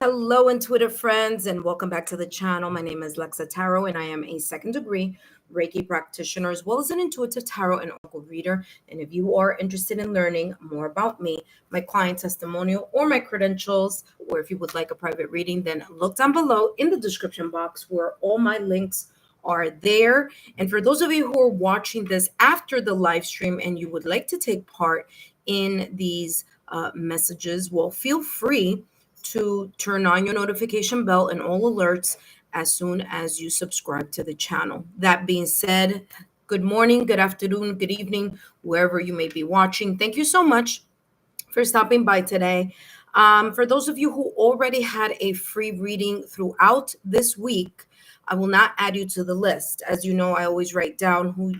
Hello, intuitive friends, and welcome back to the channel. My name is Lexa Tarot, and I am a second degree Reiki practitioner as well as an intuitive tarot and oracle reader. And if you are interested in learning more about me, my client testimonial, or my credentials, or if you would like a private reading, then look down below in the description box where all my links are there. And for those of you who are watching this after the live stream and you would like to take part in these messages, well, feel free to turn on your notification bell and all alerts as soon as you subscribe to the channel. That being said, good morning, good afternoon, good evening, wherever you may be watching. Thank you so much for stopping by today. For those of you who already had a free reading throughout this week, I will not add you to the list. As you know, I always write down who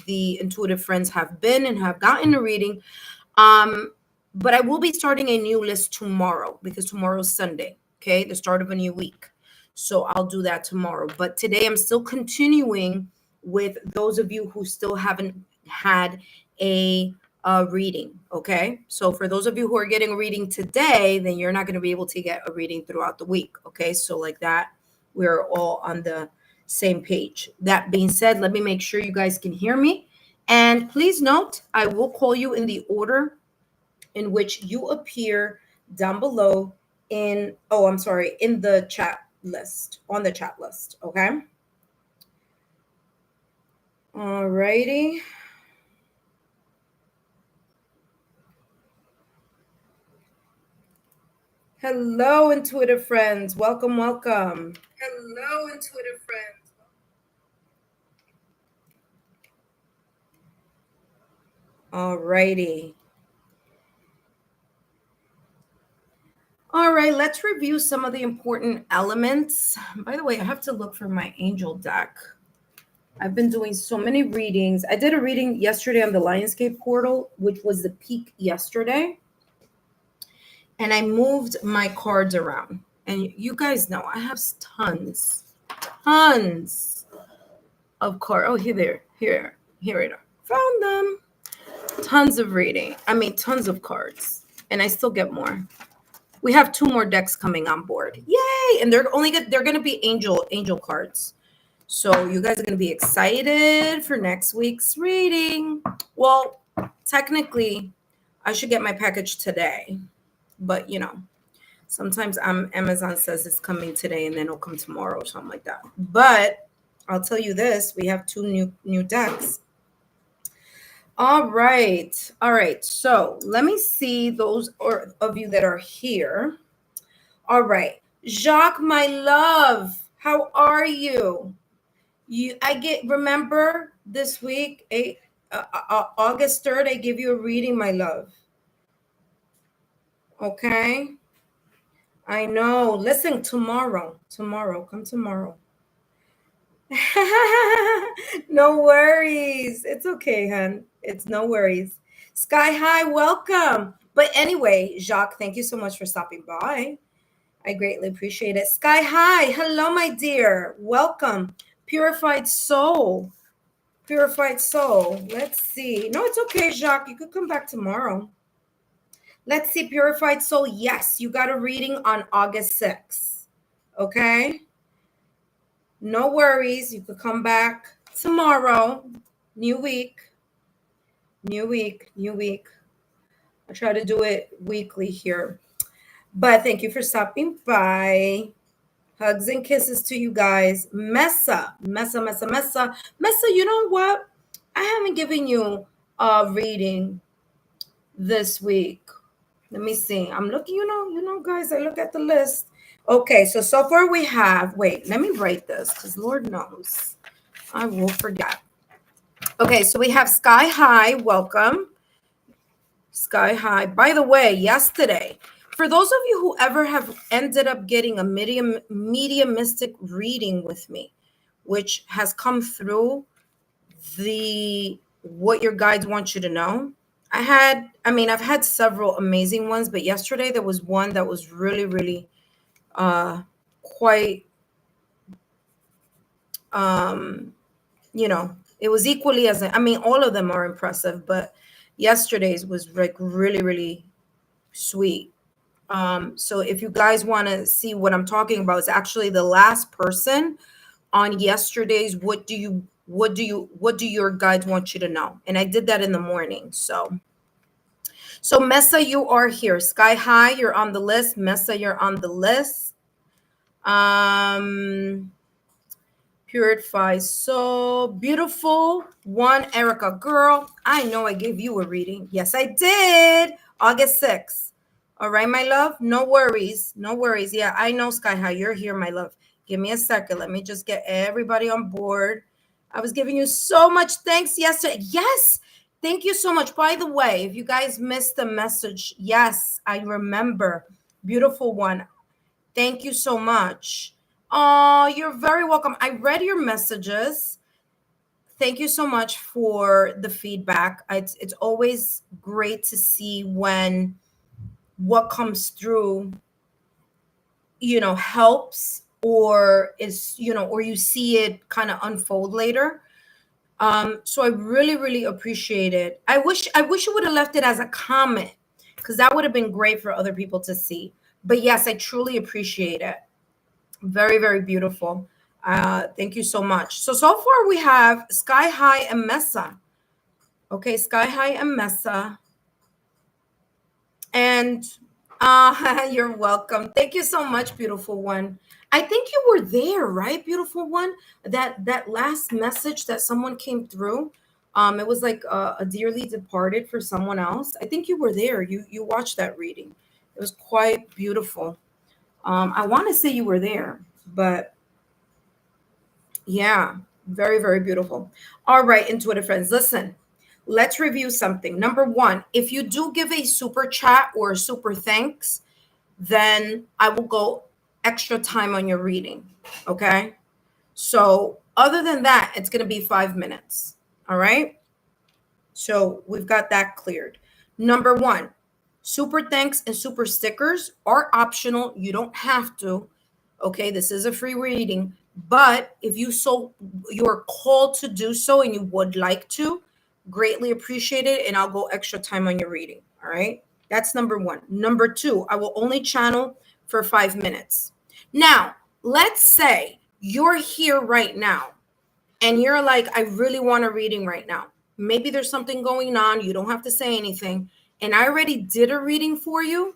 the intuitive friends have been and have gotten a reading. But I will be starting a new list tomorrow because tomorrow's Sunday, okay? The start of a new week. So I'll do that tomorrow. But today I'm still continuing with those of you who still haven't had a reading, okay? So for those of you who are getting a reading today, then you're not going to be able to get a reading throughout the week, okay? So like that, we're all on the same page. That being said, let me make sure you guys can hear me. And please note, I will call you in the order in which you appear down below in the chat list, on the chat list, okay? Alrighty. Hello, intuitive friends. Welcome, welcome. Hello, intuitive friends. Alrighty. All right, let's review some of the important elements. By the way, I have to look for my angel deck. I've been doing so many readings. I did a reading yesterday on the Lionsgate portal, which was the peak yesterday. And I moved my cards around. And you guys know I have tons of cards. Oh, here it are. Found them. Tons of reading. I mean, tons of cards. And I still get more. We have 2 more decks coming on board. Yay! And they're going to be angel cards. So you guys are going to be excited for next week's reading. Well, technically, I should get my package today. But, you know, sometimes Amazon says it's coming today and then it'll come tomorrow or something like that. But I'll tell you this, we have 2 new decks. All right. So let me see those of you that are here. All right. Jacques, my love, how are you? Remember this week, August 3rd, I give you a reading, my love. Okay. I know. Listen, tomorrow. Come tomorrow. No worries. It's okay, hon. It's no worries. Sky High, welcome. But anyway, Jacques, thank you so much for stopping by. I greatly appreciate it. Sky High, hello, my dear. Welcome. Purified Soul. Let's see. No, it's okay, Jacques. You could come back tomorrow. Let's see. Purified Soul. Yes, you got a reading on August 6th. Okay. No worries. You could come back tomorrow. New week. I try to do it weekly here. But thank you for stopping by. Hugs and kisses to you guys. Messa, you know what? I haven't given you a reading this week. Let me see. I'm looking, you know, guys, I look at the list. Okay, so far we have, wait, let me write this because Lord knows I will forget. Okay, so we have Sky High. Welcome. Sky High. By the way, yesterday, for those of you who ever have ended up getting a mediumistic reading with me, which has come through what your guides want you to know, I've had several amazing ones, but yesterday there was one that was really, really quite, it was equally as, all of them are impressive, but yesterday's was like really, really sweet. So if you guys want to see what I'm talking about, it's actually the last person on yesterday's what do your guides want you to know? And I did that in the morning. So Mesa, you are here. Sky High, you're on the list. Mesa, you're on the list. Purify so beautiful. One, Erica, girl, I know I gave you a reading. Yes, I did. August 6th. All right, my love. No worries. No worries. Yeah, I know, Sky High. You're here, my love. Give me a second. Let me just get everybody on board. I was giving you so much thanks yesterday. Yes. Thank you so much. By the way, if you guys missed the message, yes, I remember. Beautiful one. Thank you so much. Oh, you're very welcome. I read your messages. Thank you so much for the feedback. It's always great to see when what comes through, helps or is, or you see it kind of unfold later. So I really, really appreciate it. I wish you would have left it as a comment because that would have been great for other people to see. But yes, I truly appreciate it. Very, very beautiful. Thank you so much. So far we have Sky High and Mesa. Okay, Sky High and Mesa. And you're welcome. Thank you so much, beautiful one. I think you were there, right, beautiful one? That last message that someone came through. It was like a dearly departed for someone else. I think you were there. You watched that reading. It was quite beautiful. I want to say you were there, but yeah, very, very beautiful. All right, intuitive friends, listen, let's review something. Number one, if you do give a super chat or a super thanks, then I will go extra time on your reading. Okay. So, other than that, it's going to be 5 minutes. All right. So, we've got that cleared. Number one, super thanks and super stickers are optional. You don't have to. Okay. This is a free reading. But if you're called to do so and you would like to, greatly appreciate it. And I'll go extra time on your reading. All right. That's number one. Number two, I will only channel for 5 minutes. Now, let's say you're here right now and you're like, I really want a reading right now. Maybe there's something going on. You don't have to say anything. And I already did a reading for you.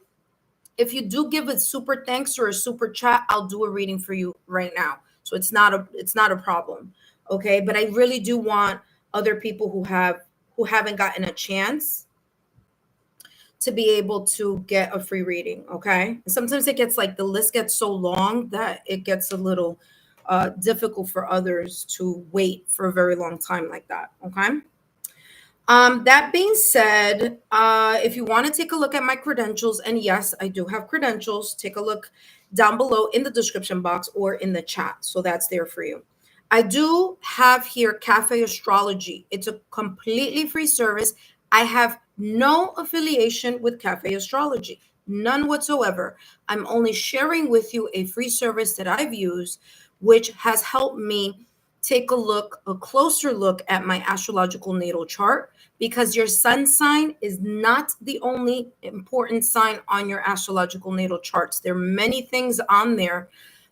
If you do give a super thanks or a super chat, I'll do a reading for you right now. So it's not a problem. Okay. But I really do want other people who haven't gotten a chance to be able to get a free reading. Okay. Sometimes it gets like the list gets so long that it gets a little difficult for others to wait for a very long time like that. Okay. That being said, if you want to take a look at my credentials, and yes, I do have credentials, take a look down below in the description box or in the chat. So that's there for you. I do have here Cafe Astrology. It's a completely free service. I have no affiliation with Cafe Astrology, none whatsoever. I'm only sharing with you a free service that I've used, which has helped me take a closer look at my astrological natal chart, because your sun sign is not the only important sign on your astrological natal charts. There are many things on there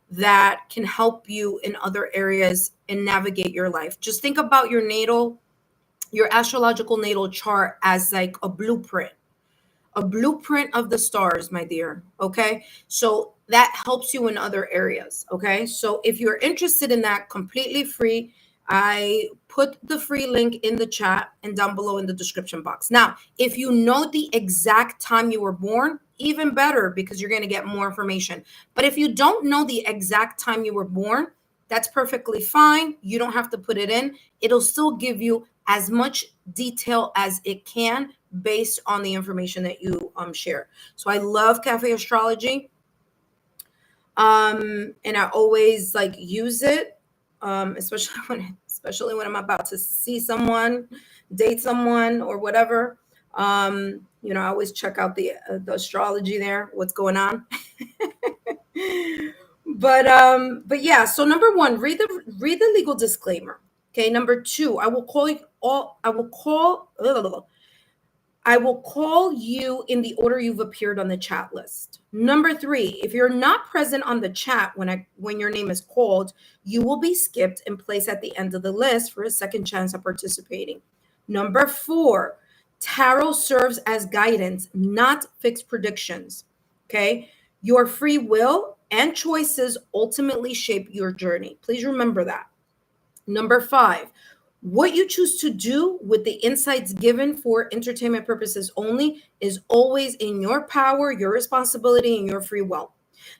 that can help you in other areas and navigate your life. Just think about your astrological natal chart as like a blueprint of the stars, my dear. Okay. So that helps you in other areas. Okay. So if you're interested in that, completely free, I put the free link in the chat and down below in the description box. Now, if you know the exact time you were born, even better, because you're going to get more information. But if you don't know the exact time you were born, that's perfectly fine. You don't have to put it in. It'll still give you as much detail as it can based on the information that you share. So I love Cafe Astrology. And I always like use it, especially when I'm about to see someone, date someone, or whatever. I always check out the astrology there, what's going on. But yeah. So number one, read the legal disclaimer. Okay. Number two, I will call I will call you in the order you've appeared on the chat list. Number 3, if you're not present on the chat when your name is called, you will be skipped and placed at the end of the list for a second chance of participating. Number 4, tarot serves as guidance, not fixed predictions. Okay? Your free will and choices ultimately shape your journey. Please remember that. Number 5, what you choose to do with the insights given for entertainment purposes only is always in your power, your responsibility, and your free will.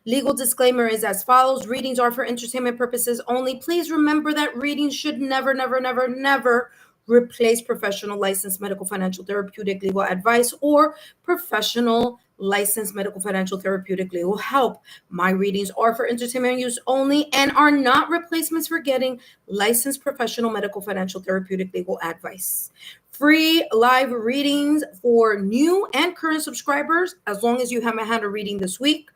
Legal disclaimer is as follows. Readings are for entertainment purposes only. Please remember that readings should never, never, never, never replace professional licensed medical, financial, therapeutic, legal advice or professional licensed medical, financial, therapeutic, legal help. My readings are for entertainment use only and are not replacements for getting licensed professional medical, financial, therapeutic, legal advice. Free live readings for new and current subscribers, as long as you haven't had a reading this week.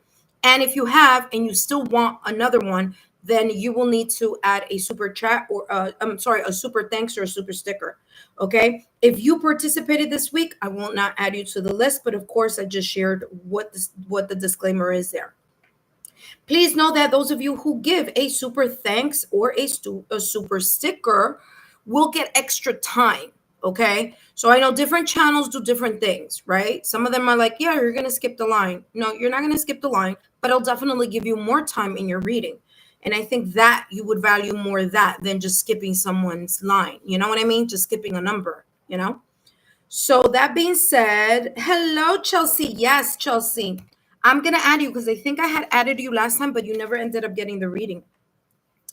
And if you have and you still want another one, then you will need to add a super chat or a super thanks or a super sticker. Okay. If you participated this week, I will not add you to the list, but of course I just shared what the disclaimer is there. Please know that those of you who give a super thanks or a super sticker will get extra time. Okay. So I know different channels do different things, right? Some of them are like, yeah, you're going to skip the line. No, you're not going to skip the line, but I'll definitely give you more time in your reading. And I think that you would value more that than just skipping someone's line. You know what I mean? Just skipping a number, you know? So that being said, hello, Chelsea. Yes, Chelsea. I'm going to add you because I think I had added you last time, but you never ended up getting the reading.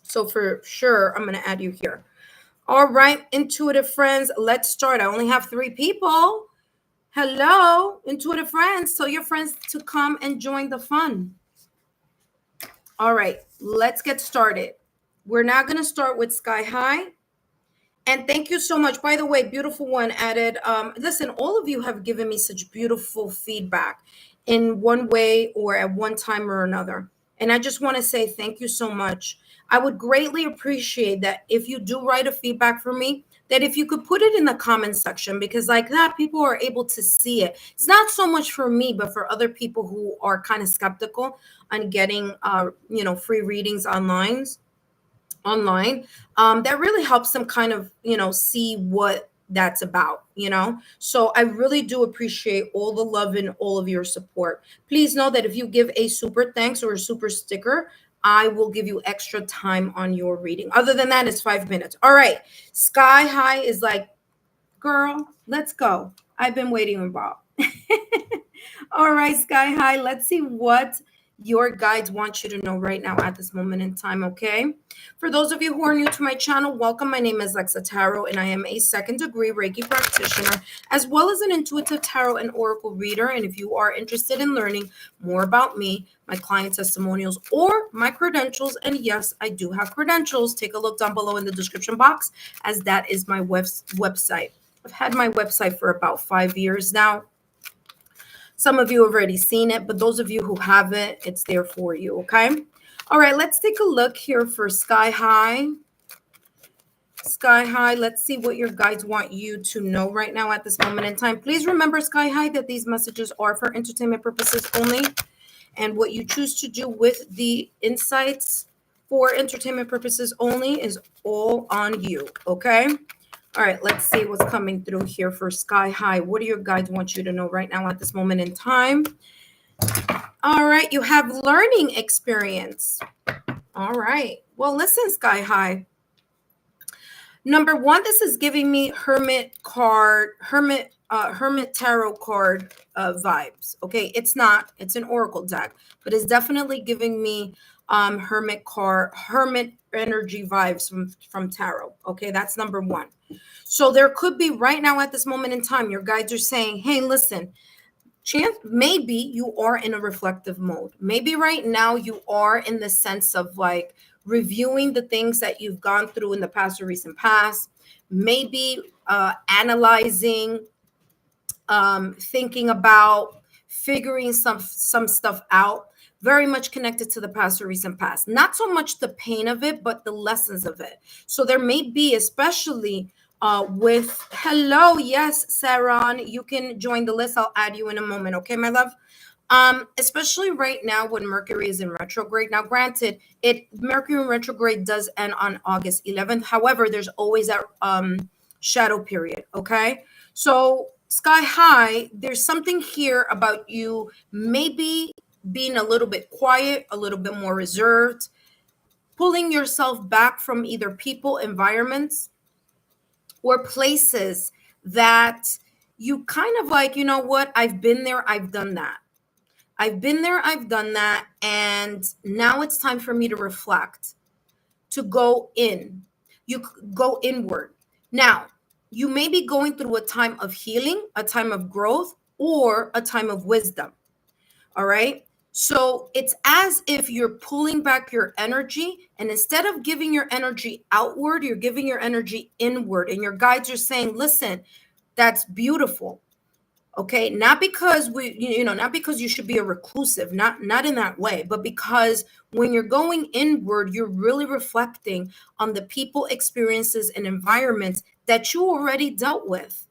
So for sure, I'm going to add you here. All right, intuitive friends, let's start. I only have 3 people. Hello, intuitive friends. Tell your friends to come and join the fun. All right, let's get started. We're now going to start with Sky High. And thank you so much. By the way, beautiful one added. Listen, all of you have given me such beautiful feedback in one way or at one time or another. And I just want to say thank you so much. I would greatly appreciate that if you do write a feedback for me, that if you could put it in the comment section, because like that, people are able to see it. It's not so much for me, but for other people who are kind of skeptical on getting, free readings online. That really helps them kind of, see what that's about, So I really do appreciate all the love and all of your support. Please know that if you give a super thanks or a super sticker, I will give you extra time on your reading. Other than that, it's 5 minutes. All right. Sky High is like, girl, let's go. I've been waiting about. All right, Sky High. Let's see what your guides want you to know right now at this moment in time, okay? For those of you who are new to my channel, welcome. My name is Lexa Tarot, and I am a second-degree Reiki practitioner, as well as an intuitive tarot and oracle reader. And if you are interested in learning more about me, my client testimonials, or my credentials, and yes, I do have credentials, take a look down below in the description box, as that is my website. I've had my website for about 5 years now. Some of you have already seen it, but those of you who haven't, it's there for you, okay? All right, let's take a look here for Sky High. Sky High, let's see what your guides want you to know right now at this moment in time. Please remember, Sky High, that these messages are for entertainment purposes only, and what you choose to do with the insights for entertainment purposes only is all on you, okay? All right, let's see what's coming through here for Sky High. What do your guides want you to know right now at this moment in time? All right, you have learning experience. All right. Well, listen, Sky High. Number 1, this is giving me Hermit tarot card vibes. Okay, it's not. It's an oracle deck, but it's definitely giving me Hermit energy vibes from tarot. Okay, that's number 1. So there could be right now at this moment in time, your guides are saying, hey, listen, maybe you are in a reflective mode. Maybe right now you are in the sense of like reviewing the things that you've gone through in the past or recent past, maybe analyzing, thinking about, figuring some stuff out. Very much connected to the past or recent past. Not so much the pain of it, but the lessons of it. So there may be, especially with hello, yes, Saron, you can join the list. I'll add you in a moment, okay, my love. Especially right now when Mercury is in retrograde. Now, granted, Mercury in retrograde does end on August 11th. However, there's always a shadow period. Okay, so Sky High, there's something here about you maybe being a little bit quiet, a little bit more reserved, pulling yourself back from either people, environments, or places that you kind of like, you know what, I've been there, I've done that. I've been there, I've done that, and now it's time for me to reflect, to go in. You go inward. Now, you may be going through a time of healing, a time of growth, or a time of wisdom. All right. So it's as if you're pulling back your energy, and instead of giving your energy outward, you're giving your energy inward. And your guides are saying, listen, that's beautiful. Okay, not because not because you should be a reclusive, not in that way, but because when you're going inward, you're really reflecting on the people, experiences, and environments that you already dealt with,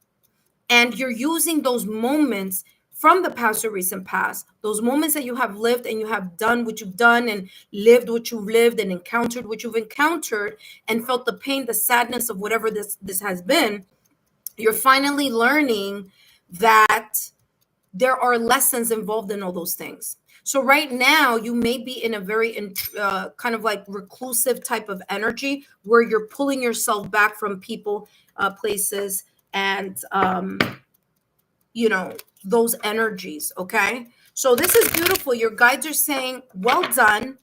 and you're using those moments from the past or recent past, those moments that you have lived and you have done what you've done and lived what you've lived and encountered what you've encountered and felt the pain, the sadness of whatever this has been. You're finally learning that there are lessons involved in all those things. So right now you may be in a very kind of like reclusive type of energy where you're pulling yourself back from people, places, and those energies. Okay, so this is beautiful. Your guides are saying well done.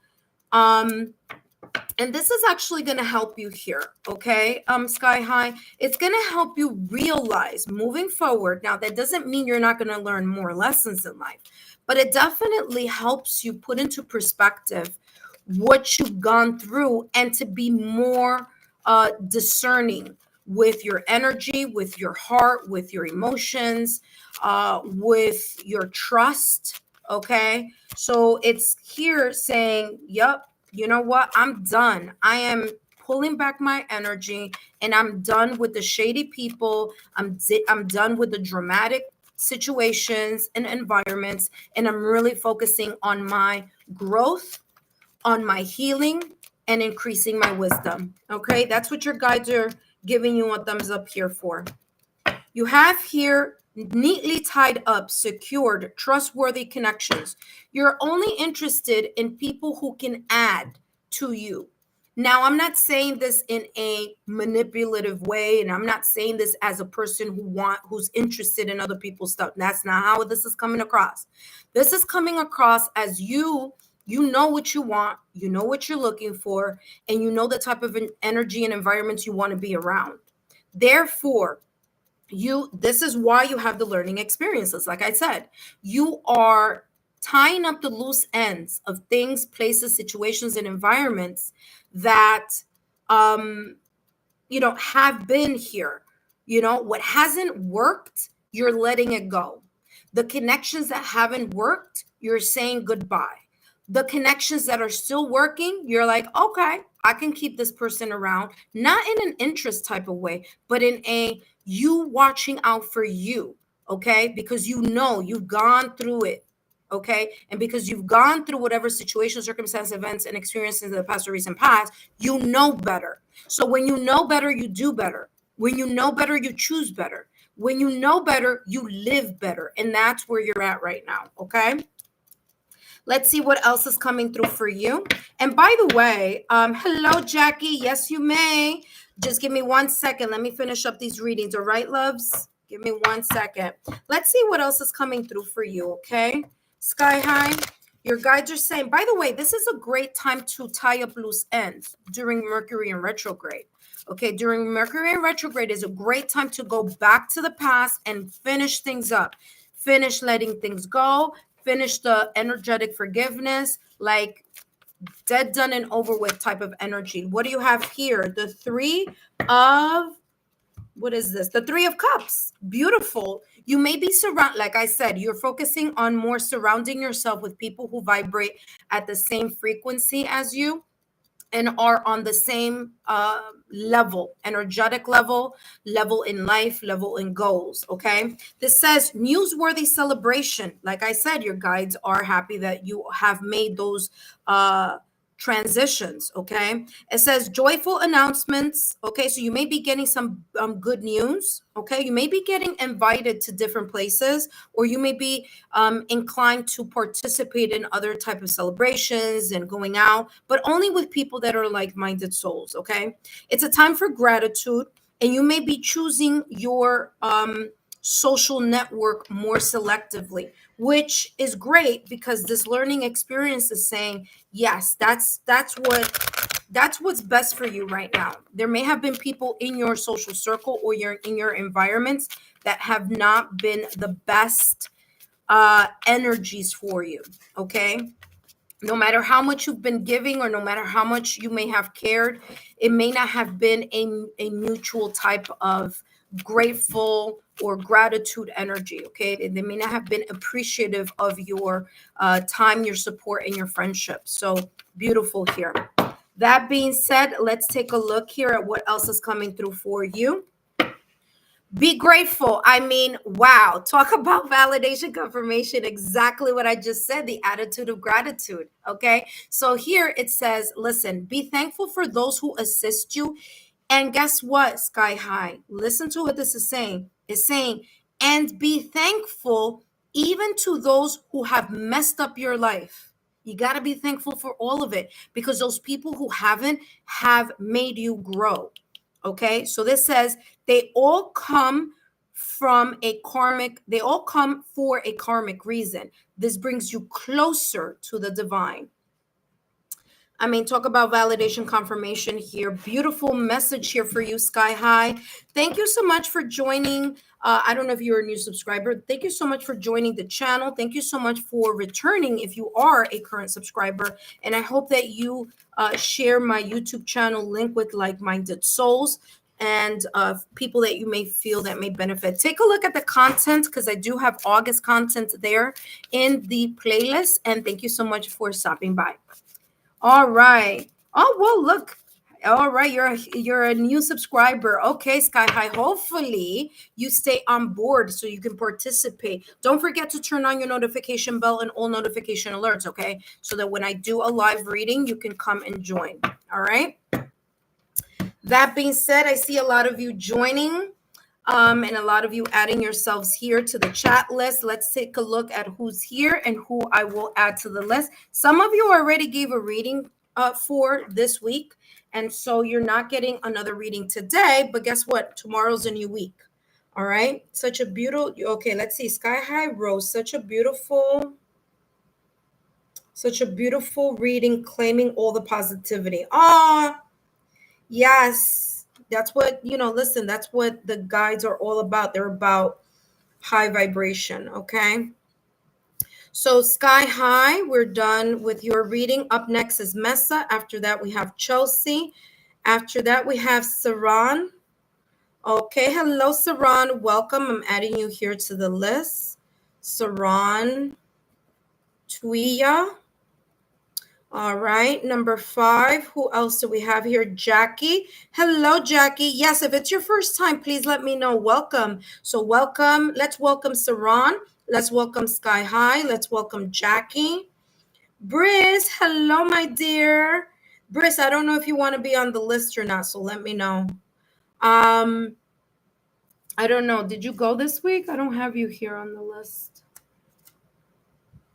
And this is actually going to help you here, okay, Sky High. It's going to help you realize moving forward. Now, that doesn't mean you're not going to learn more lessons in life, but it definitely helps you put into perspective what you've gone through and to be more discerning with your energy, with your heart, with your emotions, with your trust, okay? So it's here saying, yep, you know what? I'm done. I am pulling back my energy, and I'm done with the shady people. I'm done with the dramatic situations and environments, and I'm really focusing on my growth, on my healing, and increasing my wisdom. Okay? That's what your guides are giving you a thumbs up here for. You have here neatly tied up, secured, trustworthy connections. You're only interested in people who can add to you. Now, I'm not saying this in a manipulative way, and I'm not saying this as a person who's interested in other people's stuff. That's not how this is coming across. This is coming across as you know what you want, you know what you're looking for, and you know the type of energy and environments you want to be around. Therefore, this is why you have the learning experiences. Like I said, you are tying up the loose ends of things, places, situations, and environments that have been here. What hasn't worked, you're letting it go. The connections that haven't worked, you're saying goodbye. The connections that are still working, you're like, okay, I can keep this person around, not in an interest type of way, but in a you watching out for you, okay? Because you've gone through it, okay? And because you've gone through whatever situation, circumstance, events, and experiences in the past or recent past, you know better. So when you know better, you do better. When you know better, you choose better. When you know better, you live better. And that's where you're at right now, okay? Let's see what else is coming through for you. And by the way, hello, Jackie. Yes, you may. Just give me 1 second. Let me finish up these readings. All right, loves? Give me 1 second. Let's see what else is coming through for you, okay? Sky High, your guides are saying, by the way, this is a great time to tie up loose ends during Mercury in retrograde. Okay, during Mercury in retrograde is a great time to go back to the past and finish things up. Finish letting things go. Finish the energetic forgiveness, like dead, done, and over with type of energy. What do you have here? The Three of, what is this? The Three of Cups. Beautiful. You may be like I said, you're focusing on more surrounding yourself with people who vibrate at the same frequency as you. and are on the same level, energetic level in life, level in goals. Okay. This says newsworthy celebration. Like I said, your guides are happy that you have made those transitions. Okay. It says joyful announcements. Okay. So you may be getting some good news. Okay. You may be getting invited to different places, or you may be inclined to participate in other type of celebrations and going out, but only with people that are like-minded souls. Okay. It's a time for gratitude, and you may be choosing your social network more selectively, which is great because this learning experience is saying, yes, that's what's best for you right now. There may have been people in your social circle or in your environments that have not been the best energies for you. Okay. No matter how much you've been giving, or no matter how much you may have cared, it may not have been a mutual type of grateful or gratitude energy. Okay. They may not have been appreciative of your time, your support, and your friendship. So beautiful here. That being said, let's take a look here at what else is coming through for you. Be grateful. I mean, wow. Talk about validation, confirmation. Exactly what I just said, the attitude of gratitude. Okay. So here it says, listen, be thankful for those who assist you. And guess what, Sky High? Listen to what this is saying. It's saying, and be thankful even to those who have messed up your life. You got to be thankful for all of it, because those people who haven't have made you grow. Okay. So this says, they all come they all come for a karmic reason. This brings you closer to the divine. I mean, talk about validation, confirmation here. Beautiful message here for you, Sky High. Thank you so much for joining. I don't know if you're a new subscriber. Thank you so much for joining the channel. Thank you so much for returning if you are a current subscriber. And I hope that you share my YouTube channel link with like-minded souls and people that you may feel that may benefit. Take a look at the content, because I do have August content there in the playlist. And thank you so much for stopping by. All right. Oh, well, look. All right, you're a new subscriber. Okay, Sky High. Hopefully you stay on board so you can participate. Don't forget to turn on your notification bell and all notification alerts, okay? So that when I do a live reading, you can come and join. All right. That being said, I see a lot of you joining. And a lot of you adding yourselves here to the chat list. Let's take a look at who's here and who I will add to the list. Some of you already gave a reading for this week, and so you're not getting another reading today, but guess what? Tomorrow's a new week. All right. Such a beautiful, okay, let's see. Sky High Rose, such a beautiful reading, claiming all the positivity. Yes. That's what, listen, that's what the guides are all about. They're about high vibration. Okay. So Sky High, we're done with your reading. Up next is Mesa. After that, we have Chelsea. After that, we have Saran. Okay. Hello, Saran. Welcome. I'm adding you here to the list. Saran Tuia. All right, number 5. Who else do we have here? Jackie. Hello, Jackie. Yes, if it's your first time, please let me know. Welcome. So welcome. Let's welcome Saran. Let's welcome Sky High. Let's welcome Jackie. Briss. Hello, my dear. Briss, I don't know if you want to be on the list or not, so let me know. I don't know. Did you go this week? I don't have you here on the list.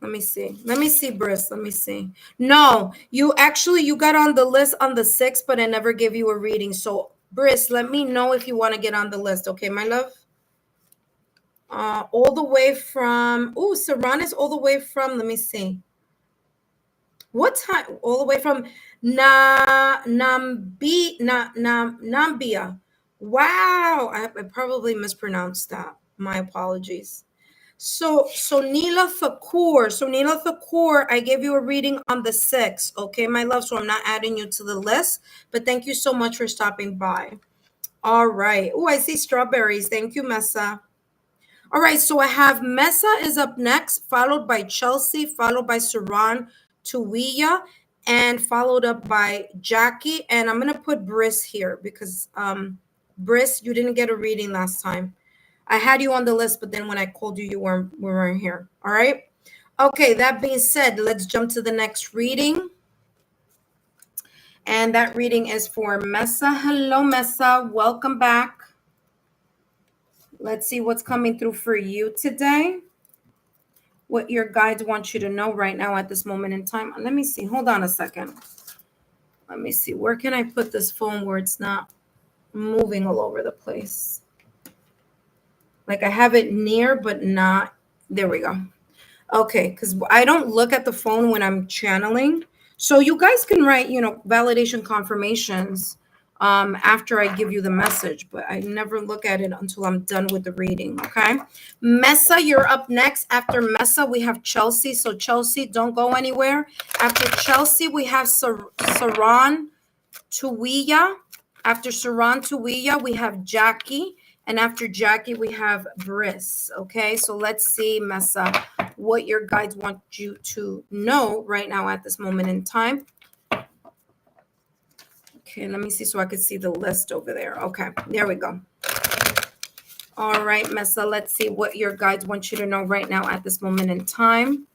Let me see, Briss. Let me see. No, you got on the list on the 6th, but I never gave you a reading. So, Briss, let me know if you want to get on the list. Okay, my love? All the way from, Saran is all the way from, let me see. What time? All the way from Nambia. Wow, I probably mispronounced that. My apologies. So Neela Thakur. So Neela Thakur, I gave you a reading on the 6th. Okay, my love. So I'm not adding you to the list, but thank you so much for stopping by. All right. Oh, I see strawberries. Thank you, Mesa. All right. So I have Mesa is up next, followed by Chelsea, followed by Saran Tuia, and followed up by Jackie. And I'm going to put Briss here because Briss, you didn't get a reading last time. I had you on the list, but then when I called you, you weren't here. All right. Okay, that being said, let's jump to the next reading. And that reading is for Mesa. Hello, Mesa. Welcome back. Let's see what's coming through for you today. What your guides want you to know right now at this moment in time. Let me see. Hold on a second. Let me see. Where can I put this phone where it's not moving all over the place? Like I have it near, but not. There we go. Okay, because I don't look at the phone when I'm channeling. So you guys can write, validation confirmations after I give you the message, but I never look at it until I'm done with the reading, okay? Mesa, you're up next. After Mesa, we have Chelsea. So Chelsea, don't go anywhere. After Chelsea, we have Saran Tuwiya. After Saran Tuwiya, we have Jackie. And after Jackie, we have Briss. Okay, so let's see, Mesa, what your guides want you to know right now at this moment in time. Okay, let me see so I could see the list over there. Okay, there we go. All right, Mesa, let's see what your guides want you to know right now at this moment in time.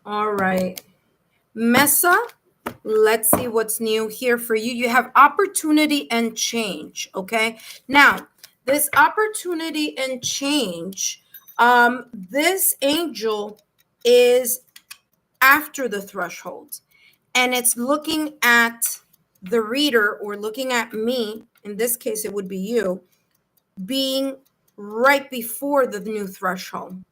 All right. Mesa, let's see what's new here for you. You have opportunity and change, okay? Now, this opportunity and change, this angel is after the threshold, and it's looking at the reader or looking at me. In this case, it would be you, being right before the new threshold.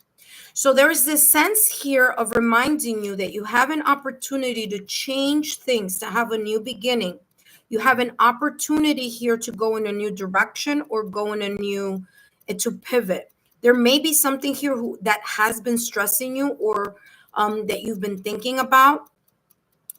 So there is this sense here of reminding you that you have an opportunity to change things, to have a new beginning. You have an opportunity here to go in a new direction or go in to pivot. There may be something here that has been stressing you or that you've been thinking about.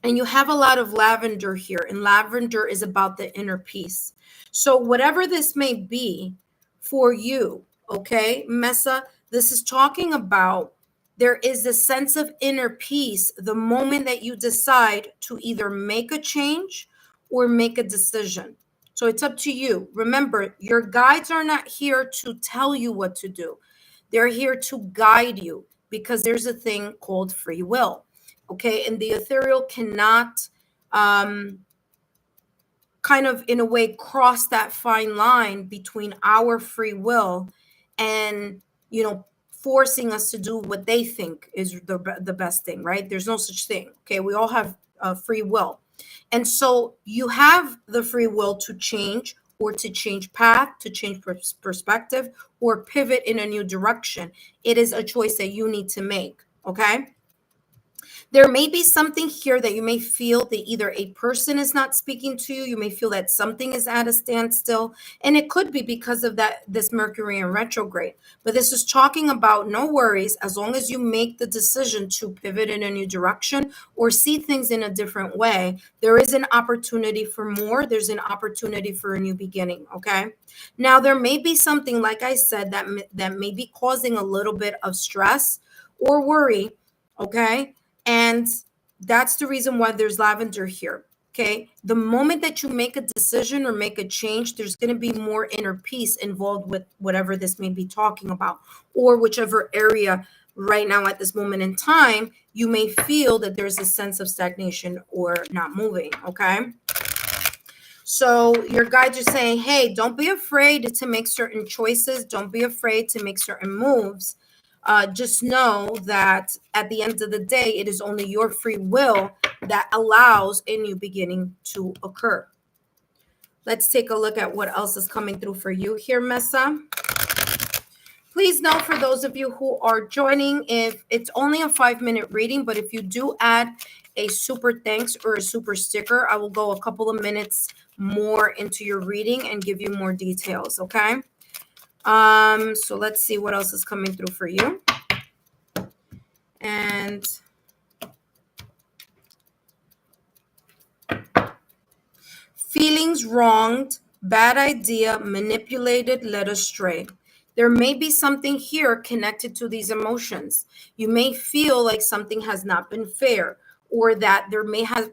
And you have a lot of lavender here, and lavender is about the inner peace. So whatever this may be for you, okay, Mesa, this is talking about there is a sense of inner peace the moment that you decide to either make a change or make a decision. So it's up to you. Remember, your guides are not here to tell you what to do. They're here to guide you because there's a thing called free will. Okay, and the ethereal cannot kind of in a way cross that fine line between our free will and forcing us to do what they think is the best thing, right? There's no such thing. Okay, we all have free will, and so you have the free will to change or to change path, to change perspective, or pivot in a new direction. It is a choice that you need to make. Okay. There may be something here that you may feel that either a person is not speaking to you. You may feel that something is at a standstill, and it could be because of this Mercury in retrograde. But this is talking about no worries as long as you make the decision to pivot in a new direction or see things in a different way. There is an opportunity for more. There's an opportunity for a new beginning. Okay. Now there may be something, like I said, that may be causing a little bit of stress or worry. Okay. And that's the reason why there's lavender here. Okay. The moment that you make a decision or make a change, there's going to be more inner peace involved with whatever this may be talking about, or whichever area right now at this moment in time, you may feel that there's a sense of stagnation or not moving. Okay. So your guides are saying, hey, don't be afraid to make certain choices. Don't be afraid to make certain moves. Just know that at the end of the day, it is only your free will that allows a new beginning to occur. Let's take a look at what else is coming through for you here, Mesa. Please note, for those of you who are joining, if it's only a 5-minute reading, but if you do add a super thanks or a super sticker, I will go a couple of minutes more into your reading and give you more details, okay? So let's see what else is coming through for you. And feelings wronged, bad idea, manipulated, led astray. There may be something here connected to these emotions. You may feel like something has not been fair, or that there may have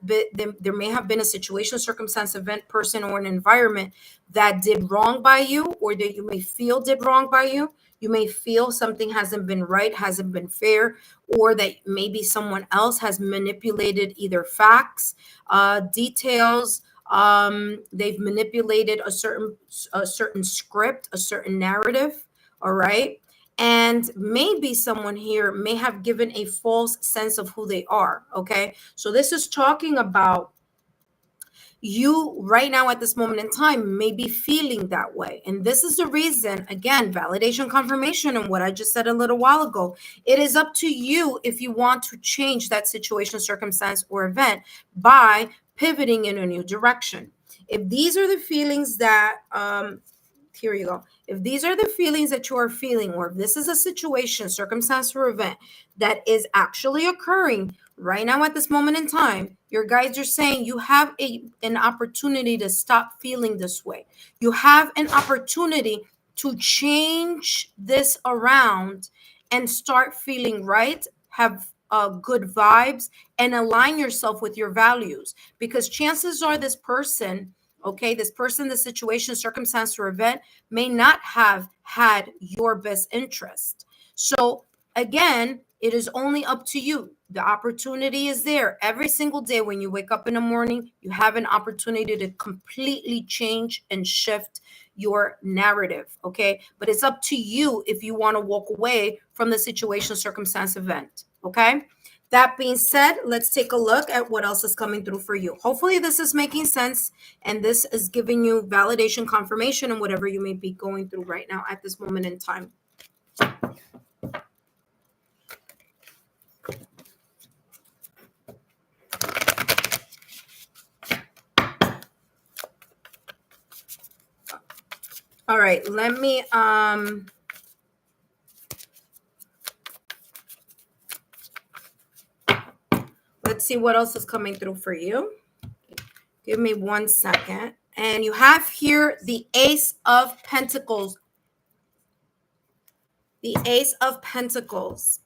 been a situation, circumstance, event, person, or an environment that did wrong by you, or that you may feel did wrong by you. You may feel something hasn't been right, hasn't been fair, or that maybe someone else has manipulated either facts, details. They've manipulated a certain script, a certain narrative. All right. And maybe someone here may have given a false sense of who they are. Okay. So this is talking about you right now at this moment in time may be feeling that way. And this is the reason, again, validation, confirmation, and what I just said a little while ago. It is up to you if you want to change that situation, circumstance, or event by pivoting in a new direction. If these are the feelings that, here you go. If these are the feelings that you are feeling, or if this is a situation, circumstance, or event that is actually occurring right now at this moment in time, your guides are saying you have an opportunity to stop feeling this way. You have an opportunity to change this around and start feeling right, have good vibes, and align yourself with your values. Because chances are this person, okay, this person, the situation, circumstance, or event may not have had your best interest. So again, it is only up to you. The opportunity is there every single day. When you wake up in the morning, you have an opportunity to completely change and shift your narrative. Okay. But it's up to you if you want to walk away from the situation, circumstance, event. Okay. That being said, let's take a look at what else is coming through for you. Hopefully, this is making sense and this is giving you validation, confirmation, and whatever you may be going through right now at this moment in time. All right, let me let's see what else is coming through for you. Give me 1 second. And you have here the Ace of Pentacles. The Ace of Pentacles.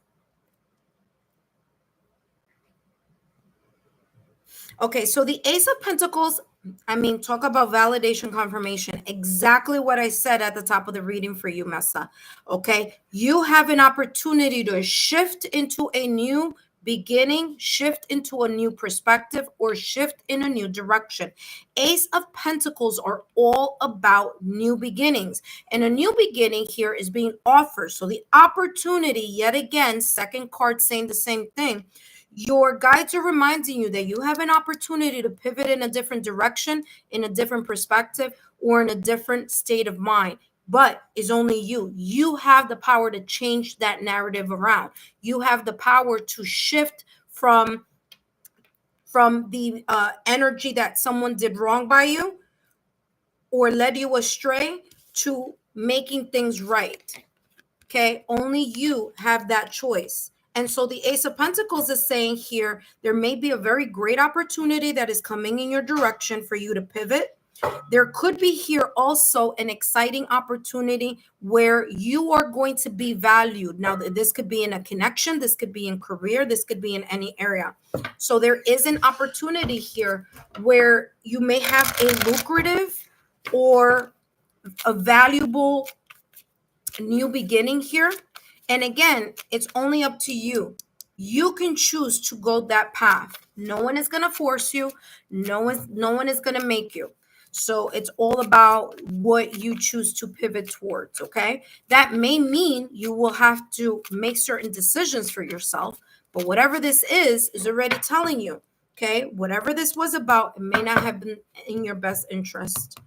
Okay, so the Ace of Pentacles, I mean, talk about validation, confirmation. Exactly what I said at the top of the reading for you, Messa. Okay, you have an opportunity to shift into a new beginning, shift into a new perspective, or shift in a new direction. Ace of Pentacles are all about new beginnings. And a new beginning here is being offered. So the opportunity, yet again, second card saying the same thing. Your guides are reminding you that you have an opportunity to pivot in a different direction, in a different perspective, or in a different state of mind. But it's only you. You have the power to change that narrative around. You have the power to shift from the energy that someone did wrong by you or led you astray to making things right. Okay, only you have that choice. And so the Ace of Pentacles is saying here, there may be a very great opportunity that is coming in your direction for you to pivot. There could be here also an exciting opportunity where you are going to be valued. Now, this could be in a connection, this could be in career, this could be in any area. So there is an opportunity here where you may have a lucrative or a valuable new beginning here. And again, it's only up to you. You can choose to go that path. No one is going to force you. No one is going to make you. So it's all about what you choose to pivot towards. Okay, that may mean you will have to make certain decisions for yourself, but whatever this is already telling you, okay, whatever this was about, it may not have been in your best interest.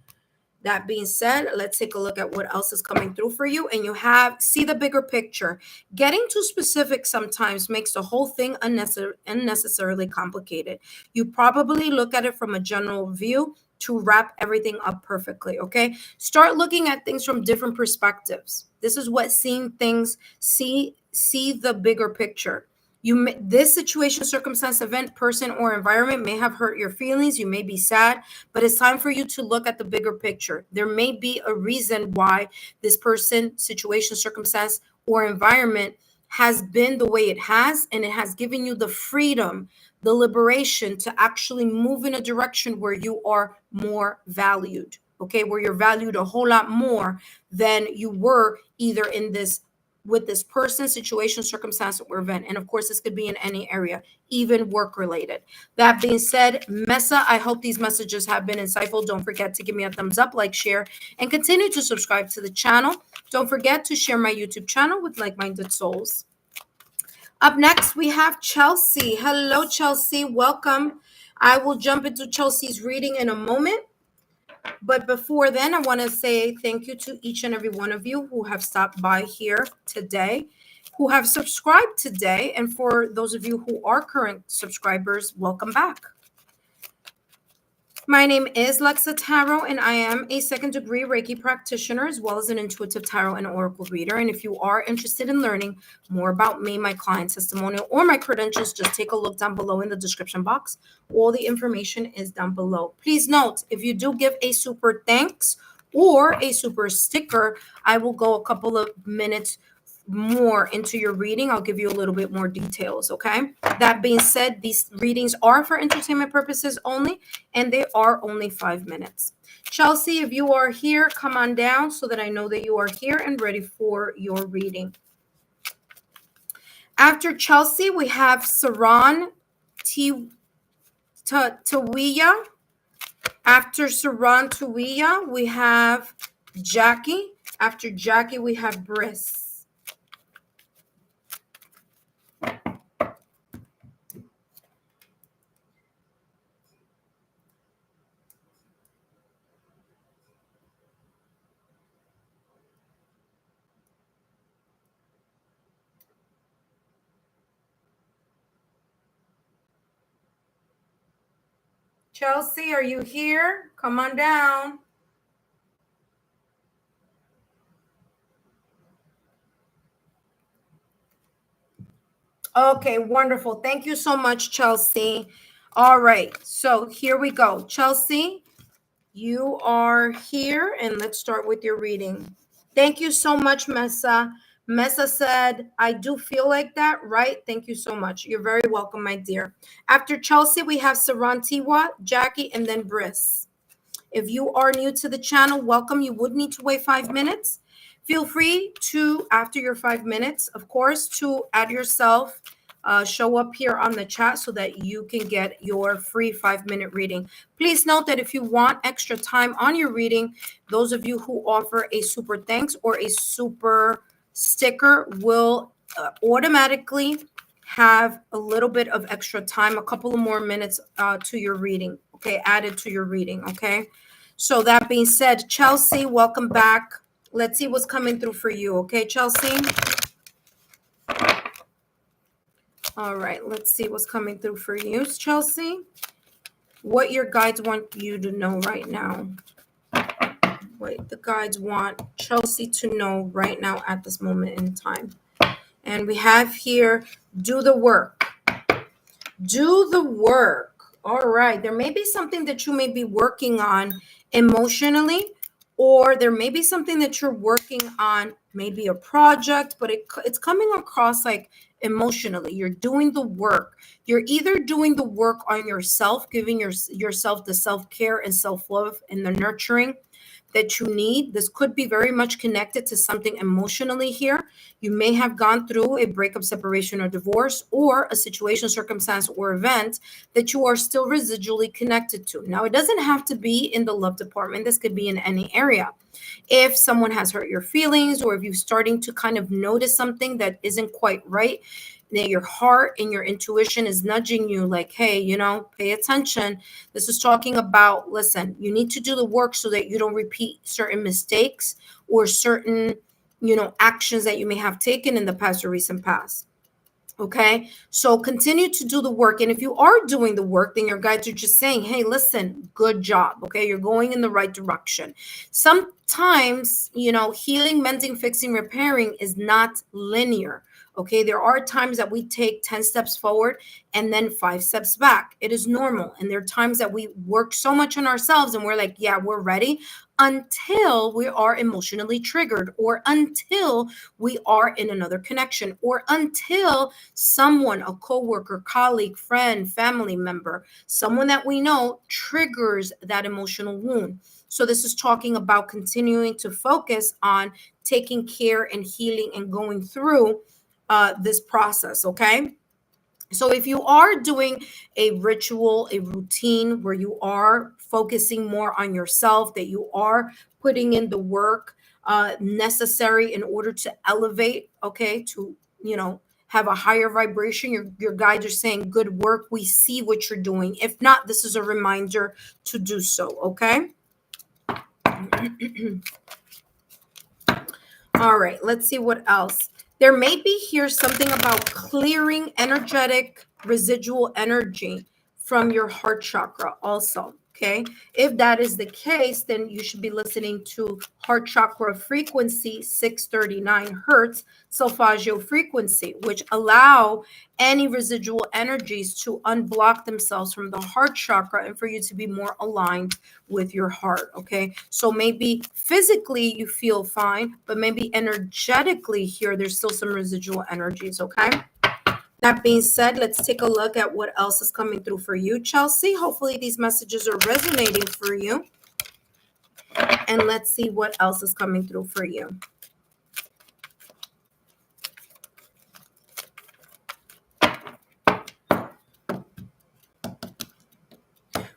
That being said, let's take a look at what else is coming through for you. And you see the bigger picture. Getting too specific sometimes makes the whole thing unnecessarily complicated. You probably look at it from a general view to wrap everything up perfectly, okay? Start looking at things from different perspectives. This is what seeing things, see the bigger picture. This situation, circumstance, event, person, or environment may have hurt your feelings. You may be sad, but it's time for you to look at the bigger picture. There may be a reason why this person, situation, circumstance, or environment has been the way it has, and it has given you the freedom, the liberation to actually move in a direction where you are more valued. Okay, where you're valued a whole lot more than you were either in this with this person, situation, circumstance, or event. And of course, this could be in any area, even work related. That being said, Mesa, I hope these messages have been insightful. Don't forget to give me a thumbs up, like, share, and continue to subscribe to the channel. Don't forget to share my YouTube channel with like-minded souls. Up next, we have Chelsea. Hello, Chelsea. Welcome. I will jump into Chelsea's reading in a moment. But before then, I want to say thank you to each and every one of you who have stopped by here today, who have subscribed today. And for those of you who are current subscribers, welcome back. My name is Lexa Tarot, and I am a second-degree Reiki practitioner, as well as an intuitive tarot and oracle reader. And if you are interested in learning more about me, my client testimonial, or my credentials, just take a look down below in the description box. All the information is down below. Please note, if you do give a super thanks or a super sticker, I will go a couple of minutes more into your reading. I'll give you a little bit more details, okay? That being said, these readings are for entertainment purposes only, and they are only 5 minutes. Chelsea, if you are here, come on down so that I know that you are here and ready for your reading. After Chelsea, we have Saran Tawiya. After Saran Tawiya, we have Jackie. After Jackie, we have Briss. Chelsea, are you here? Come on down. Okay, wonderful. Thank you so much, Chelsea. All right, so here we go. Chelsea, you are here, and let's start with your reading. Thank you so much, Mesa. Mesa said, I do feel like that, right? Thank you so much. You're very welcome, my dear. After Chelsea, we have Sarantiwa, Jackie, and then Briss. If you are new to the channel, welcome. You would need to wait 5 minutes. Feel free to, after your 5 minutes, of course, to add yourself, show up here on the chat so that you can get your free 5-minute reading. Please note that if you want extra time on your reading, those of you who offer a super thanks or a super sticker will automatically have a little bit of extra time, a couple of more minutes to your reading, okay, added to your reading, okay? So that being said, Chelsea, welcome back. Let's see what's coming through for you, okay, Chelsea? All right, let's see what's coming through for you, Chelsea. What your guides want you to know right now. What the guides want Chelsea to know right now at this moment in time. And we have here, do the work. Do the work. All right. There may be something that you may be working on emotionally, or there may be something that you're working on, maybe a project, but it's coming across like emotionally. You're doing the work. You're either doing the work on yourself, giving yourself the self-care and self-love and the nurturing that you need. This could be very much connected to something emotionally here. You may have gone through a breakup, separation, or divorce, or a situation, circumstance, or event that you are still residually connected to. Now, it doesn't have to be in the love department. This could be in any area. If someone has hurt your feelings, or if you're starting to kind of notice something that isn't quite right, that your heart and your intuition is nudging you like, hey, pay attention. This is talking about, listen, you need to do the work so that you don't repeat certain mistakes or certain, actions that you may have taken in the past or recent past. Okay, so continue to do the work. And if you are doing the work, then your guides are just saying, hey, listen, good job. Okay, you're going in the right direction. Sometimes, healing, mending, fixing, repairing is not linear. Okay, there are times that we take 10 steps forward and then 5 steps back. It is normal. And there are times that we work so much on ourselves and we're like, yeah, we're ready, until we are emotionally triggered, or until we are in another connection, or until someone, a coworker, colleague, friend, family member, someone that we know triggers that emotional wound. So this is talking about continuing to focus on taking care and healing and going through this process, okay? So if you are doing a ritual, a routine where you are focusing more on yourself, that you are putting in the work necessary in order to elevate, okay, to, have a higher vibration, your guides are saying, good work. We see what you're doing. If not, this is a reminder to do so, okay? All right, let's see what else. There may be here something about clearing energetic residual energy from your heart chakra also, okay? If that is the case, then you should be listening to heart chakra frequency 639 hertz, solfeggio frequency, which allow any residual energies to unblock themselves from the heart chakra and for you to be more aligned with your heart, okay? So maybe physically you feel fine, but maybe energetically here there's still some residual energies, okay? That being said, let's take a look at what else is coming through for you, Chelsea. Hopefully these messages are resonating for you. And let's see what else is coming through for you.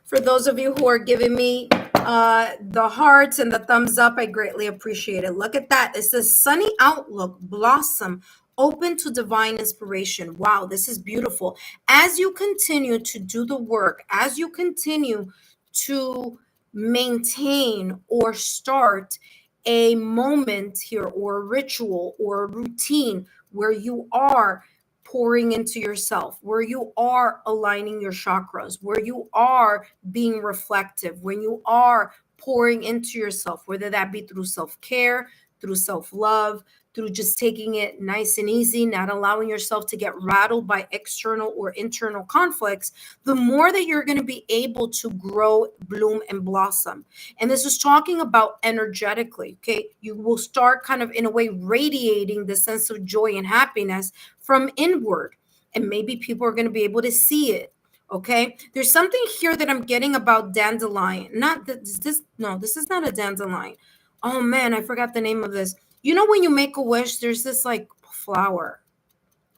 For those of you who are giving me the hearts and the thumbs up, I greatly appreciate it. Look at that. It says sunny outlook, blossom, open to divine inspiration. Wow, this is beautiful. As you continue to do the work, as you continue to maintain or start a moment here, or a ritual or a routine where you are pouring into yourself, where you are aligning your chakras, where you are being reflective, when you are pouring into yourself, whether that be through self-care, through self-love, through just taking it nice and easy, not allowing yourself to get rattled by external or internal conflicts, the more that you're going to be able to grow, bloom, and blossom. And this is talking about energetically, okay? You will start kind of in a way radiating the sense of joy and happiness from inward. And maybe people are going to be able to see it. Okay. There's something here that I'm getting about dandelion. Not that this, no, this is not a dandelion. Oh man, I forgot the name of this. You know, when you make a wish, there's this like flower.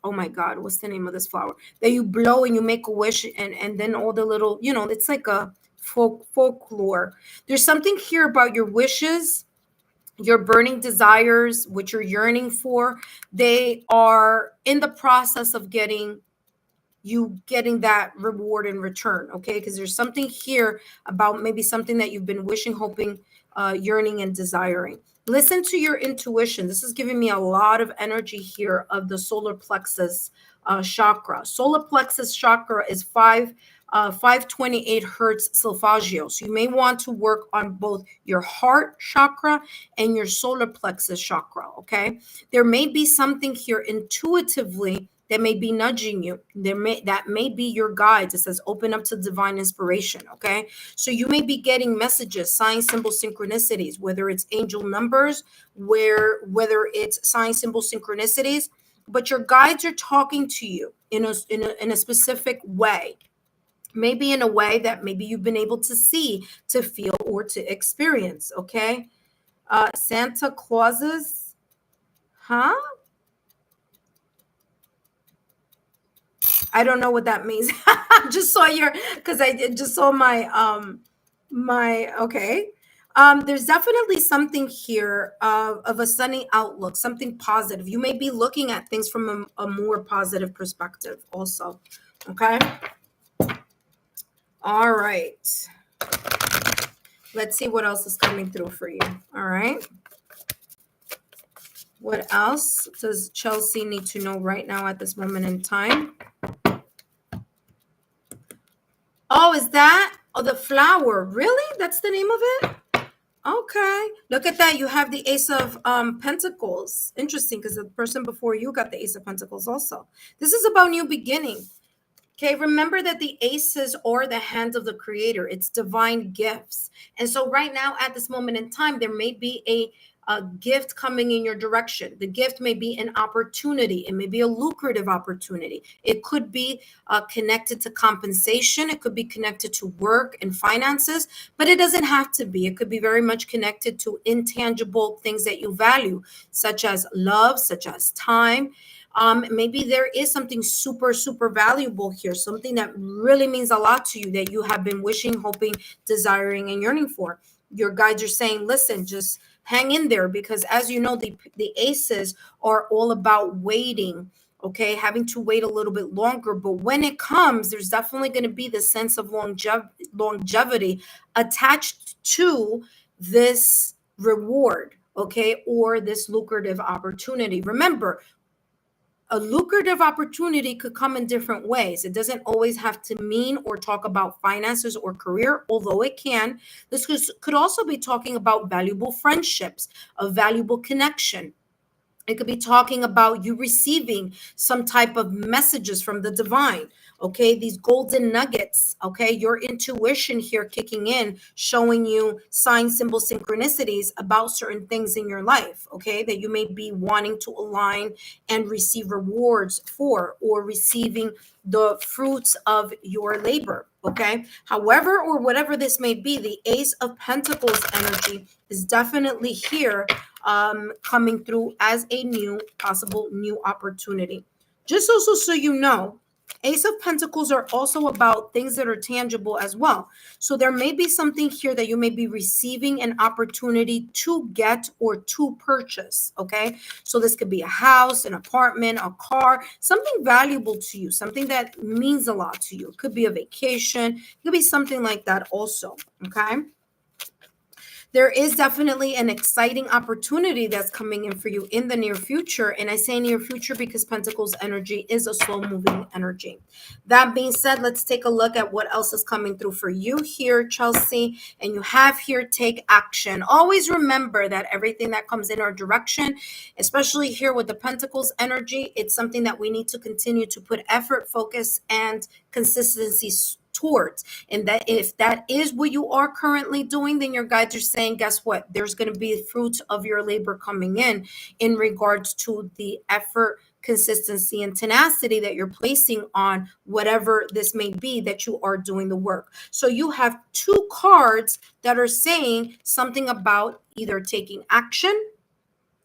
Oh my God, what's the name of this flower? That you blow and you make a wish, and then all the little, it's like a folklore. There's something here about your wishes, your burning desires, what you're yearning for. They are in the process of getting that reward in return, okay? Because there's something here about maybe something that you've been wishing, hoping, yearning, and desiring. Listen to your intuition. This is giving me a lot of energy here of the solar plexus chakra. Solar plexus chakra is 528 hertz solfeggio. So you may want to work on both your heart chakra and your solar plexus chakra, okay? There may be something here intuitively that may be nudging you. That may be your guides. It says open up to divine inspiration, okay? So you may be getting messages, sign, symbol, synchronicities, whether it's angel numbers, whether it's sign, symbol, synchronicities, but your guides are talking to you in a specific way. Maybe in a way that maybe you've been able to see, to feel, or to experience, okay? Santa Clauses, huh? I don't know what that means. Just saw because I just saw my okay. There's definitely something here of a sunny outlook, something positive. You may be looking at things from a more positive perspective also. Okay. All right. Let's see what else is coming through for you. All right. What else does Chelsea need to know right now at this moment in time? Oh, is that the flower? Really? That's the name of it? Okay. Look at that. You have the Ace of Pentacles. Interesting, because the person before you got the Ace of Pentacles also. This is about new beginning. Okay, remember that the aces are the hands of the creator. It's divine gifts. And so right now at this moment in time, there may be a gift coming in your direction. The gift may be an opportunity. It may be a lucrative opportunity. It could be connected to compensation. It could be connected to work and finances, but it doesn't have to be. It could be very much connected to intangible things that you value, such as love, such as time. Maybe there is something super, super valuable here, something that really means a lot to you that you have been wishing, hoping, desiring, and yearning for. Your guides are saying, listen, just hang in there, because as you know, the aces are all about waiting. Okay, having to wait a little bit longer, but when it comes, there's definitely going to be the sense of longevity attached to this reward, okay, or this lucrative opportunity. Remember, a lucrative opportunity could come in different ways. It doesn't always have to mean or talk about finances or career, although it can. This could also be talking about valuable friendships, a valuable connection. It could be talking about you receiving some type of messages from the divine. Okay, these golden nuggets. Okay, your intuition here kicking in, showing you sign, symbol, synchronicities about certain things in your life. Okay, that you may be wanting to align and receive rewards for, or receiving the fruits of your labor. Okay, however, or whatever this may be, the Ace of Pentacles energy is definitely here, coming through as a new possible new opportunity. Just also so you know, Ace of Pentacles are also about things that are tangible as well. So there may be something here that you may be receiving an opportunity to get or to purchase. Okay, so this could be a house, an apartment, a car, something valuable to you, something that means a lot to you. It could be a vacation, it could be something like that also. Okay, there is definitely an exciting opportunity that's coming in for you in the near future. And I say near future because Pentacles energy is a slow moving energy. That being said, let's take a look at what else is coming through for you here, Chelsea. And you have here, take action. Always remember that everything that comes in our direction, especially here with the Pentacles energy, it's something that we need to continue to put effort, focus, and consistency towards. And that if that is what you are currently doing, then your guides are saying, guess what? There's going to be fruits of your labor coming in regards to the effort, consistency, and tenacity that you're placing on whatever this may be that you are doing the work. So you have two cards that are saying something about either taking action,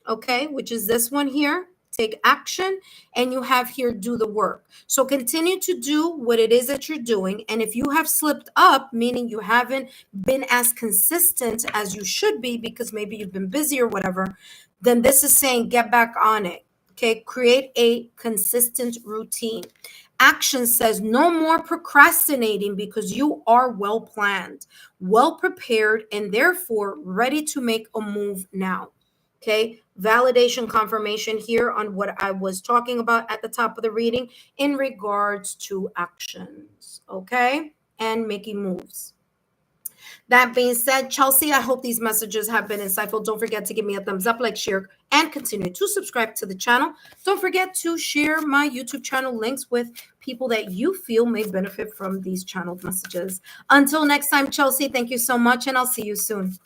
okay, which is this one here, take action, and you have here, do the work. So continue to do what it is that you're doing. And if you have slipped up, meaning you haven't been as consistent as you should be because maybe you've been busy or whatever, then this is saying get back on it. Okay, create a consistent routine. Action says no more procrastinating because you are well planned, well prepared, and therefore ready to make a move now. Okay, validation confirmation here on what I was talking about at the top of the reading in regards to actions. Okay, and making moves. That being said, Chelsea, I hope these messages have been insightful. Don't forget to give me a thumbs up, like, share, and continue to subscribe to the channel. Don't forget to share my YouTube channel links with people that you feel may benefit from these channeled messages. Until next time, Chelsea, thank you so much, and I'll see you soon.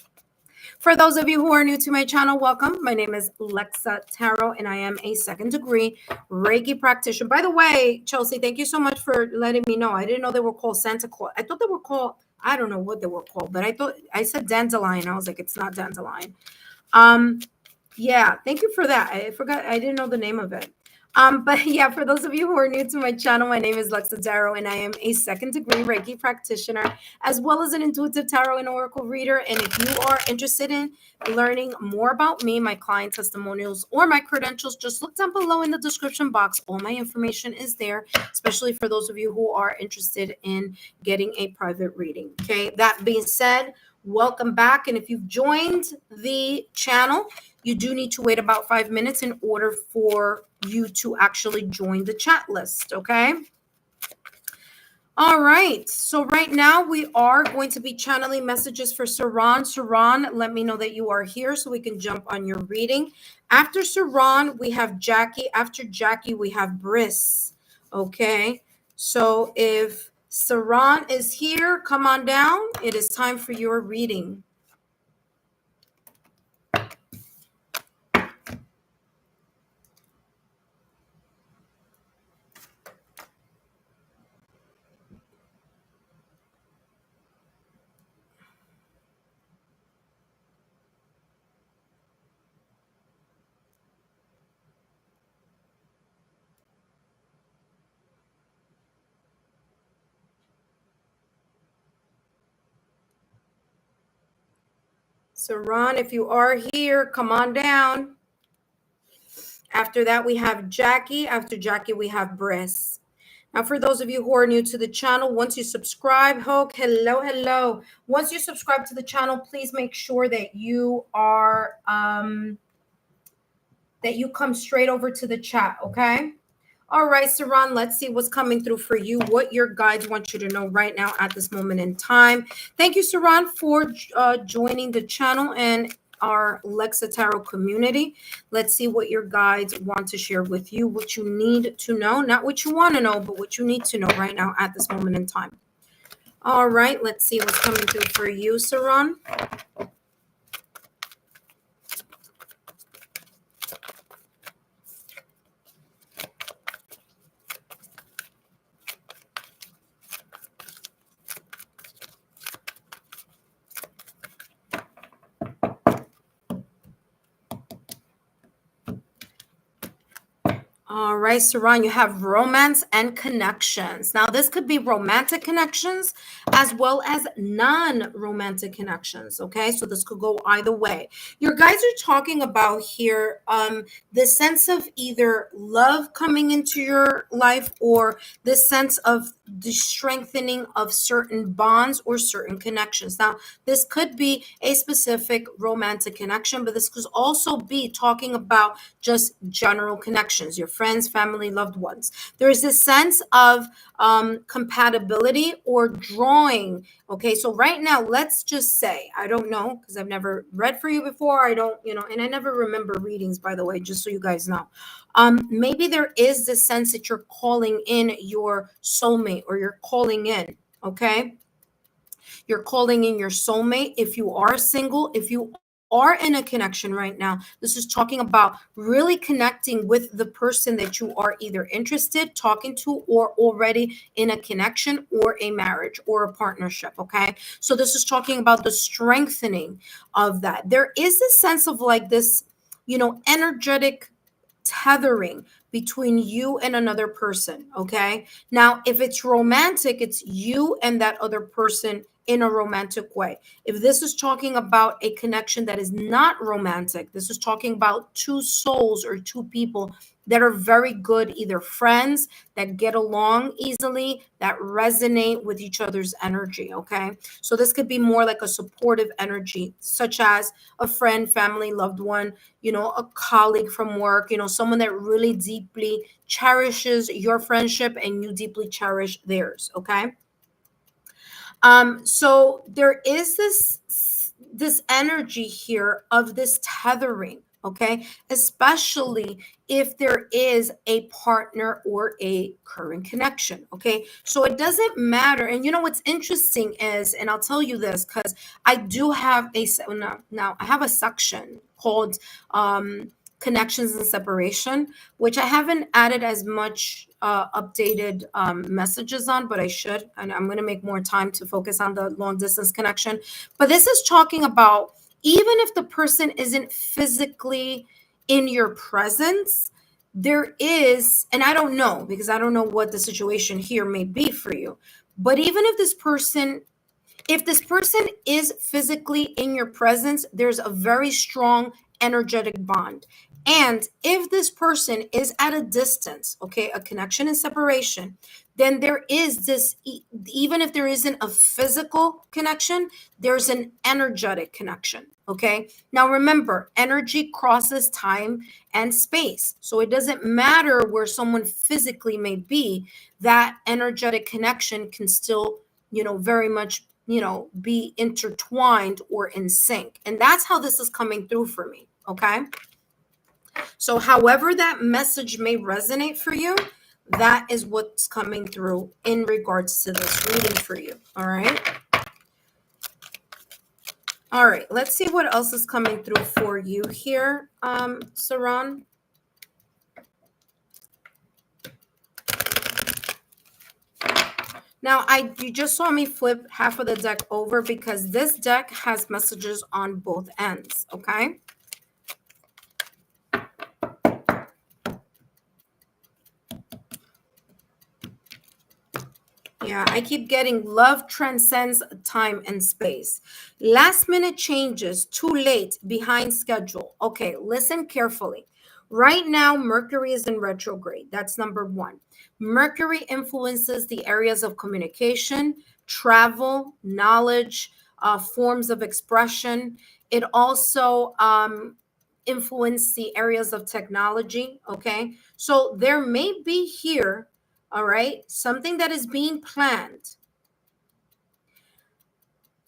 For those of you who are new to my channel, welcome. My name is Lexa Tarot, and I am a second degree Reiki practitioner. By the way, Chelsea, thank you so much for letting me know. I didn't know they were called Santa Claus. I thought they were called, I don't know what they were called, but I said dandelion. I was like, it's not dandelion. Yeah, thank you for that. I forgot, I didn't know the name of it. But yeah, for those of you who are new to my channel, my name is Lexa Tarot, and I am a second degree Reiki practitioner, as well as an intuitive tarot and oracle reader. And if you are interested in learning more about me, my client testimonials, or my credentials, just look down below in the description box. All my information is there, especially for those of you who are interested in getting a private reading. Okay, that being said, welcome back. And if you've joined the channel, you do need to wait about 5 minutes in order for you to actually join the chat list. Okay. All right. So right now we are going to be channeling messages for Saran. Saran, let me know that you are here so we can jump on your reading. After Saran, we have Jackie. After Jackie, we have Briss. Okay. So if Saran is here, come on down. It is time for your reading. Saran, if you are here, come on down. After that, we have Jackie. After Jackie, we have Briss. Now, for those of you who are new to the channel, once you subscribe, hello. Once you subscribe to the channel, please make sure that you are that you come straight over to the chat, okay? All right, Saran, let's see what's coming through for you, what your guides want you to know right now at this moment in time. Thank you, Saran, for joining the channel and our Lexa Tarot community. Let's see what your guides want to share with you, what you need to know, not what you want to know, but what you need to know right now at this moment in time. All right, let's see what's coming through for you, Saran. All right, Saran, you have romance and connections. Now, this could be romantic connections as well as non-romantic connections, okay? So this could go either way. Your guys are talking about here the sense of either love coming into your life or the sense of the strengthening of certain bonds or certain connections. Now, this could be a specific romantic connection, but this could also be talking about just general connections, your friends, family, loved ones. There is this sense of compatibility or drawing. Okay, so right now, let's just say, I don't know, because I've never read for you before. I don't, and I never remember readings, by the way, just so you guys know. Maybe there is this sense that you're calling in your soulmate or you're calling in, okay? You're calling in your soulmate. If you are single, if you are in a connection right now, this is talking about really connecting with the person that you are either interested, talking to, or already in a connection or a marriage or a partnership. Okay. So this is talking about the strengthening of that. There is a sense of like this, energetic tethering between you and another person. Okay. Now, if it's romantic, it's you and that other person in a romantic way. If this is talking about a connection that is not romantic, this is talking about two souls or two people that are very good, either friends that get along easily, that resonate with each other's energy. Okay. So this could be more like a supportive energy, such as a friend, family, loved one, a colleague from work, someone that really deeply cherishes your friendship and you deeply cherish theirs. Okay. So there is this energy here of this tethering, okay, especially if there is a partner or a current connection. Okay, so it doesn't matter. And what's interesting is, and I'll tell you this because I do have now I have a section called connections and separation, which I haven't added as much updated messages on, but I should. And I'm going to make more time to focus on the long distance connection. But this is talking about even if the person isn't physically in your presence, there is, and I don't know because I don't know what the situation here may be for you, but even if this person is physically in your presence, there's a very strong energetic bond. And if this person is at a distance, okay, a connection and separation, then there is this, even if there isn't a physical connection, there's an energetic connection, okay? Now remember, energy crosses time and space. So it doesn't matter where someone physically may be, that energetic connection can still, very much, be intertwined or in sync. And that's how this is coming through for me, okay? So, however that message may resonate for you, that is what's coming through in regards to this reading for you. All right. All right. Let's see what else is coming through for you here, Saran. Now, you just saw me flip half of the deck over because this deck has messages on both ends. Okay. Yeah, I keep getting love transcends time and space. Last minute changes, too late, behind schedule. Okay, listen carefully. Right now, Mercury is in retrograde. That's number one. Mercury influences the areas of communication, travel, knowledge, forms of expression. It also influences the areas of technology. Okay, so there may be here, all right, something that is being planned.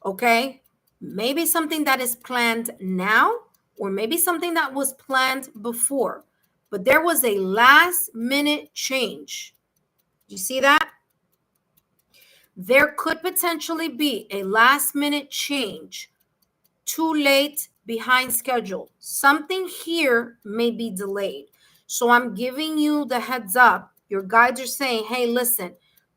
Okay, maybe something that is planned now, or maybe something that was planned before, but there was a last minute change. Do you see that? There could potentially be a last minute change, too late, behind schedule. Something here may be delayed. So I'm giving you the heads up. Your guides are saying, hey, listen,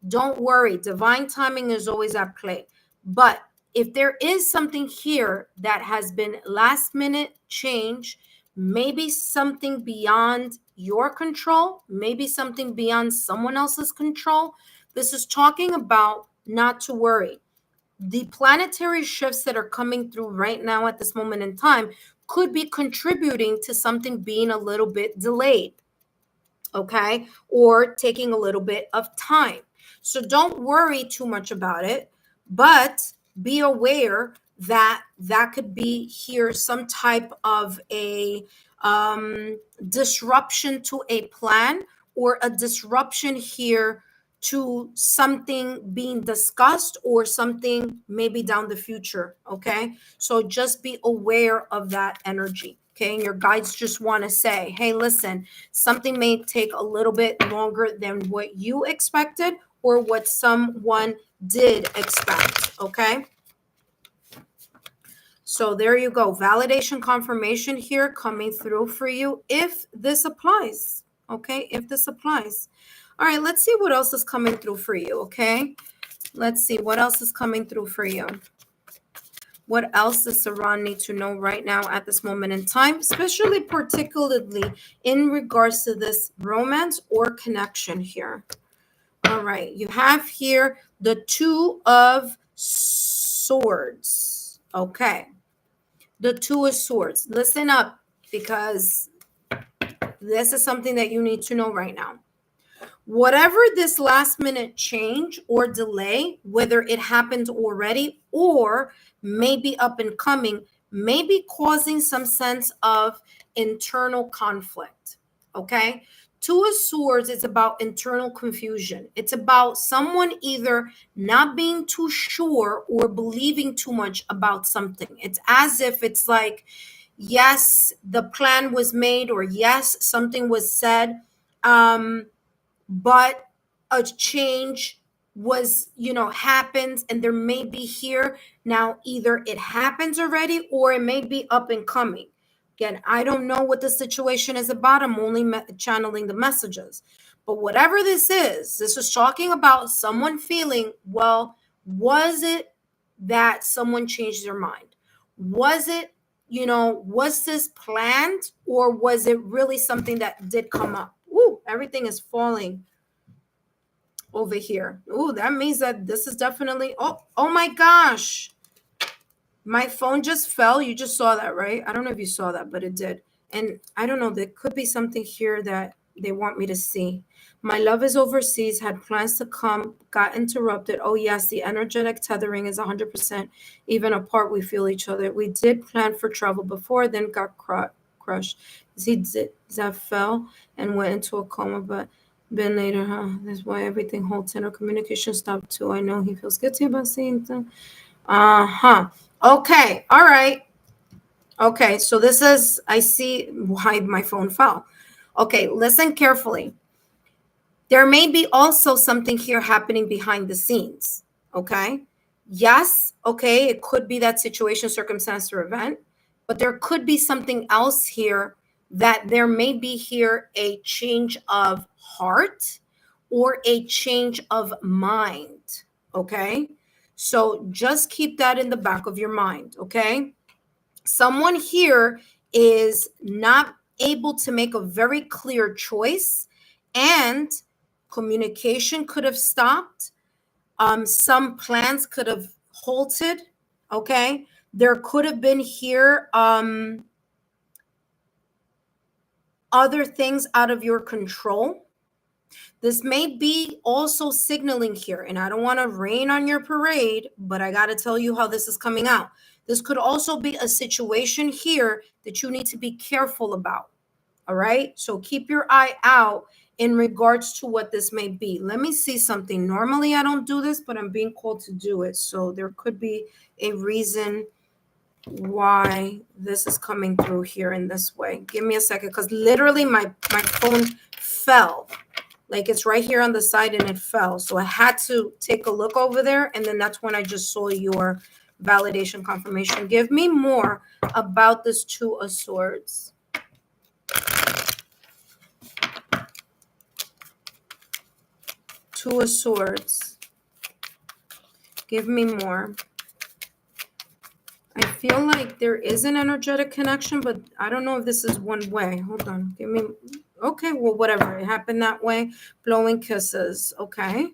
don't worry. Divine timing is always at play. But if there is something here that has been last minute change, maybe something beyond your control, maybe something beyond someone else's control, this is talking about not to worry. The planetary shifts that are coming through right now at this moment in time could be contributing to something being a little bit delayed, okay, or taking a little bit of time. So don't worry too much about it, but be aware that that could be here some type of a disruption to a plan, or a disruption here to something being discussed, or something maybe down the future. Okay, so just be aware of that energy. Okay, and your guides just want to say, hey, listen, something may take a little bit longer than what you expected or what someone did expect. Okay, so there you go. Validation confirmation here coming through for you if this applies. Okay, if this applies. All right, let's see what else is coming through for you. Okay, let's see what else is coming through for you. What else does Saran need to know right now at this moment in time, especially particularly in regards to this romance or connection here? All right, you have here the Two of Swords. Okay, the Two of Swords. Listen up, because this is something that you need to know right now. Whatever this last minute change or delay, whether it happened already or maybe up and coming, may be causing some sense of internal conflict. Okay. Two of Swords is about internal confusion. It's about someone either not being too sure or believing too much about something. It's as if it's like, yes, the plan was made, or yes, something was said. But a change was, happens, and there may be here now, either it happens already or it may be up and coming. Again, I don't know what the situation is about. I'm only channeling the messages. But whatever this is talking about someone feeling, well, was it that someone changed their mind? Was it, was this planned, or was it really something that did come up? Ooh, everything is falling over here. Ooh, that means that this is definitely, oh my gosh. My phone just fell. You just saw that, right? I don't know if you saw that, but it did. and I don't know, there could be something here that they want me to see. My love is overseas, had plans to come, got interrupted. Oh, yes, the energetic tethering is 100%. Even apart, we feel each other. We did plan for travel before, then got crushed. That fell and went into a coma, but been later, huh? That's why everything holds in. Our communication stopped too. I know he feels guilty about saying that. Uh-huh. Okay. All right. Okay. So this is, I see why my phone fell. Okay. Listen carefully. There may be also something here happening behind the scenes. Okay. Yes. Okay. It could be that situation, circumstance, or event, but there could be something else here, that there may be here a change of heart or a change of mind. Okay. So just keep that in the back of your mind. Okay. Someone here is not able to make a very clear choice, and communication could have stopped. Some plans could have halted. Okay. There could have been here other things out of your control. This may be also signaling here, and I don't want to rain on your parade, but I got to tell you how this is coming out. This could also be a situation here that you need to be careful about. All right. So keep your eye out in regards to what this may be. Let me see something. Normally, I don't do this, but I'm being called to do it. So there could be a reason why this is coming through here in this way. Give me a second, because literally my phone fell. Like, it's right here on the side and it fell. So I had to take a look over there. And then that's when I just saw your validation confirmation. Give me more about this Two of Swords. Two of Swords. Give me more. I feel like there is an energetic connection, but I don't know if this is one way. Hold on. Give me. Okay, well, whatever. It happened that way. Blowing kisses. Okay.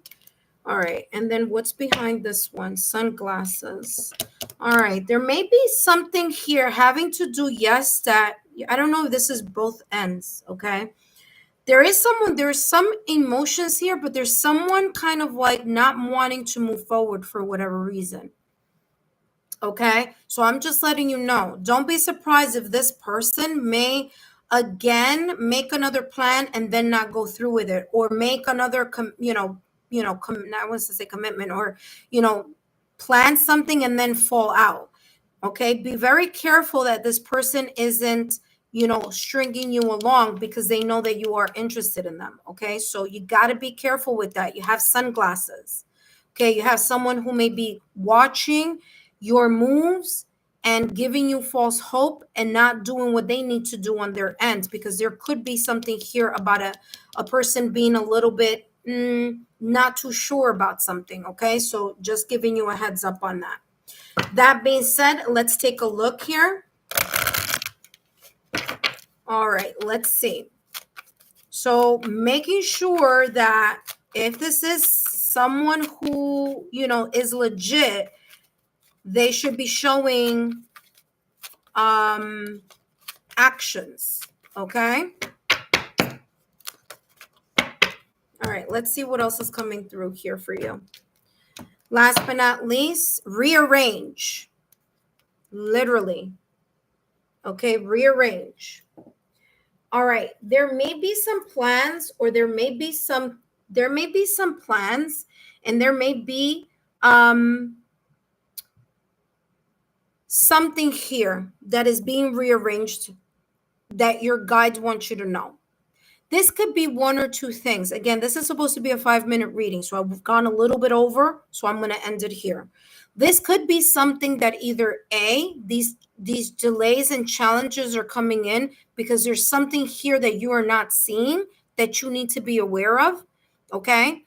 All right. And then what's behind this one? Sunglasses. All right. There may be something here having to do, yes, that I don't know if this is both ends. Okay. There's some emotions here, but there's someone kind of like not wanting to move forward for whatever reason. Okay. So I'm just letting you know. Don't be surprised if this person may again make another plan and then not go through with it, or make another, I want to say commitment, or, plan something and then fall out. Okay. Be very careful that this person isn't, stringing you along because they know that you are interested in them. Okay. So you got to be careful with that. You have sunglasses. Okay. You have someone who may be watching your moves and giving you false hope and not doing what they need to do on their end, because there could be something here about a person being a little bit not too sure about something. Okay. So just giving you a heads up on that. That being said, let's take a look here. All right, let's see. So making sure that if this is someone who, is legit, they should be showing actions. Okay. All right, let's see what else is coming through here for you. Last but not least, rearrange. Literally. Okay, rearrange. All right, there may be some plans, or there may be some plans, and there may be something here that is being rearranged that your guides want you to know. This could be one or two things. Again, this is supposed to be a 5-minute reading, so I've gone a little bit over, so I'm going to end it here. This could be something that either A, these delays and challenges are coming in because there's something here that you are not seeing that you need to be aware of. Okay,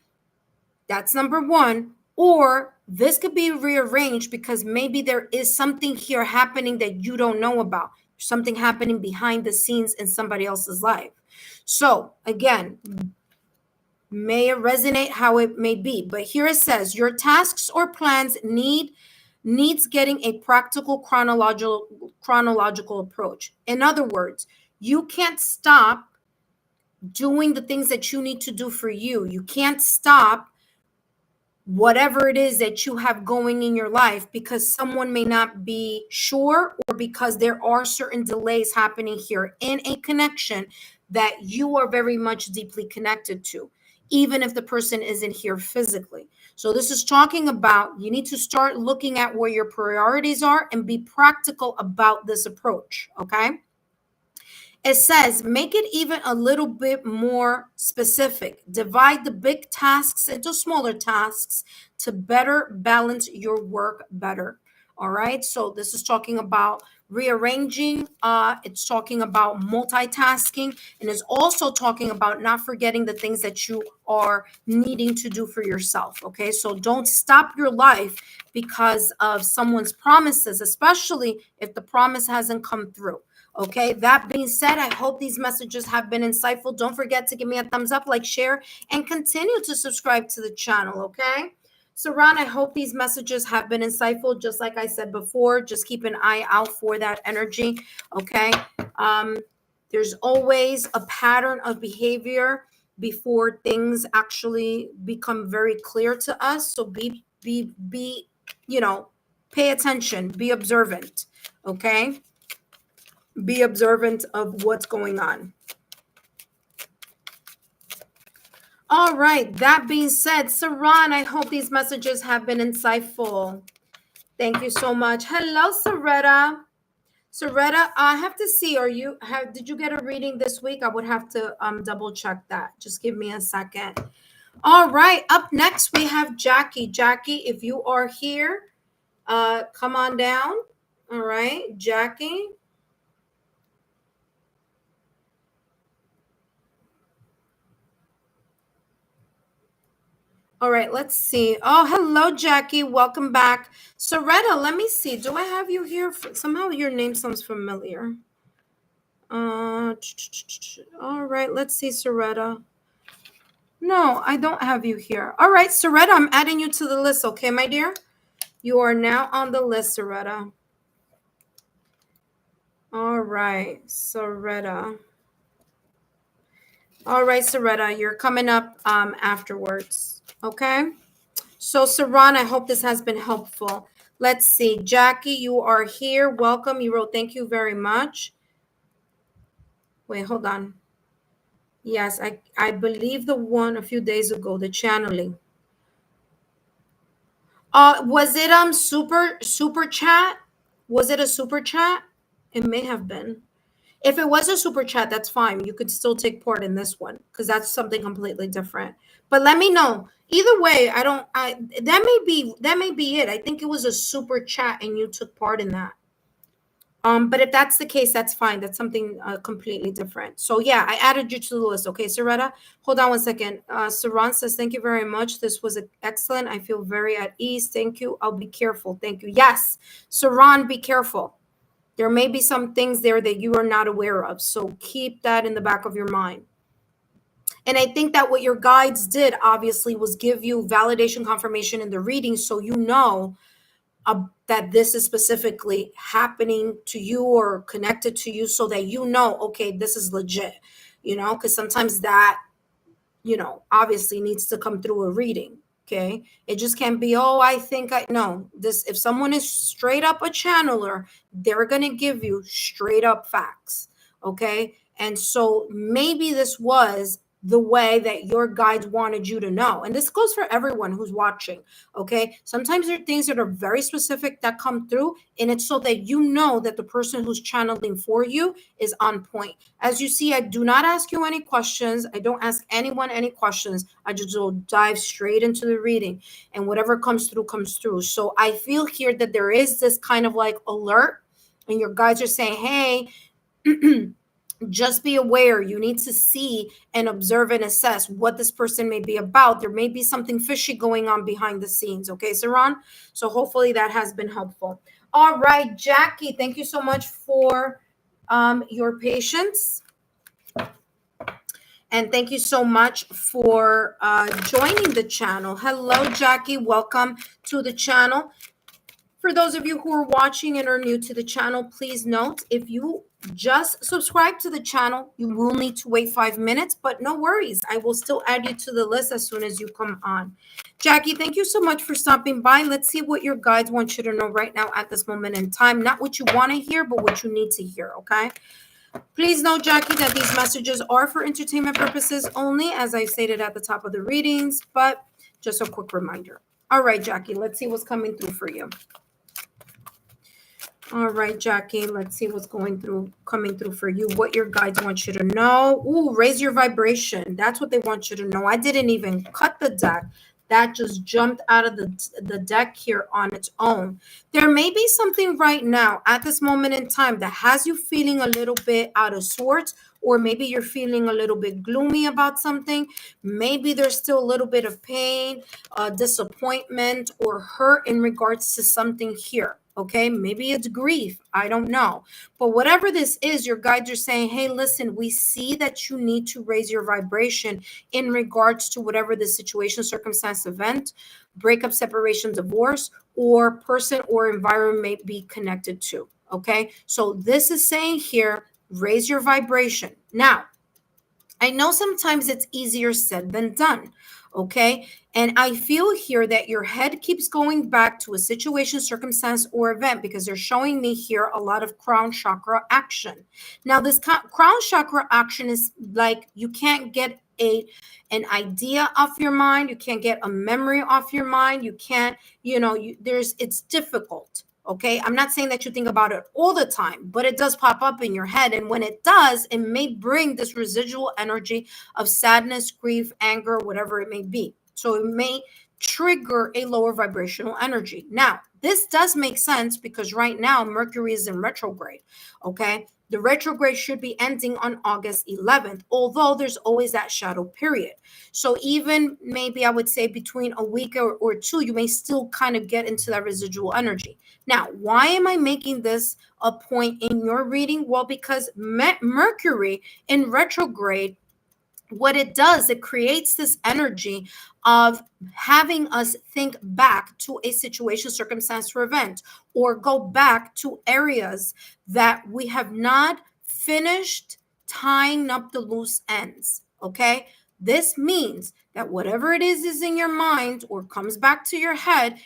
that's number one. Or this could be rearranged because maybe there is something here happening that you don't know about. Something happening behind the scenes in somebody else's life. So again, may it resonate how it may be, but here it says your tasks or plans needs getting a practical chronological approach. In other words, You can't stop doing the things that you need to do for you. You can't stop whatever it is that you have going in your life because someone may not be sure, or because there are certain delays happening here in a connection that you are very much deeply connected to, even if the person isn't here physically. So this is talking about you need to start looking at where your priorities are and be practical about this approach, okay? It says, make it even a little bit more specific. Divide the big tasks into smaller tasks to better balance your work better. All right. So this is talking about rearranging. It's talking about multitasking, and it's also talking about not forgetting the things that you are needing to do for yourself. Okay. So don't stop your life because of someone's promises, especially if the promise hasn't come through. Okay, that being said, I hope these messages have been insightful. Don't forget to give me a thumbs up, like, share, and continue to subscribe to the channel, okay? So, Ron, I hope these messages have been insightful. Just like I said before, just keep an eye out for that energy, okay? There's always a pattern of behavior before things actually become very clear to us. So be, pay attention, be observant, okay? Be observant of what's going on. All right. That being said, Saran, I hope these messages have been insightful. Thank you so much. Hello, Saretta. Saretta, I have to see, did you get a reading this week? I would have to double check that. Just give me a second. All right. Up next, we have Jackie. Jackie, if you are here, come on down. All right, Jackie. All right, let's see. Oh, hello, Jackie. Welcome back. Saretta, let me see. Do I have you here? Somehow your name sounds familiar. All right, let's see, Saretta. No, I don't have you here. All right, Saretta, I'm adding you to the list, okay, my dear? You are now on the list, Saretta. All right, Saretta. All right, Saretta, you're coming up afterwards, okay? So, Saran, I hope this has been helpful. Let's see. Jackie, you are here. Welcome. You wrote, thank you very much. Wait, hold on. Yes, I believe the one a few days ago, the channeling. Was it super chat? Was it a super chat? It may have been. If it was a super chat, that's fine. You could still take part in this one because that's something completely different. But let me know. Either way, that may be it. I think it was a super chat and you took part in that. But if that's the case, that's fine. That's something completely different. So yeah, I added you to the list. Okay, Saretta, hold on one second. Saran says, thank you very much. This was excellent. I feel very at ease. Thank you. I'll be careful. Thank you. Yes, Saran, be careful. There may be some things there that you are not aware of. So keep that in the back of your mind. And I think that what your guides did, obviously, was give you validation confirmation in the reading so you know that this is specifically happening to you or connected to you so that you know, okay, this is legit, because sometimes that, obviously needs to come through a reading. Okay. It just can't be, if someone is straight up a channeler, they're going to give you straight up facts. Okay. And so maybe this was the way that your guides wanted you to know. And this goes for everyone who's watching. Okay. Sometimes there are things that are very specific that come through, and it's so that you know that the person who's channeling for you is on point. As you see, I do not ask you any questions. I don't ask anyone any questions. I just will dive straight into the reading, and whatever comes through, comes through. So I feel here that there is this kind of like alert, and your guides are saying, hey, just be aware. You need to see and observe and assess what this person may be about. There may be something fishy going on behind the scenes. Okay, Saran? So hopefully that has been helpful. All right, Jackie, thank you so much for your patience. And thank you so much for joining the channel. Hello, Jackie. Welcome to the channel. For those of you who are watching and are new to the channel, please note, if you just subscribe to the channel. You will need to wait 5 minutes, but no worries. I will still add you to the list as soon as you come on. Jackie, thank you so much for stopping by. Let's see what your guides want you to know right now at this moment in time. Not what you want to hear, but what you need to hear, okay? Please note, Jackie, that these messages are for entertainment purposes only, as I stated at the top of the readings, but just a quick reminder. All right, Jackie, let's see what's coming through for you. All right, Jackie, let's see what's coming through for you, what your guides want you to know. Ooh, raise your vibration. That's what they want you to know. I didn't even cut the deck. That just jumped out of the deck here on its own. There may be something right now at this moment in time that has you feeling a little bit out of sorts, or maybe you're feeling a little bit gloomy about something. Maybe there's still a little bit of pain, disappointment, or hurt in regards to something here. Okay, maybe it's grief. I don't know. But whatever this is, your guides are saying, hey, listen, we see that you need to raise your vibration in regards to whatever the situation, circumstance, event, breakup, separation, divorce, or person or environment may be connected to. Okay, so this is saying here, raise your vibration. Now, I know sometimes it's easier said than done. Okay. And I feel here that your head keeps going back to a situation, circumstance, or event because they're showing me here a lot of crown chakra action. Now, this crown chakra action is like you can't get an idea off your mind. You can't get a memory off your mind. You can't, it's difficult. Okay, I'm not saying that you think about it all the time, but it does pop up in your head. And when it does, it may bring this residual energy of sadness, grief, anger, whatever it may be. So it may trigger a lower vibrational energy. Now, this does make sense because right now Mercury is in retrograde. Okay, the retrograde should be ending on August 11th, although there's always that shadow period. So even maybe I would say between a week or two, you may still kind of get into that residual energy. Now, why am I making this a point in your reading? Well, because Mercury in retrograde, what it does, it creates this energy of having us think back to a situation, circumstance, or event, or go back to areas that we have not finished tying up the loose ends. Okay. This means that whatever it is in your mind or comes back to your head,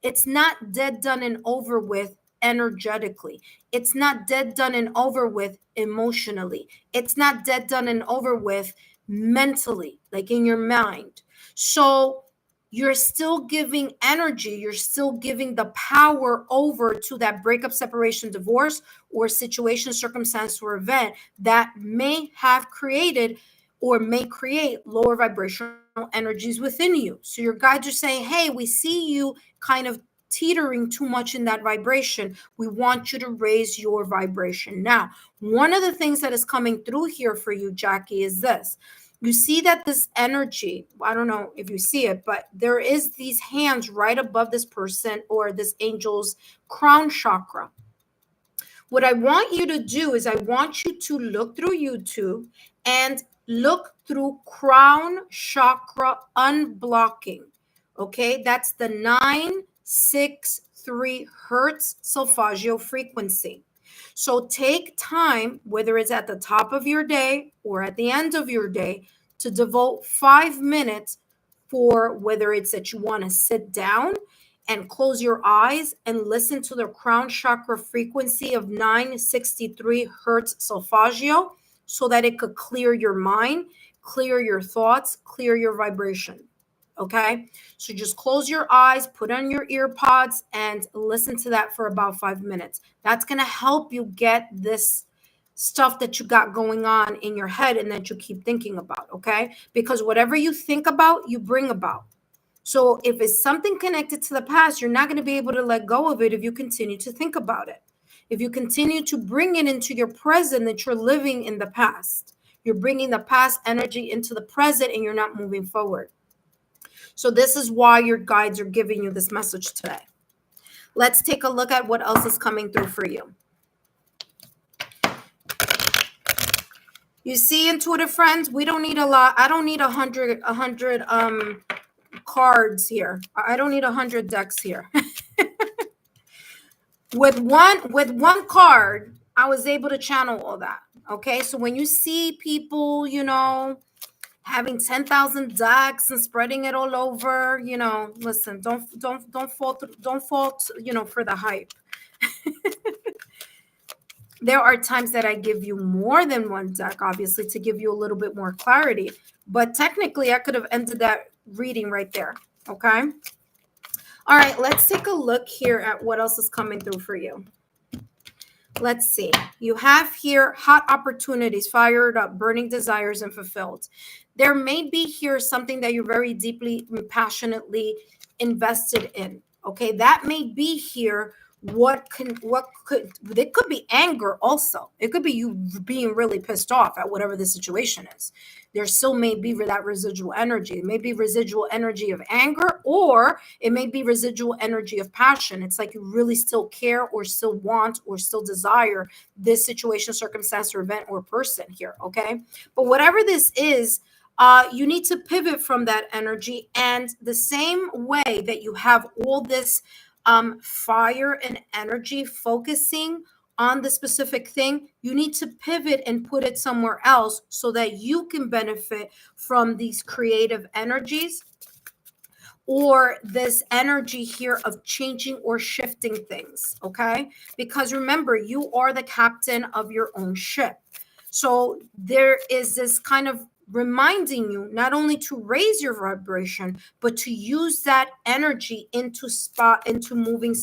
it's not dead, done, and over with energetically. It's not dead, done, and over with emotionally. It's not dead, done, and over with mentally, like in your mind. So you're still giving energy. You're still giving the power over to that breakup, separation, divorce, or situation, circumstance, or event that may have created or may create lower vibrational energies within you. So your guides are saying, hey, we see you kind of teetering too much in that vibration. We want you to raise your vibration. Now, one of the things that is coming through here for you, Jackie, is this. You see that this energy, I don't know if you see it, but there is these hands right above this person or this angel's crown chakra. What I want you to do is I want you to look through YouTube and look through crown chakra unblocking. Okay, that's the 963 hertz solfeggio frequency. So take time, whether it's at the top of your day or at the end of your day, to devote 5 minutes for whether it's that you want to sit down and close your eyes and listen to the crown chakra frequency of 963 hertz solfeggio so that it could clear your mind, clear your thoughts, clear your vibration. Okay, so just close your eyes, put on your ear pods, and listen to that for about 5 minutes. That's going to help you get this stuff that you got going on in your head and that you keep thinking about. Okay, because whatever you think about, you bring about. So if it's something connected to the past, you're not going to be able to let go of it if you continue to think about it. If you continue to bring it into your present, that you're living in the past. You're bringing the past energy into the present and you're not moving forward. So this is why your guides are giving you this message today. Let's take a look at what else is coming through for you. You see, intuitive friends, we don't need a lot. I don't need 100 cards here. I don't need 100 decks here. With one card, I was able to channel all that. Okay. So when you see people, having 10,000 decks and spreading it all over, listen, don't fall, for the hype. There are times that I give you more than one deck, obviously, to give you a little bit more clarity. But technically, I could have ended that reading right there. Okay. All right. Let's take a look here at what else is coming through for you. Let's see. You have here hot opportunities, fired up, burning desires, and fulfilled. There may be here something that you're very deeply and passionately invested in. Okay. That may be here. It could be anger also. It could be you being really pissed off at whatever the situation is. There still may be that residual energy. It may be residual energy of anger, or it may be residual energy of passion. It's like you really still care or still want or still desire this situation, circumstance, or event or person here. Okay. But whatever this is, you need to pivot from that energy. And the same way that you have all this fire and energy focusing on the specific thing, you need to pivot and put it somewhere else so that you can benefit from these creative energies or this energy here of changing or shifting things. Okay. Because remember, you are the captain of your own ship. So there is this kind of reminding you not only to raise your vibration, but to use that energy into moving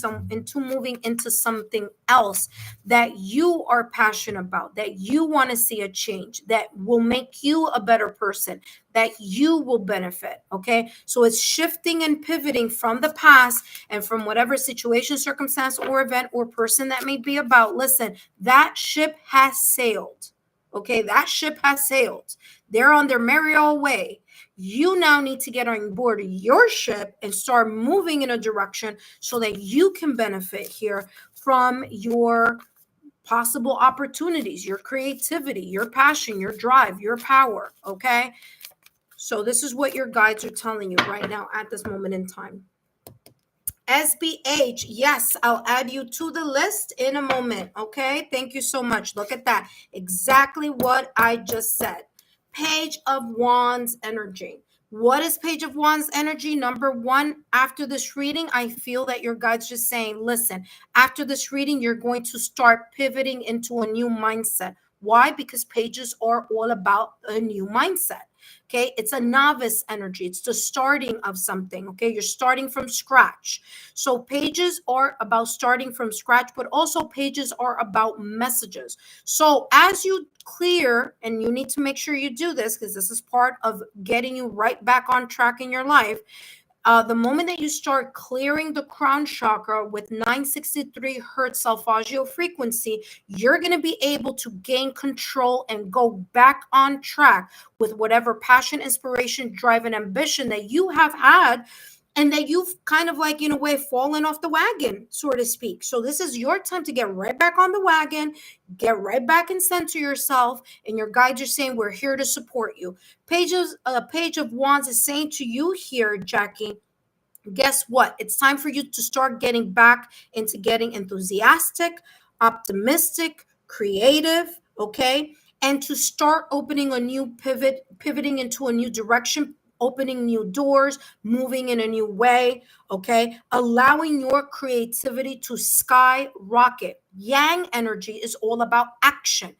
into something else that you are passionate about, that you want to see a change, that will make you a better person, that you will benefit. Okay. So it's shifting and pivoting from the past and from whatever situation, circumstance, or event or person that may be about. Listen, that ship has sailed. Okay, that ship has sailed. They're on their merry old way. You now need to get on board your ship and start moving in a direction so that you can benefit here from your possible opportunities, your creativity, your passion, your drive, your power. Okay, so this is what your guides are telling you right now at this moment in time. SBH, yes, I'll add you to the list in a moment. Okay, thank you so much. Look at that. Exactly what I just said. Page of Wands energy. What is Page of Wands energy? Number one, after this reading, I feel that your guide's just saying, listen, after this reading, you're going to start pivoting into a new mindset. Why? Because pages are all about a new mindset. Okay, it's a novice energy. It's the starting of something. Okay, you're starting from scratch. So pages are about starting from scratch, but also pages are about messages. So as you clear, and you need to make sure you do this because this is part of getting you right back on track in your life. The moment that you start clearing the crown chakra with 963 hertz solfeggio frequency, you're going to be able to gain control and go back on track with whatever passion, inspiration, drive, and ambition that you have had and that you've kind of like, in a way, fallen off the wagon, so to speak. So this is your time to get right back on the wagon, get right back and center yourself. And your guides are saying, we're here to support you. Page of Wands is saying to you here, Jackie, guess what? It's time for you to start getting back into getting enthusiastic, optimistic, creative, okay? And to start opening a new pivoting into a new direction, opening new doors, moving in a new way, okay? Allowing your creativity to skyrocket. Yang energy is all about action.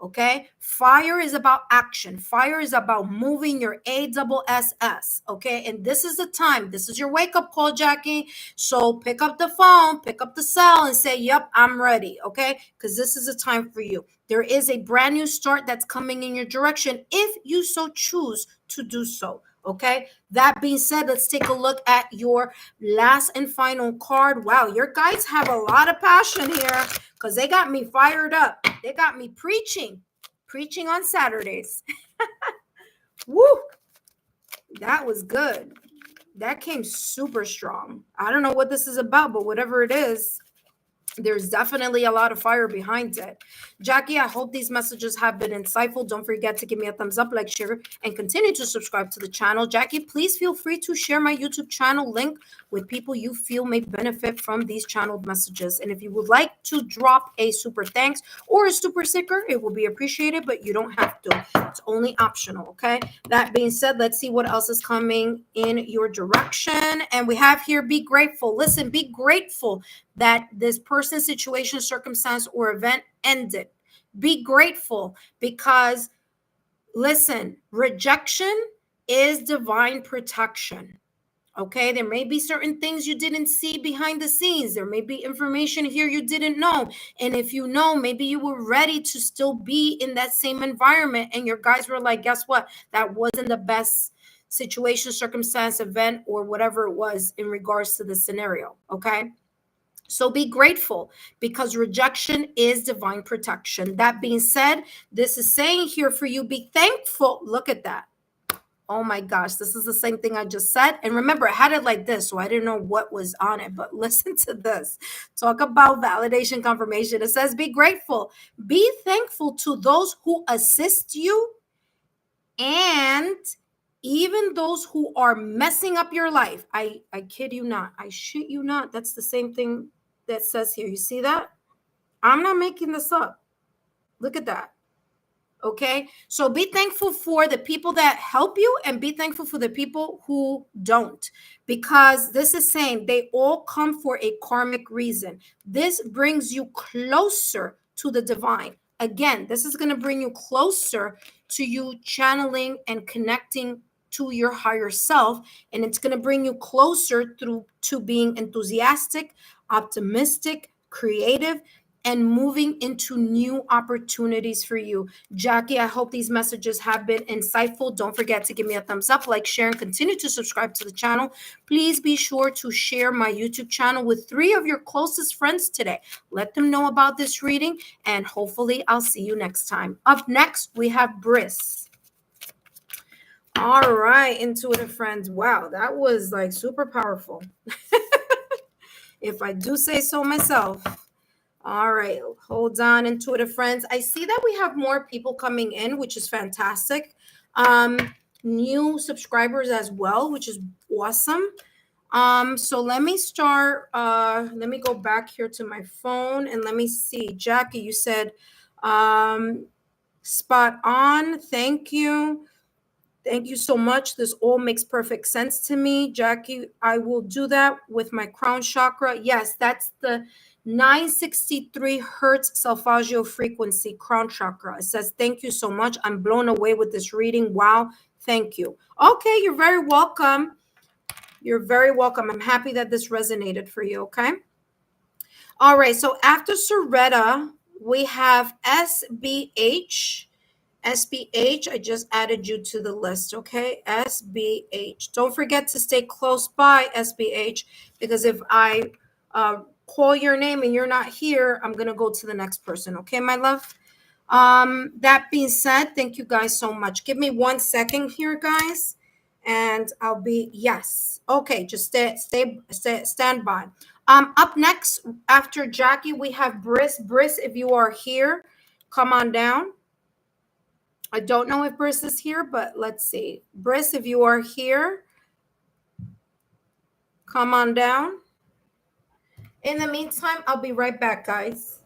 Okay, fire is about action. Fire is about moving your ASS. Okay, and this is the time. This is your wake up call, Jackie. So pick up the phone, pick up the cell, and say, "Yep, I'm ready." Okay, because this is the time for you. There is a brand new start that's coming in your direction if you so choose to do so. Okay, that being said, let's take a look at your last and final card. Wow, your guides have a lot of passion here because they got me fired up. They got me preaching on Saturdays. Woo, that was good. That came super strong. I don't know what this is about, but whatever it is, There's definitely a lot of fire behind it. Jackie, I hope these messages have been insightful. Don't forget to give me a thumbs up, like, share, and continue to subscribe to the channel. Jackie, please feel free to share my YouTube channel link with people you feel may benefit from these channeled messages. And if you would like to drop a super thanks or a super sticker, it will be appreciated, but you don't have to. It's only optional, okay? That being said, let's see what else is coming in your direction. And we have here, be grateful. Listen, be grateful that this person's situation, circumstance, or event ended. Be grateful because, listen, rejection is divine protection. Okay, there may be certain things you didn't see behind the scenes. There may be information here you didn't know. And if you know, maybe you were ready to still be in that same environment. And your guys were like, guess what? That wasn't the best situation, circumstance, event, or whatever it was in regards to the scenario. Okay. So be grateful because rejection is divine protection. That being said, this is saying here for you, be thankful. Look at that. Oh my gosh, this is the same thing I just said. And remember, I had it like this, so I didn't know what was on it. But listen to this. Talk about validation, confirmation. It says, be grateful. Be thankful to those who assist you and even those who are messing up your life. I kid you not. I shit you not. That's the same thing that says here. You see that? I'm not making this up. Look at that. Okay. So be thankful for the people that help you and be thankful for the people who don't, because this is saying they all come for a karmic reason. This brings you closer to the divine. Again, this is going to bring you closer to you channeling and connecting to your higher self. And it's going to bring you closer through to being enthusiastic, optimistic, creative, and moving into new opportunities for you. Jackie, I hope these messages have been insightful. Don't forget to give me a thumbs up, like, share, and continue to subscribe to the channel. Please be sure to share my YouTube channel with 3 of your closest friends today. Let them know about this reading, and hopefully I'll see you next time. Up next, we have Briss. All right, intuitive friends. Wow, that was like super powerful. If I do say so myself. All right, hold on, intuitive friends. I see that we have more people coming in, which is fantastic. New subscribers as well, which is awesome. So let me start. Let me go back here to my phone and let me see. Jackie, you said spot on. Thank you. Thank you so much. This all makes perfect sense to me. Jackie, I will do that with my crown chakra. Yes, that's the 963 hertz Solfeggio frequency crown chakra. It says, thank you so much. I'm blown away with this reading. Wow. Thank you. Okay, you're very welcome. You're very welcome. I'm happy that this resonated for you. Okay. All right. So after Soretta, we have SBH. SBH, I just added you to the list, okay? SBH. Don't forget to stay close by, SBH, because if I call your name and you're not here, I'm going to go to the next person, okay, my love? That being said, thank you guys so much. Give me 1 second here, guys, and I'll be, yes. Okay, just stand by. Up next, after Jackie, we have Briss. Briss, if you are here, come on down. I don't know if Briss is here, but let's see. Briss, if you are here, come on down. In the meantime, I'll be right back, guys.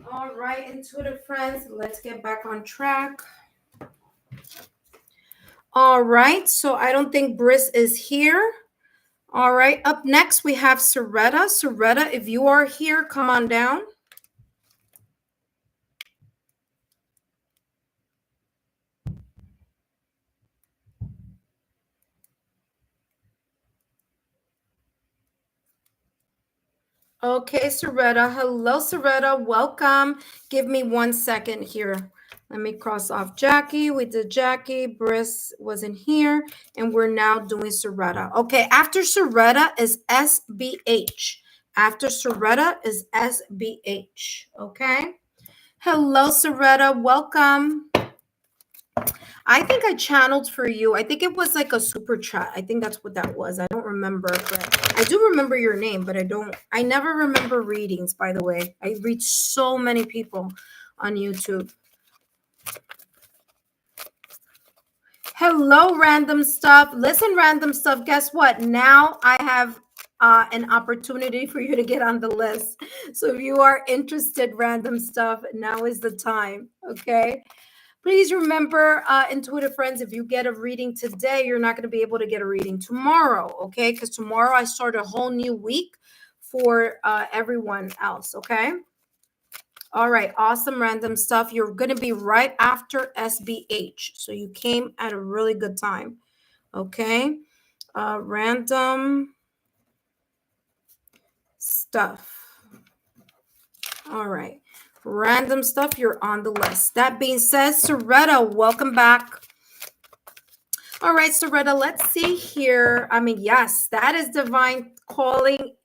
All right, intuitive friends, let's get back on track. All right, so I don't think Briss is here. All right, up next we have Soretta. Soretta, if you are here, come on down. Okay, Soretta. Hello, Soretta. Welcome. Give me 1 second here. Let me cross off Jackie. We did Jackie. Briss wasn't here. And we're now doing Soretta. Okay, after Soretta is SBH. After Soretta is SBH. Okay. Hello, Soretta. Welcome. I think I channeled for you. I think it was like a super chat. I think that's what that was. I don't remember, but I do remember your name, but I never remember readings, by the way. I read so many people on YouTube. Hello, random stuff. Listen, random stuff. Guess what? Now I have an opportunity for you to get on the list. So if you are interested, random stuff, now is the time. Okay. Please remember, intuitive friends, if you get a reading today, you're not going to be able to get a reading tomorrow, okay? Because tomorrow I start a whole new week for everyone else, okay? All right, awesome random stuff. You're going to be right after SBH. So you came at a really good time, okay? Random stuff. All right. Random stuff, you're on the list. That being said, Soretta, welcome back. All right, Soretta, let's see here. I mean, yes, that is divine calling,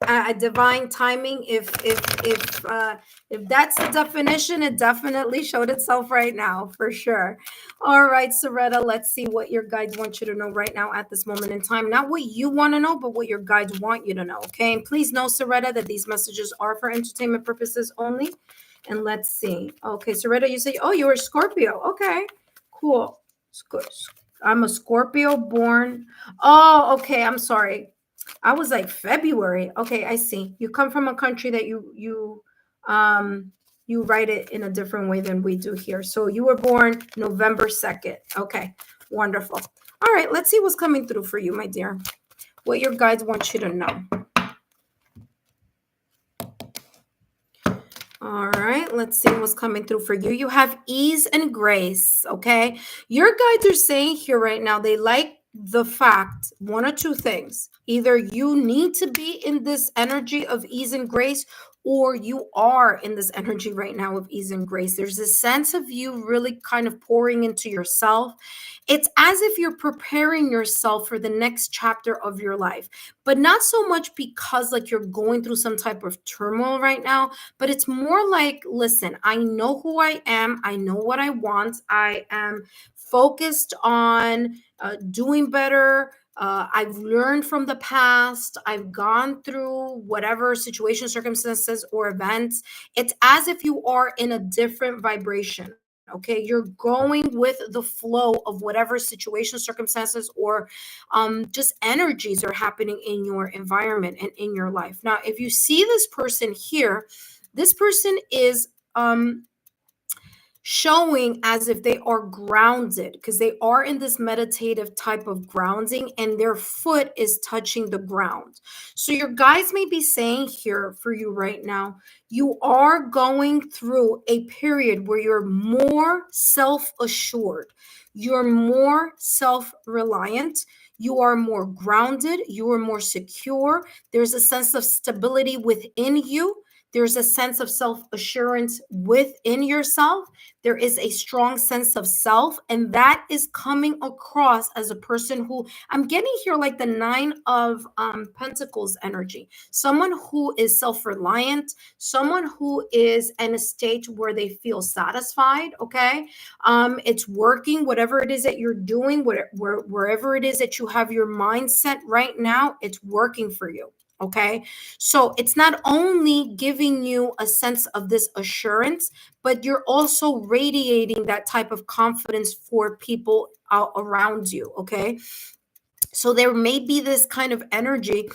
divine timing. If that's the definition, it definitely showed itself right now, for sure. All right, Soretta, let's see what your guides want you to know right now at this moment in time. Not what you want to know, but what your guides want you to know, okay? And please know, Soretta, that these messages are for entertainment purposes only. And let's see. Okay, Soretta, you say, oh, you're a Scorpio. Okay, cool. I'm a Scorpio born. Oh, okay. I'm sorry. I was like February. Okay, I see. You come from a country that you write it in a different way than we do here. So you were born November 2nd. Okay, wonderful. All right, let's see what's coming through for you, my dear. What your guides want you to know. All right, let's see what's coming through for you. You have ease and grace, okay? Your guides are saying here right now, they like the fact, one or two things. Either you need to be in this energy of ease and grace, or you are in this energy right now of ease and grace. There's a sense of you really kind of pouring into yourself. It's as if you're preparing yourself for the next chapter of your life, but not so much because like you're going through some type of turmoil right now, but it's more like, listen, I know who I am. I know what I want. I am focused on doing better. I've learned from the past. I've gone through whatever situation, circumstances, or events. It's as if you are in a different vibration. Okay, you're going with the flow of whatever situation, circumstances, or just energies are happening in your environment and in your life. Now, if you see this person here, this person is showing as if they are grounded because they are in this meditative type of grounding and their foot is touching the ground. So your guides may be saying here for you right now, you are going through a period where you're more self-assured, you're more self-reliant, you are more grounded, you are more secure. There's a sense of stability within you. There's a sense of self-assurance within yourself. There is a strong sense of self, and that is coming across as a person who I'm getting here like the Nine of Pentacles energy. Someone who is self-reliant, someone who is in a state where they feel satisfied. Okay, it's working. Whatever it is that you're doing, wherever it is that you have your mindset right now, it's working for you. Okay, so it's not only giving you a sense of this assurance, but you're also radiating that type of confidence for people around you. Okay, so there may be this kind of energy,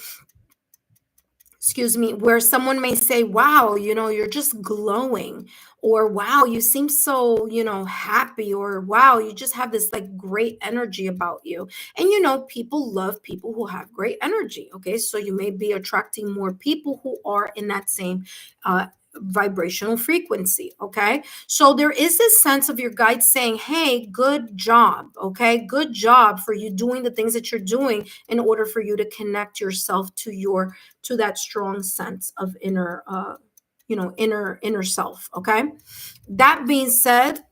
excuse me, where someone may say, wow, you're just glowing, or wow, you seem so, happy, or wow, you just have this like great energy about you. And people love people who have great energy. Okay, so you may be attracting more people who are in that same vibrational frequency. Okay, so there is this sense of your guide saying, hey, good job. Okay, good job for you doing the things that you're doing in order for you to connect yourself to that strong sense of inner self. Okay, that being said,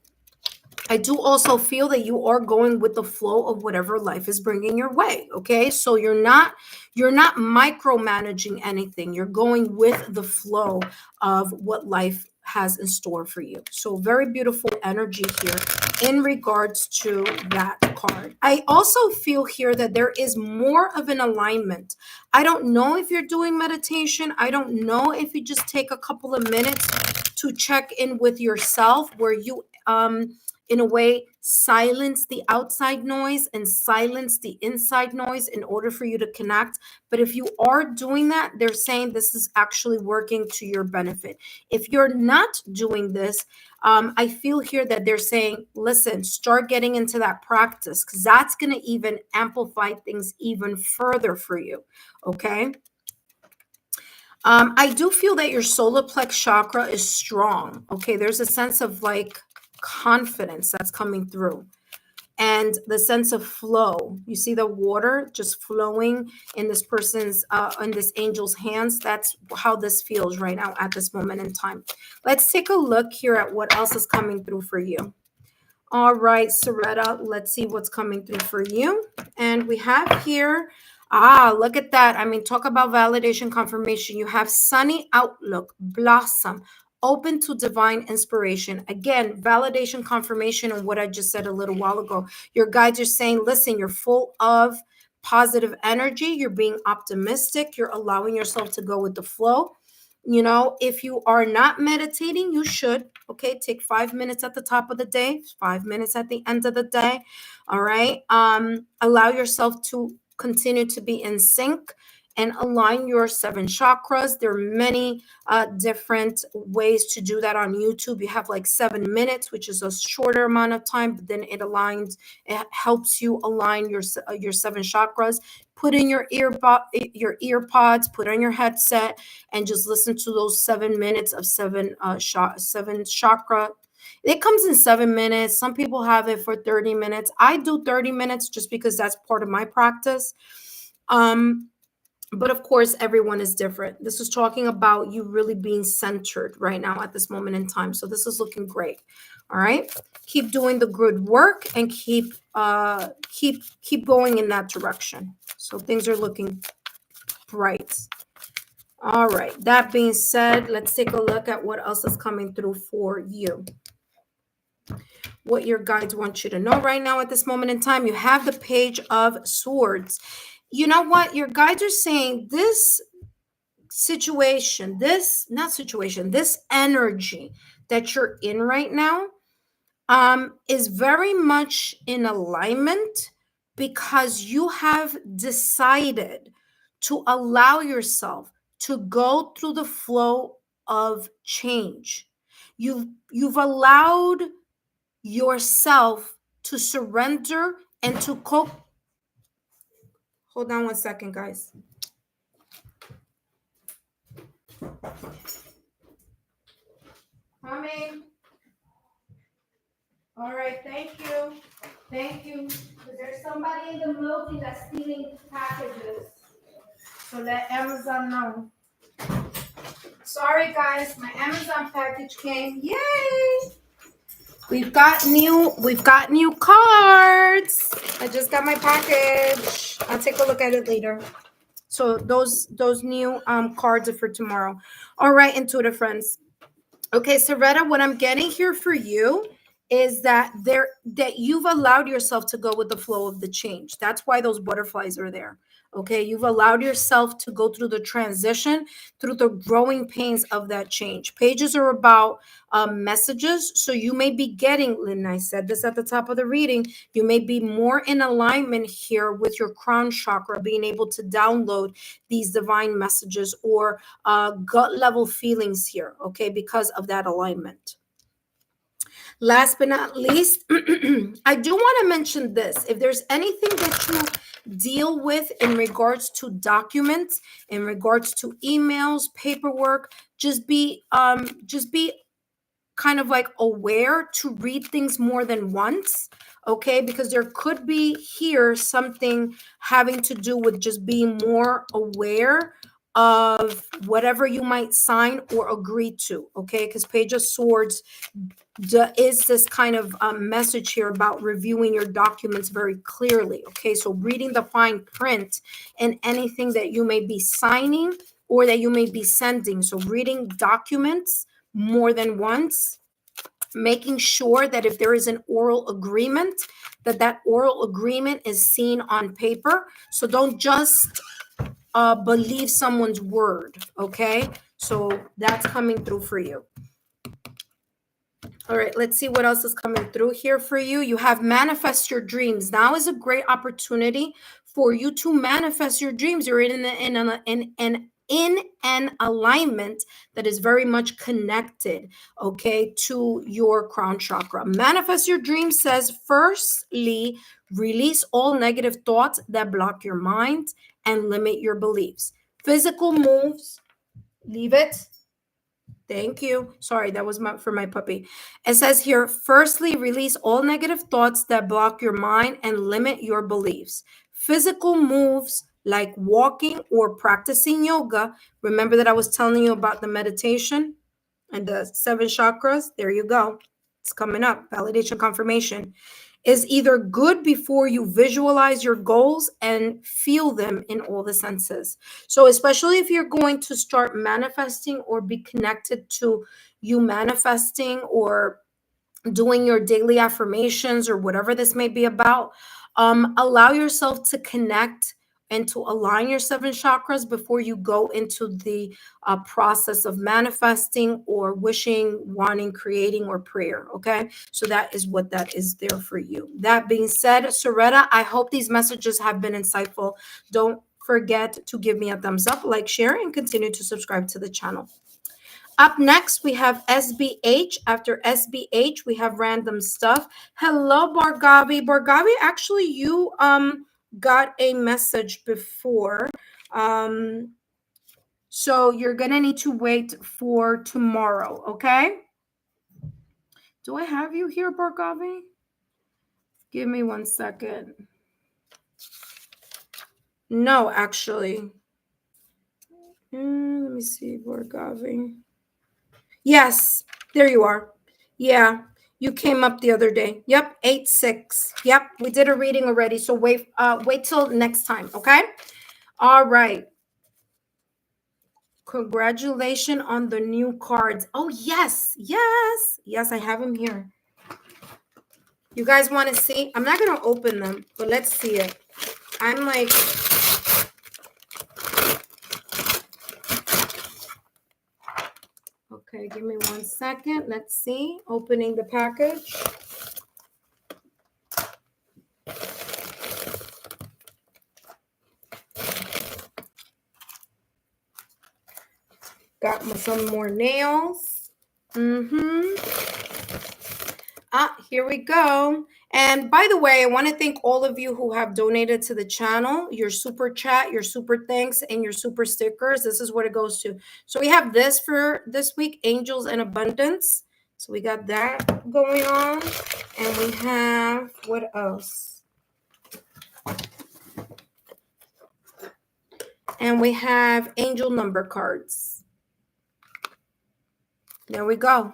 I do also feel that you are going with the flow of whatever life is bringing your way. Okay, so you're not micromanaging anything. You're going with the flow of what life has in store for you. So very beautiful energy here in regards to that card. I also feel here that there is more of an alignment. I don't know if you're doing meditation. I don't know if you just take a couple of minutes to check in with yourself, where you in a way silence the outside noise and silence the inside noise in order for you to connect. But if you are doing that, they're saying this is actually working to your benefit. If you're not doing this, I feel here that they're saying, listen, start getting into that practice, because that's going to even amplify things even further for you. Okay. I do feel that your solar plex chakra is strong. Okay, there's a sense of like confidence that's coming through, and the sense of flow. You see the water just flowing in this person's, in this angel's hands. That's how this feels right now at this moment in time. Let's take a look here at what else is coming through for you. All right, Soretta, let's see what's coming through for you. And we have here, look at that. I mean, talk about validation, confirmation. You have sunny outlook, blossom, open to divine inspiration. Again, validation, confirmation, and what I just said a little while ago. Your guides are saying, listen, you're full of positive energy. You're being optimistic. You're allowing yourself to go with the flow. You know, if you are not meditating, you should. Okay, take 5 minutes at the top of the day, 5 minutes at the end of the day. All right. Allow yourself to continue to be in sync and align your 7 chakras. There are many different ways to do that on YouTube. You have like 7 minutes, which is a shorter amount of time, but then it helps you align your 7 chakras. Put in your earpods, put on your headset, and just listen to those 7 minutes of 7 chakra. It comes in 7 minutes. Some people have it for 30 minutes. I do 30 minutes just because that's part of my practice. But of course, everyone is different. This is talking about you really being centered right now at this moment in time. So this is looking great. All right. Keep doing the good work and keep going in that direction. So things are looking bright. All right. That being said, let's take a look at what else is coming through for you. What your guides want you to know right now at this moment in time. You have the Page of Swords. You know what? Your guides are saying this energy that you're in right now is very much in alignment, because you have decided to allow yourself to go through the flow of change. You've allowed yourself to surrender and to cope. Hold on one second, guys. Coming. All right, thank you. Thank you. There's somebody in the building that's stealing packages. So let Amazon know. Sorry, guys, my Amazon package came. Yay! We've got new cards. I just got my package. I'll take a look at it later. So those new cards are for tomorrow. All right, intuitive friends. Okay, Soretta, what I'm getting here for you is that you've allowed yourself to go with the flow of the change. That's why those butterflies are there. Okay, you've allowed yourself to go through the transition, through the growing pains of that change. Pages are about messages. So you may be getting, Lynn, I said this at the top of the reading, you may be more in alignment here with your crown chakra, being able to download these divine messages or gut level feelings here, okay, because of that alignment. Last but not least, I do want to mention this. If there's anything that you deal with in regards to documents, in regards to emails, paperwork, just be kind of like aware to read things more than once, okay? Because there could be here something having to do with just being more aware of whatever you might sign or agree to, okay? Because Page of Swords is this kind of message here about reviewing your documents very clearly, okay? So reading the fine print and anything that you may be signing or that you may be sending. So reading documents more than once, making sure that if there is an oral agreement, that that oral agreement is seen on paper. So don't just believe someone's word, okay? So that's coming through for you. All right, let's see what else is coming through here for you. You have manifest your dreams. Now is a great opportunity for you to manifest your dreams. You're in an alignment that is very much connected, okay, to your crown chakra. Manifest your dreams says, firstly, release all negative thoughts that block your mind and limit your beliefs. Physical moves, leave it. Thank you. Sorry, that was for my puppy. It says here, firstly, release all negative thoughts that block your mind and limit your beliefs. Physical moves like walking or practicing yoga. Remember that I was telling you about the meditation and the 7 chakras? There you go. It's coming up. Validation confirmation is either good before you visualize your goals and feel them in all the senses. So especially if you're going to start manifesting or be connected to you manifesting or doing your daily affirmations or whatever this may be about, allow yourself to connect and to align your 7 chakras before you go into the process of manifesting or wishing, wanting, creating, or prayer. Okay. So that is what that is there for you. That being said, Soretta, I hope these messages have been insightful. Don't forget to give me a thumbs up, like, share, and continue to subscribe to the channel. Up next, we have SBH. After SBH, we have random stuff. Hello, Bargavi. Bargavi, actually, you got a message before. So you're gonna need to wait for tomorrow, okay? Do I have you here, Bargavi? Give me 1 second. No, actually. Let me see, Bargavi. Yes, there you are. Yeah, you came up the other day. Yep, 8-6. Yep, we did a reading already. So wait till next time, okay? All right. Congratulations on the new cards. Oh, yes, I have them here. You guys want to see? I'm not going to open them, but let's see it. I'm like... Okay, give me 1 second. Let's see. Opening the package. Got some more nails. Here we go. And by the way, I want to thank all of you who have donated to the channel, your super chat, your super thanks, and your super stickers. This is what it goes to. So we have this for this week, Angels and Abundance. So we got that going on. And we have, what else? And we have angel number cards. There we go.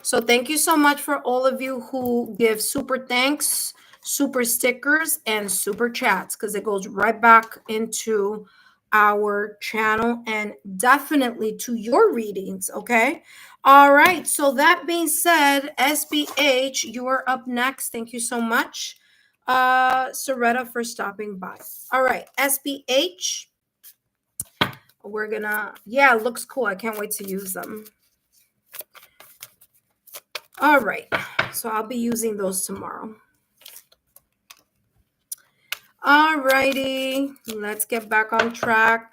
So thank you so much for all of you who give super thanks, super stickers, and super chats, because it goes right back into our channel and definitely to your readings, okay? All right, so that being said, SBH, you are up next. Thank you so much, Soretta, for stopping by. All right, SBH, we're gonna, yeah, it looks cool. I can't wait to use them. All right, so I'll be using those tomorrow. All righty, let's get back on track.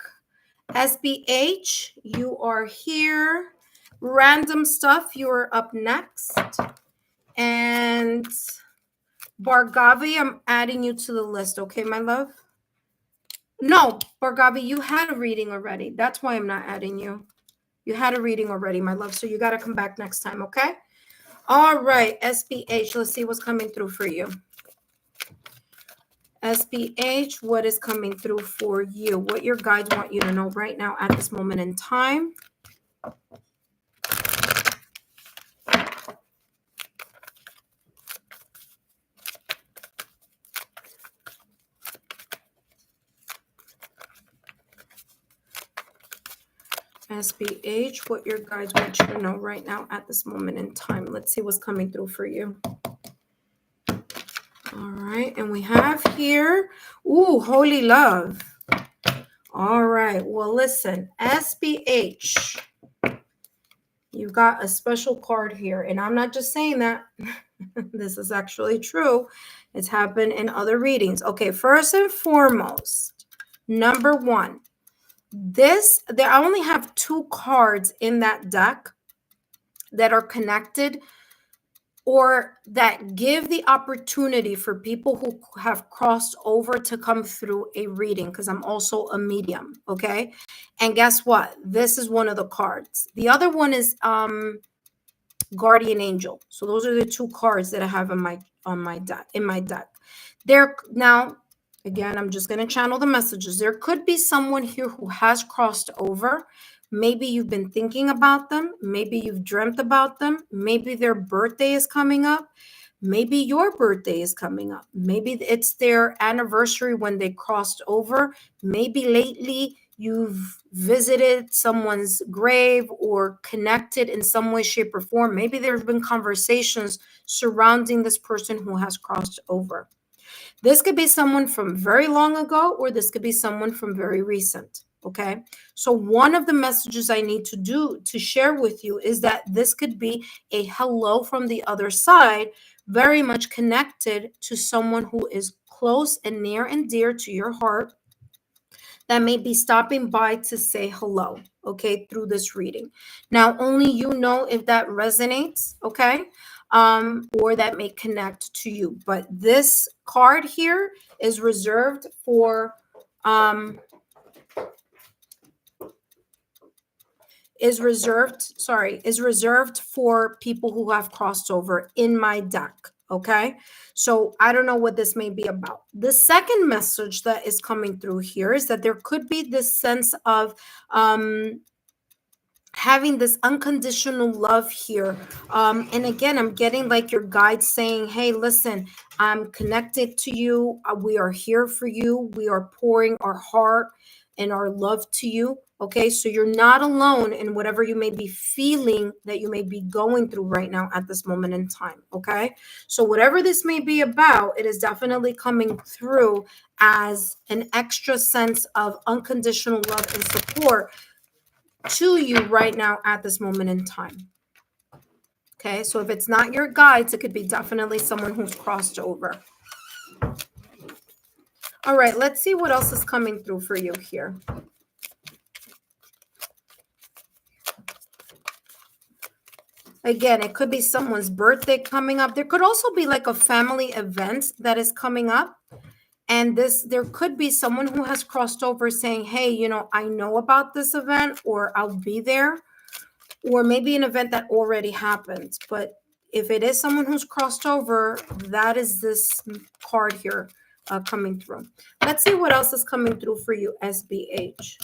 SBH, you are here. Random stuff, you are up next. And Bargavi, I'm adding you to the list. Okay, my love? No, Bargavi, you had a reading already. That's why I'm not adding you. You had a reading already, my love. So you got to come back next time, okay? All right, SBH, let's see what's coming through for you. SBH, what is coming through for you? What your guides want you to know right now at this moment in time? SBH, what your guides want you to know right now at this moment in time. Let's see what's coming through for you. All right, and we have here, ooh, holy love. All right, well, listen, SBH, you got a special card here, and I'm not just saying that. This is actually true. It's happened in other readings. Okay, first and foremost, number one, I only have 2 cards in that deck that are connected or that give the opportunity for people who have crossed over to come through a reading, because I'm also a medium, okay? And guess what? This is one of the cards. The other one is Guardian Angel. So those are the 2 cards that I have in my deck. There now, again, I'm just going to channel the messages. There could be someone here who has crossed over. Maybe you've been thinking about them. Maybe you've dreamt about them. Maybe their birthday is coming up. Maybe your birthday is coming up. Maybe it's their anniversary when they crossed over. Maybe lately you've visited someone's grave or connected in some way, shape, or form. Maybe there have been conversations surrounding this person who has crossed over. This could be someone from very long ago, or this could be someone from very recent. Okay. So one of the messages I need to share with you is that this could be a hello from the other side, very much connected to someone who is close and near and dear to your heart that may be stopping by to say hello, okay, through this reading. Now, only you know if that resonates, okay, or that may connect to you. But this card here is reserved for is reserved for people who have crossed over in my deck. Okay, so I don't know what this may be about. The second message that is coming through here is that there could be this sense of having this unconditional love here. And again, I'm getting like your guide saying, hey, listen, I'm connected to you. We are here for you. We are pouring our heart and our love to you. Okay, so you're not alone in whatever you may be feeling that you may be going through right now at this moment in time. Okay, so whatever this may be about, it is definitely coming through as an extra sense of unconditional love and support to you right now at this moment in time. Okay, so if it's not your guides, it could be definitely someone who's crossed over. All right, let's see what else is coming through for you here. Again, it could be someone's birthday coming up. There could also be like a family event that is coming up. And there could be someone who has crossed over saying, hey, you know, I know about this event, or I'll be there, or maybe an event that already happened. But if it is someone who's crossed over, that is this card here coming through. Let's see what else is coming through for you, SBH.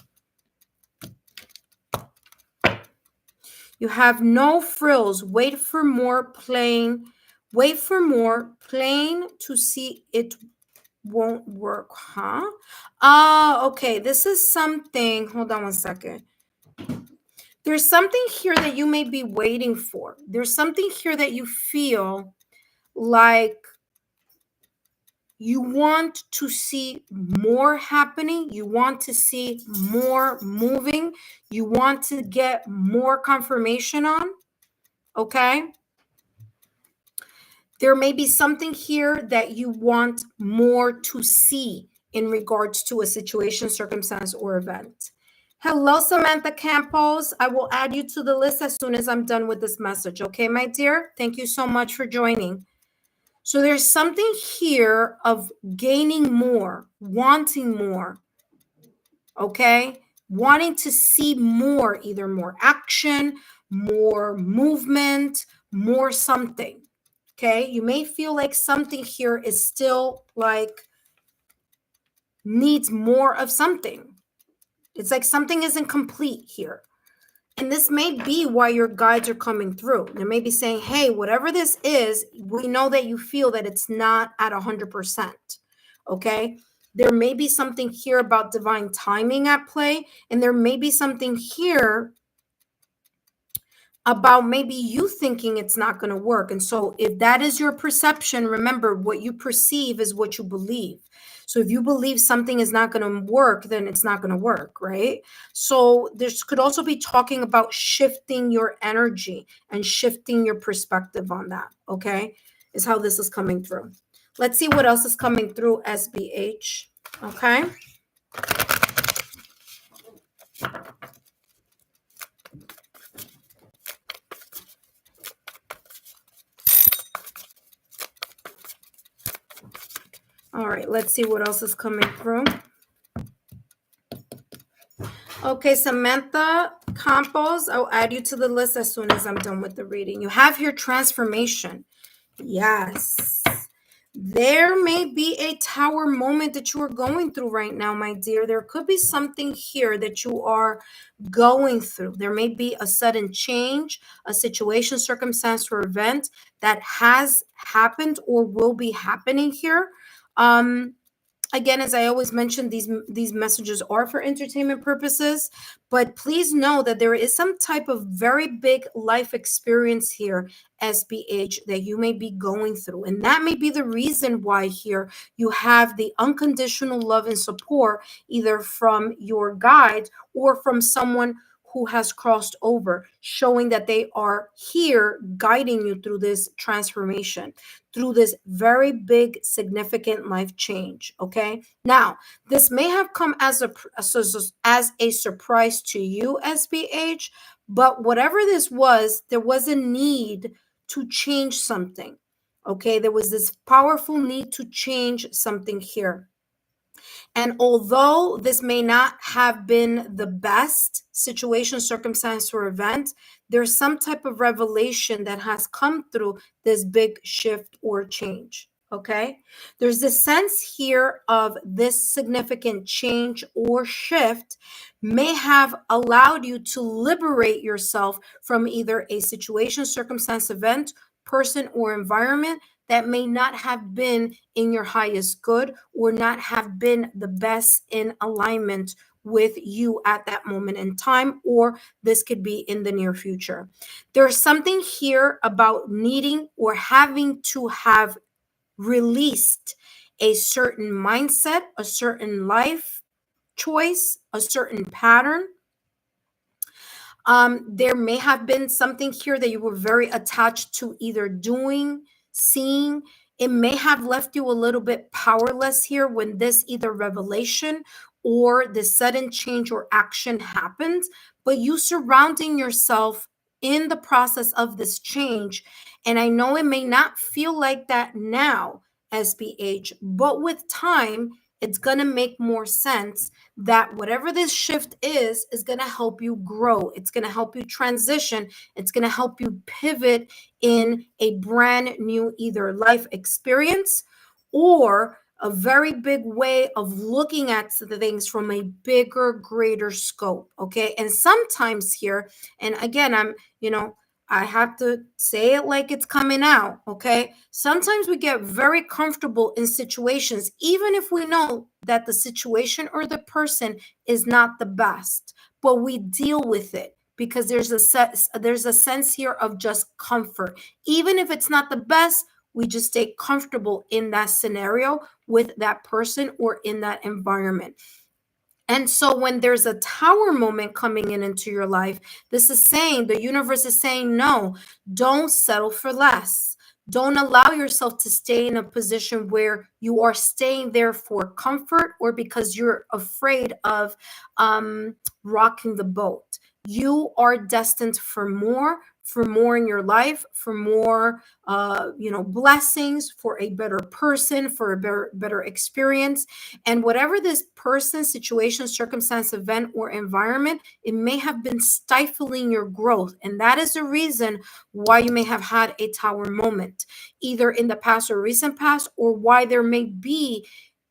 You have no frills. Wait for more plain. Wait for more plain to see it won't work, huh? Okay. This is something. Hold on one second. There's something here that you may be waiting for. There's something here that you feel like you want to see more happening. You want to see more moving. You want to get more confirmation on. Okay. There may be something here that you want more to see in regards to a situation, circumstance, or event. Hello, Samantha Campos. I will add you to the list as soon as I'm done with this message. Okay, my dear? Thank you so much for joining. So there's something here of gaining more, wanting more, okay? Wanting to see more, either more action, more movement, more something, okay? You may feel like something here is still like needs more of something. It's like something isn't complete here. And this may be why your guides are coming through. They may be saying, hey, whatever this is, we know that you feel that it's not at 100%. Okay. There may be something here about divine timing at play. And there may be something here about maybe you thinking it's not going to work. And so if that is your perception, remember what you perceive is what you believe. So if you believe something is not going to work, then it's not going to work, right? So this could also be talking about shifting your energy and shifting your perspective on that, okay? Is how this is coming through. Let's see what else is coming through SBH, okay? All right, let's see what else is coming through. Okay, Samantha Campos, I'll add you to the list as soon as I'm done with the reading. You have here transformation. Yes. There may be a tower moment that you are going through right now, my dear. There could be something here that you are going through. There may be a sudden change, a situation, circumstance, or event that has happened or will be happening here. Again, as I always mention, these messages are for entertainment purposes, but please know that there is some type of very big life experience here, SBH, that you may be going through. And that may be the reason why here you have the unconditional love and support, either from your guide or from someone who has crossed over, showing that they are here guiding you through this transformation, through this very big, significant life change. Okay. Now, this may have come as a surprise to you, SBH, but whatever this was, there was a need to change something. Okay. There was this powerful need to change something here. And although this may not have been the best situation, circumstance, or event, there's some type of revelation that has come through this big shift or change. Okay. There's this sense here of this significant change or shift may have allowed you to liberate yourself from either a situation, circumstance, event, person, or environment that may not have been in your highest good or not have been the best in alignment with you at that moment in time, or this could be in the near future. There's something here about needing or having to have released a certain mindset, a certain life choice, a certain pattern. There may have been something here that you were very attached to either doing, seeing. It may have left you a little bit powerless here when this either revelation or the sudden change or action happens, but you surrounding yourself in the process of this change. And I know it may not feel like that now, SBH, but with time, it's going to make more sense that whatever this shift is going to help you grow. It's going to help you transition. It's going to help you pivot in a brand new either life experience or a very big way of looking at the things from a bigger, greater scope. Okay. And sometimes here, and again, I have to say it like it's coming out, okay? Sometimes we get very comfortable in situations, even if we know that the situation or the person is not the best, but we deal with it because there's a sense here of just comfort. Even if it's not the best, we just stay comfortable in that scenario with that person or in that environment. And so when there's a tower moment coming into your life, this is saying, the universe is saying, no, don't settle for less. Don't allow yourself to stay in a position where you are staying there for comfort or because you're afraid of rocking the boat. You are destined for more in your life, for more, blessings, for a better person, for a better experience. And whatever this person, situation, circumstance, event, or environment, it may have been stifling your growth. And that is the reason why you may have had a tower moment, either in the past or recent past, or why there may be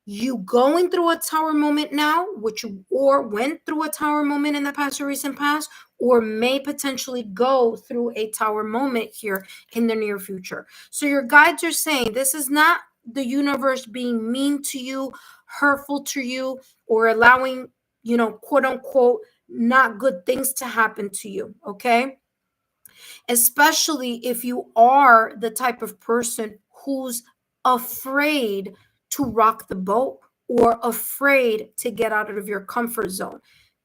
you going through a tower moment now, which you or went through a tower moment in the past or recent past, or may potentially go through a tower moment here in the near future. So your guides are saying this is not the universe being mean to you, hurtful to you, or allowing, quote unquote, not good things to happen to you. Okay. Especially if you are the type of person who's afraid to rock the boat or afraid to get out of your comfort zone.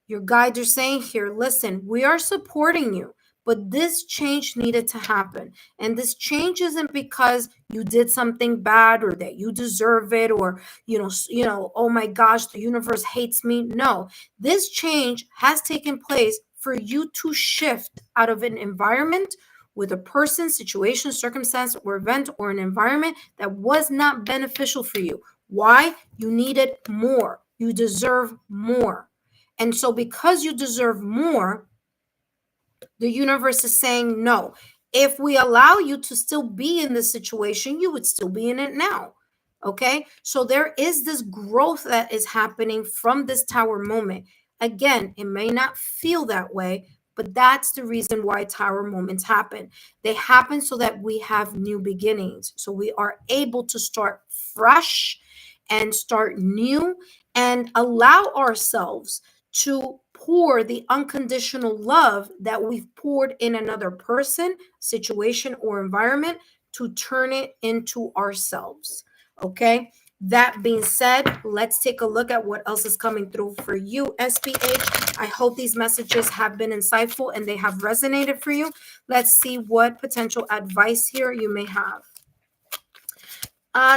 Your guides are saying here, listen, we are supporting you, but this change needed to happen. And this change isn't because you did something bad or that you deserve it or, oh my gosh, the universe hates me. No, this change has taken place for you to shift out of an environment with a person, situation, circumstance, or event, or an environment that was not beneficial for you. Why? You needed more. You deserve more. And so, because you deserve more, the universe is saying no. If we allow you to still be in this situation, you would still be in it now. Okay. So, there is this growth that is happening from this tower moment. Again, it may not feel that way, but that's the reason why tower moments happen. They happen so that we have new beginnings. So we are able to start fresh and start new and allow ourselves to pour the unconditional love that we've poured in another person, situation, or environment to turn it into ourselves. Okay. That being said, let's take a look at what else is coming through for you, SPH. I hope these messages have been insightful and they have resonated for you. Let's see what potential advice here you may have.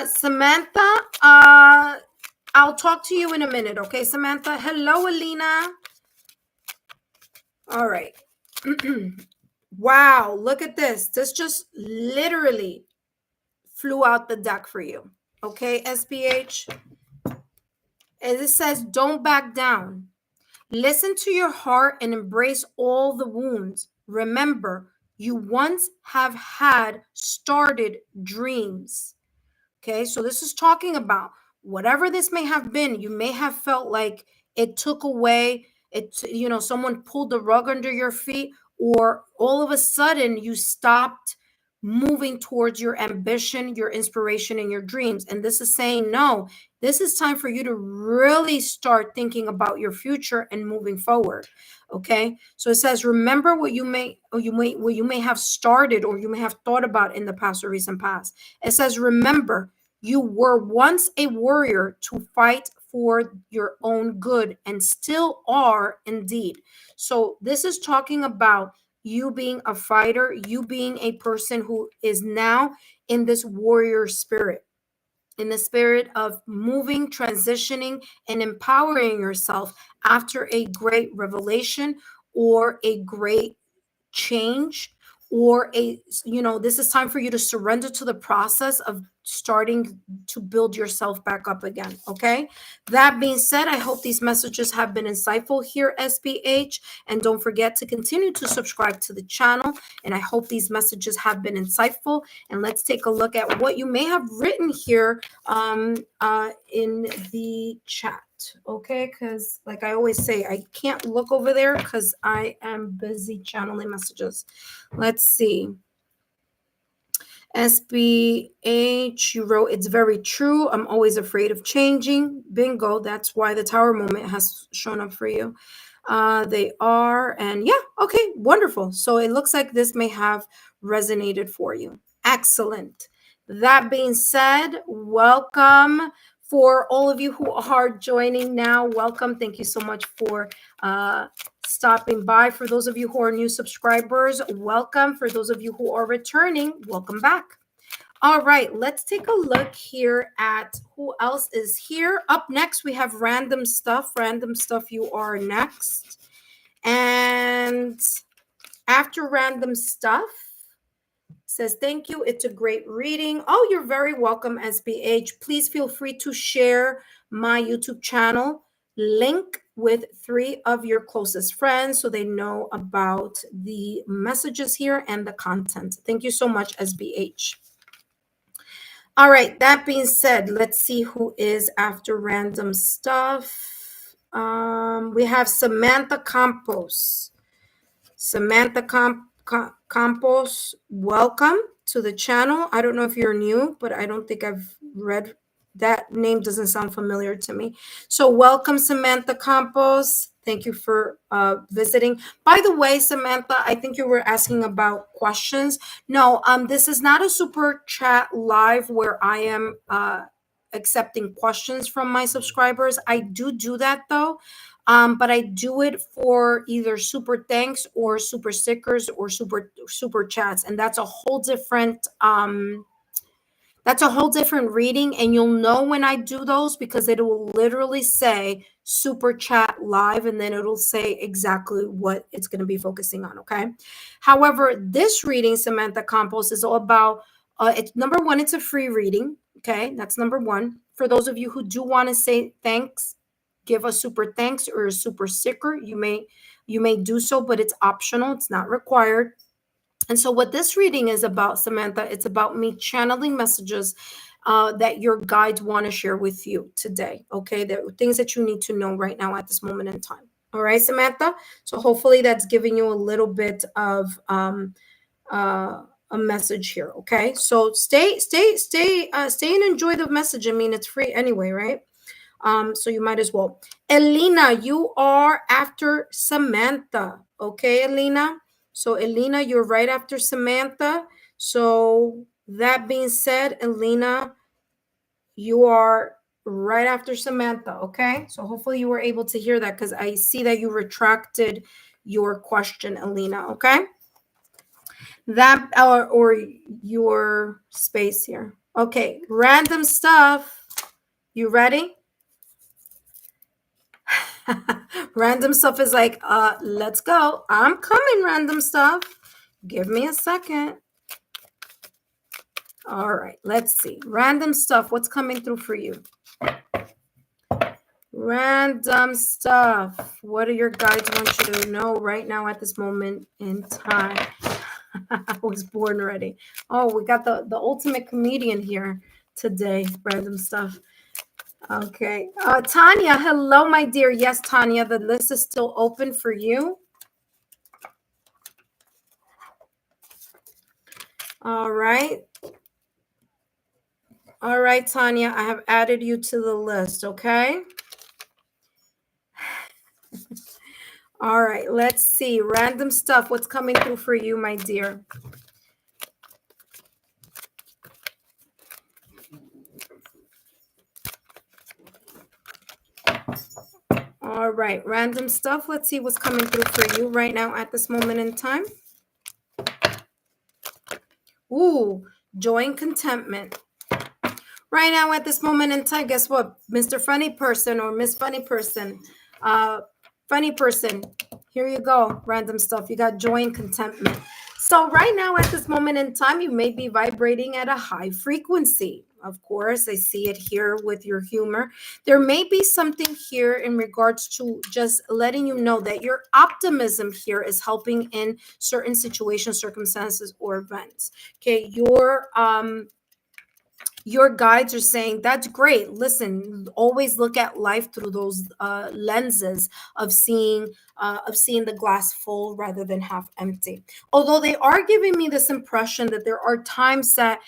Samantha, I'll talk to you in a minute, okay, Samantha? Hello, Alina. All right. Wow, look at this. This just literally flew out the deck for you. Okay, SPH. As it says, don't back down. Listen to your heart and embrace all the wounds. Remember, you once have had started dreams. Okay, so this is talking about whatever this may have been. You may have felt like it took away, someone pulled the rug under your feet, or all of a sudden you stopped moving towards your ambition, your inspiration, and your dreams. And this is saying, no, this is time for you to really start thinking about your future and moving forward. Okay. So it says, remember what you may have started or you may have thought about in the past or recent past. It says, remember, you were once a warrior to fight for your own good and still are indeed. So this is talking about you being a fighter, you being a person who is now in this warrior spirit, in the spirit of moving, transitioning, and empowering yourself after a great revelation or a great change, or this is time for you to surrender to the process of starting to build yourself back up again. Okay. That being said, I hope these messages have been insightful here, SPH, and don't forget to continue to subscribe to the channel. And I hope these messages have been insightful. And let's take a look at what you may have written here in the chat. Okay, because like I always say, I can't look over there because I am busy channeling messages. Let's see. SBH, you wrote, it's very true. I'm always afraid of changing. Bingo. That's why the tower moment has shown up for you. They are. And yeah, okay, wonderful. So it looks like this may have resonated for you. Excellent. That being said, welcome. For all of you who are joining now, welcome. Thank you so much for stopping by. For those of you who are new subscribers, welcome. For those of you who are returning, welcome back. All right, let's take a look here at who else is here. Up next, we have Random Stuff. Random Stuff, you are next. And after Random Stuff, says, thank you. It's a great reading. Oh, you're very welcome, SBH. Please feel free to share my YouTube channel link with 3 of your closest friends so they know about the messages here and the content. Thank you so much, SBH. All right, that being said, let's see who is after Random Stuff. We have Samantha Campos. Samantha Campos, welcome to the channel. I don't know if you're new, but I don't think I've read that name. Doesn't sound familiar to me. So welcome, Samantha Campos. Thank you for visiting. By the way, Samantha, I think you were asking about questions. No, this is not a super chat live where I am accepting questions from my subscribers. I do that though. But I do it for either super thanks or super stickers or super chats, and that's a whole different reading. And you'll know when I do those because it will literally say super chat live, and then it'll say exactly what it's going to be focusing on. Okay. However, this reading, Samantha Campos, is all about. It's number one. It's a free reading. Okay, that's number one. For those of you who do want to say thanks, give a super thanks or a super sticker, you may do so, but it's optional. It's not required. And so what this reading is about, Samantha, it's about me channeling messages that your guides want to share with you today. Okay, there are things that you need to know right now at this moment in time. All right, Samantha. So hopefully that's giving you a little bit of a message here. Okay, so stay and enjoy the message. I mean, it's free anyway, right? So you might as well. Elena, you are after Samantha. Okay, Elena. So Elena, you're right after Samantha. So that being said, Elena, you are right after Samantha. Okay. So hopefully you were able to hear that because I see that you retracted your question, Elena. Okay. That or your space here. Okay. Random stuff. You ready? Random stuff is like, let's go. I'm coming, random stuff. Give me a second. All right, let's see. Random stuff, what's coming through for you? Random stuff. What do your guides want you to know right now at this moment in time? I was born ready. Oh, we got the ultimate comedian here today. Random stuff. Okay. Tanya, hello, my dear. Yes, Tanya, the list is still open for you. All right. All right, Tanya, I have added you to the list, okay? All right, let's see. Random stuff. What's coming through for you, my dear? All right, random stuff. Let's see what's coming through for you right now at this moment in time. Ooh, joy and contentment. Right now at this moment in time, guess what? Mr. Funny Person or Miss Funny Person. Funny Person, here you go. Random stuff. You got joy and contentment. So right now at this moment in time, you may be vibrating at a high frequency. Of course, I see it here with your humor. There may be something here in regards to just letting you know that your optimism here is helping in certain situations, circumstances, or events. Okay, your guides are saying that's great. Listen, always look at life through those lenses of seeing the glass full rather than half empty. Although they are giving me this impression that there are times that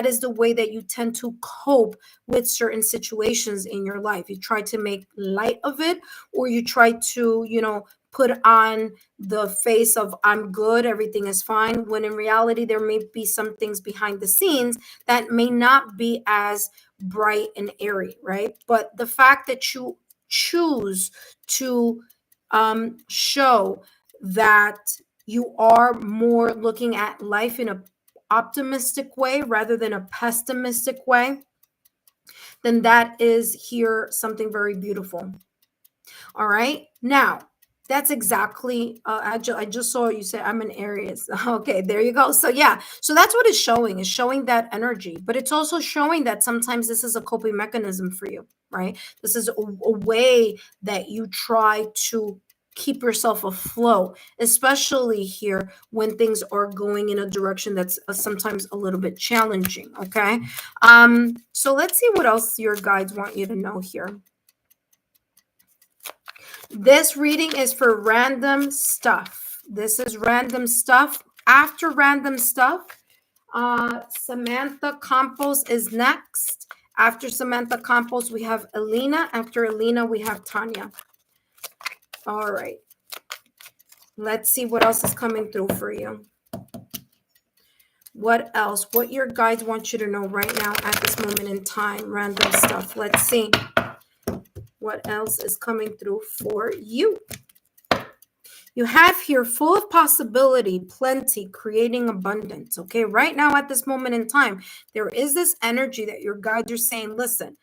is the way that you tend to cope with certain situations in your life. You try to make light of it, or you try to put on the face of I'm good, everything is fine, when in reality there may be some things behind the scenes that may not be as bright and airy, right? But the fact that you choose to show that you are more looking at life in a optimistic way rather than a pessimistic way, then that is here something very beautiful. All right. Now, that's exactly, I just saw you say I'm in Aries. Okay, there you go. So yeah, so that's what it's showing. It's showing that energy, but it's also showing that sometimes this is a coping mechanism for you, right? This is a way that you try to keep yourself afloat, especially here when things are going in a direction that's sometimes a little bit challenging. Okay. So let's see what else your guides want you to know here. This reading is for random stuff. This is random stuff. After random stuff, Samantha Campos is next. After Samantha Campos, we have Alina. After Alina, we have Tanya. All right. Let's see what else is coming through for you. What else? What your guides want you to know right now at this moment in time. Random stuff. Let's see. What else is coming through for you? You have here full of possibility, plenty, creating abundance. Okay, right now at this moment in time, there is this energy that your guides are saying, listen,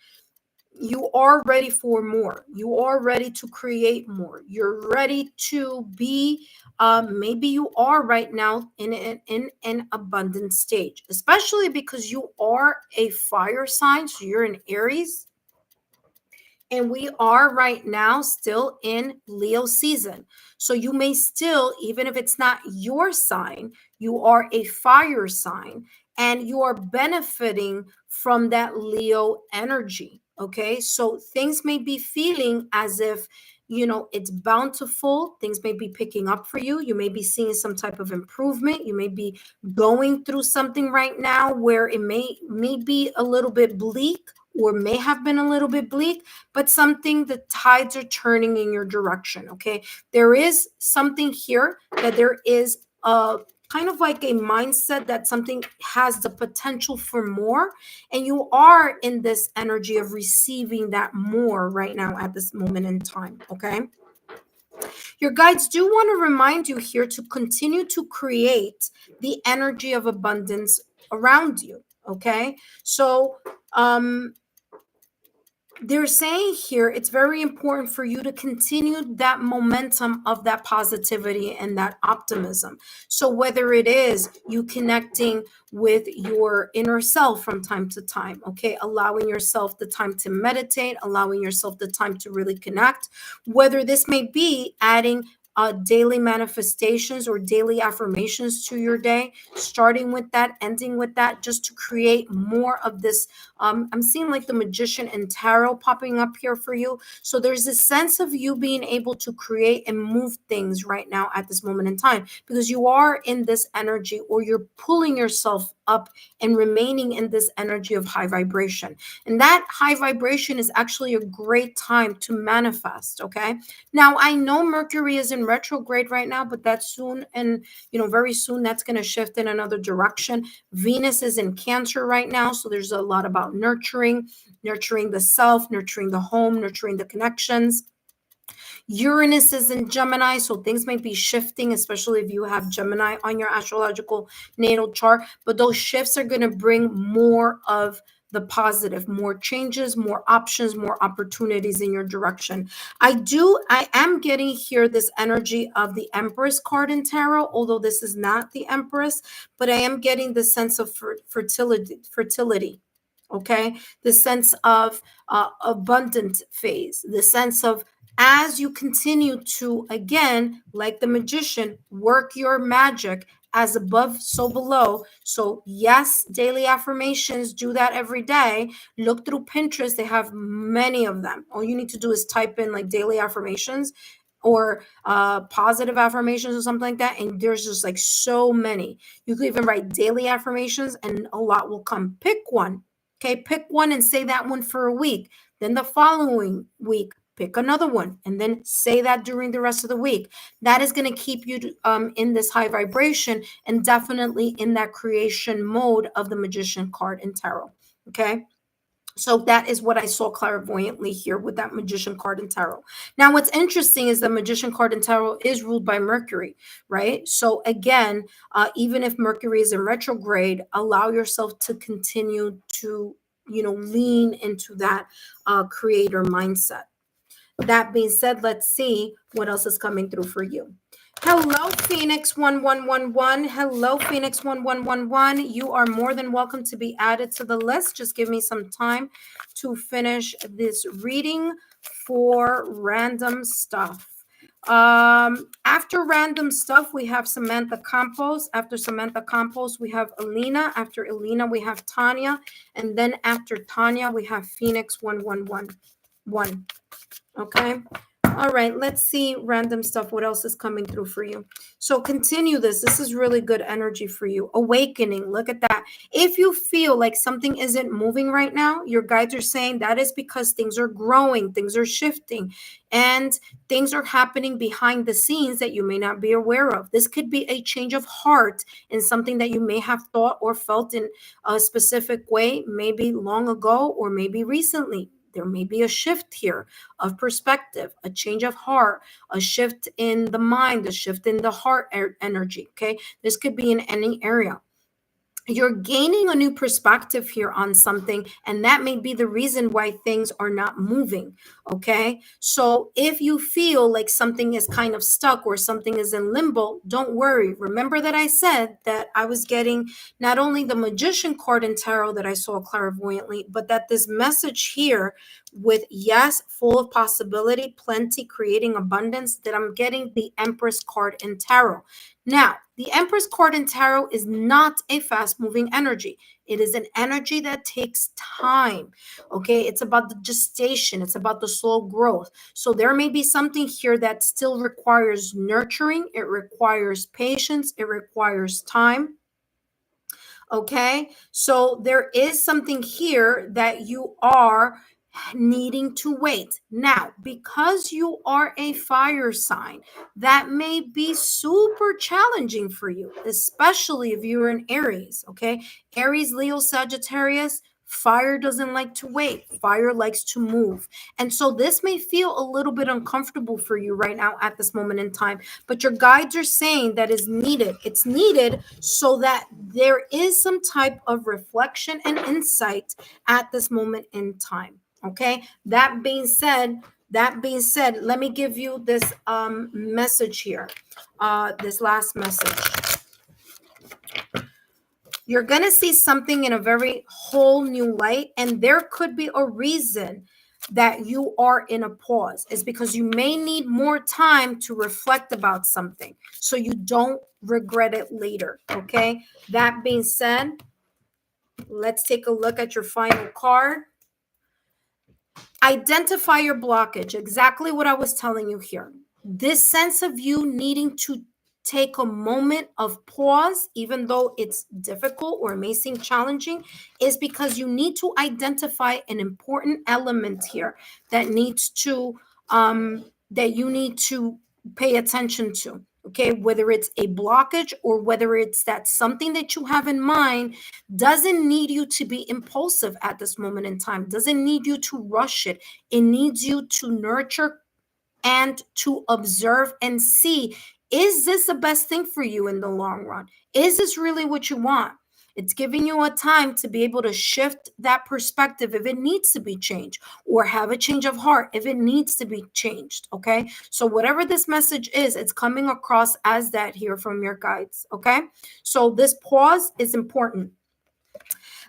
you are ready for more. You are ready to create more. You're ready to be, maybe you are right now in an abundant stage, especially because you are a fire sign. So you're an Aries. And we are right now still in Leo season. So you may still, even if it's not your sign, you are a fire sign and you are benefiting from that Leo energy. Okay. So things may be feeling as if, it's bountiful. Things may be picking up for you. You may be seeing some type of improvement. You may be going through something right now where it may be a little bit bleak or may have been a little bit bleak, but something, the tides are turning in your direction. Okay. There is something here that there is a kind of like a mindset that something has the potential for more. And you are in this energy of receiving that more right now at this moment in time. Okay. Your guides do want to remind you here to continue to create the energy of abundance around you. Okay. So, they're saying here it's very important for you to continue that momentum of that positivity and that optimism. So whether it is you connecting with your inner self from time to time, okay, allowing yourself the time to meditate, allowing yourself the time to really connect, whether this may be adding daily manifestations or daily affirmations to your day, starting with that, ending with that, just to create more of this. I'm seeing like the Magician and Tarot popping up here for you. So there's this sense of you being able to create and move things right now at this moment in time because you are in this energy or you're pulling yourself up and remaining in this energy of high vibration. And that high vibration is actually a great time to manifest. Okay. Now, I know Mercury is in retrograde right now, but that's soon. And, very soon that's going to shift in another direction. Venus is in Cancer right now. So there's a lot about nurturing the self, nurturing the home, nurturing the connections. Uranus is in Gemini, so things might be shifting, especially if you have Gemini on your astrological natal chart. But those shifts are going to bring more of the positive, more changes, more options, more opportunities in your direction. I am getting here this energy of the Empress card in tarot, although this is not the Empress, but I am getting the sense of fertility. Okay, the sense of abundant phase, the sense of as you continue to, again, like the Magician, work your magic as above, so below. So yes, daily affirmations, do that every day. Look through Pinterest. They have many of them. All you need to do is type in like daily affirmations or positive affirmations or something like that. And there's just like so many. You could even write daily affirmations and a lot will come. Pick one. Okay, pick one and say that one for a week. Then the following week, pick another one and then say that during the rest of the week. That is going to keep you in this high vibration and definitely in that creation mode of the Magician card in tarot. Okay. So that is what I saw clairvoyantly here with that Magician card in tarot. Now, what's interesting is the Magician card in tarot is ruled by Mercury, right? So again, even if Mercury is in retrograde, allow yourself to continue to, lean into that creator mindset. That being said, let's see what else is coming through for you. Hello, Phoenix 1111. Hello, Phoenix 1111. You are more than welcome to be added to the list. Just give me some time to finish this reading for random stuff. After random stuff, we have Samantha Campos. After Samantha Campos, we have Alina. After Alina, we have Tanya. And then after Tanya, we have Phoenix 1111. Okay. All right, let's see random stuff. What else is coming through for you? So continue this. This is really good energy for you. Awakening. Look at that. If you feel like something isn't moving right now, your guides are saying that is because things are growing, things are shifting, and things are happening behind the scenes that you may not be aware of. This could be a change of heart in something that you may have thought or felt in a specific way, maybe long ago or maybe recently. There may be a shift here of perspective, a change of heart, a shift in the mind, a shift in the heart energy. Okay. This could be in any area. You're gaining a new perspective here on something, and that may be the reason why things are not moving. Okay. So if you feel like something is kind of stuck or something is in limbo, don't worry. Remember that I said that I was getting not only the Magician card in tarot that I saw clairvoyantly, but that this message here with yes, full of possibility, plenty, creating abundance, that I'm getting the Empress card in tarot. Now, the Empress card in tarot is not a fast-moving energy. It is an energy that takes time, okay? It's about the gestation. It's about the slow growth. So there may be something here that still requires nurturing. It requires patience. It requires time. Okay, so there is something here that you are needing to wait. Now, because you are a fire sign, that may be super challenging for you, especially if you're in Aries. Okay, Aries, Leo, Sagittarius. Fire doesn't like to wait. Fire likes to move. And so this may feel a little bit uncomfortable for you right now at this moment in time, but your guides are saying that is needed. It's needed so that there is some type of reflection and insight at this moment in time. Okay. That being said, let me give you this message here. This last message. You're going to see something in a very whole new light, and there could be a reason that you are in a pause. It's because you may need more time to reflect about something so you don't regret it later. Okay. That being said, let's take a look at your final card. Identify your blockage. Exactly what I was telling you here. This sense of you needing to take a moment of pause, even though it's difficult or may seem challenging, is because you need to identify an important element here that needs to that you need to pay attention to. Okay, whether it's a blockage or whether it's that something that you have in mind doesn't need you to be impulsive at this moment in time, doesn't need you to rush it. It needs you to nurture and to observe and see, is this the best thing for you in the long run? Is this really what you want? It's giving you a time to be able to shift that perspective if it needs to be changed, or have a change of heart if it needs to be changed. Okay. So whatever this message is, it's coming across as that here from your guides. Okay. So this pause is important.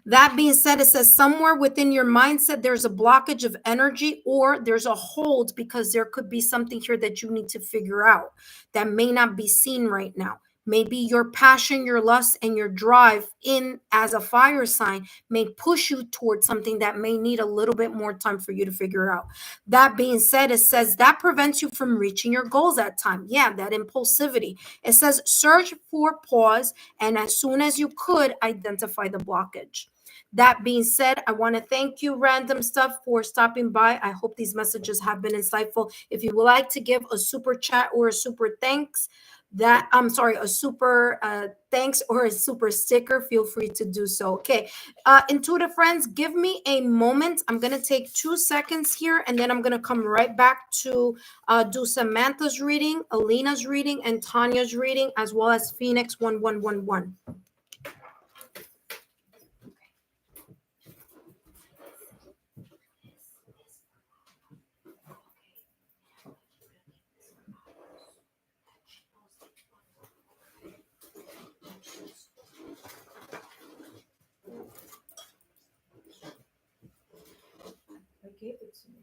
That being said, it says somewhere within your mindset, there's a blockage of energy, or there's a hold because there could be something here that you need to figure out that may not be seen right now. Maybe your passion, your lust, and your drive in as a fire sign may push you towards something that may need a little bit more time for you to figure out. That being said, it says that prevents you from reaching your goals at time. Yeah, that impulsivity. It says search for pause, and as soon as you could, identify the blockage. That being said, I want to thank you, Random Stuff, for stopping by. I hope these messages have been insightful. If you would like to give a super chat or a super thanks, that, I'm sorry, a super thanks or a super sticker, feel free to do so. Okay. Intuitive friends, give me a moment. I'm going to take 2 seconds here, and then I'm going to come right back to do Samantha's reading, Alina's reading, and Tanya's reading, as well as Phoenix 1111. I gave it to me.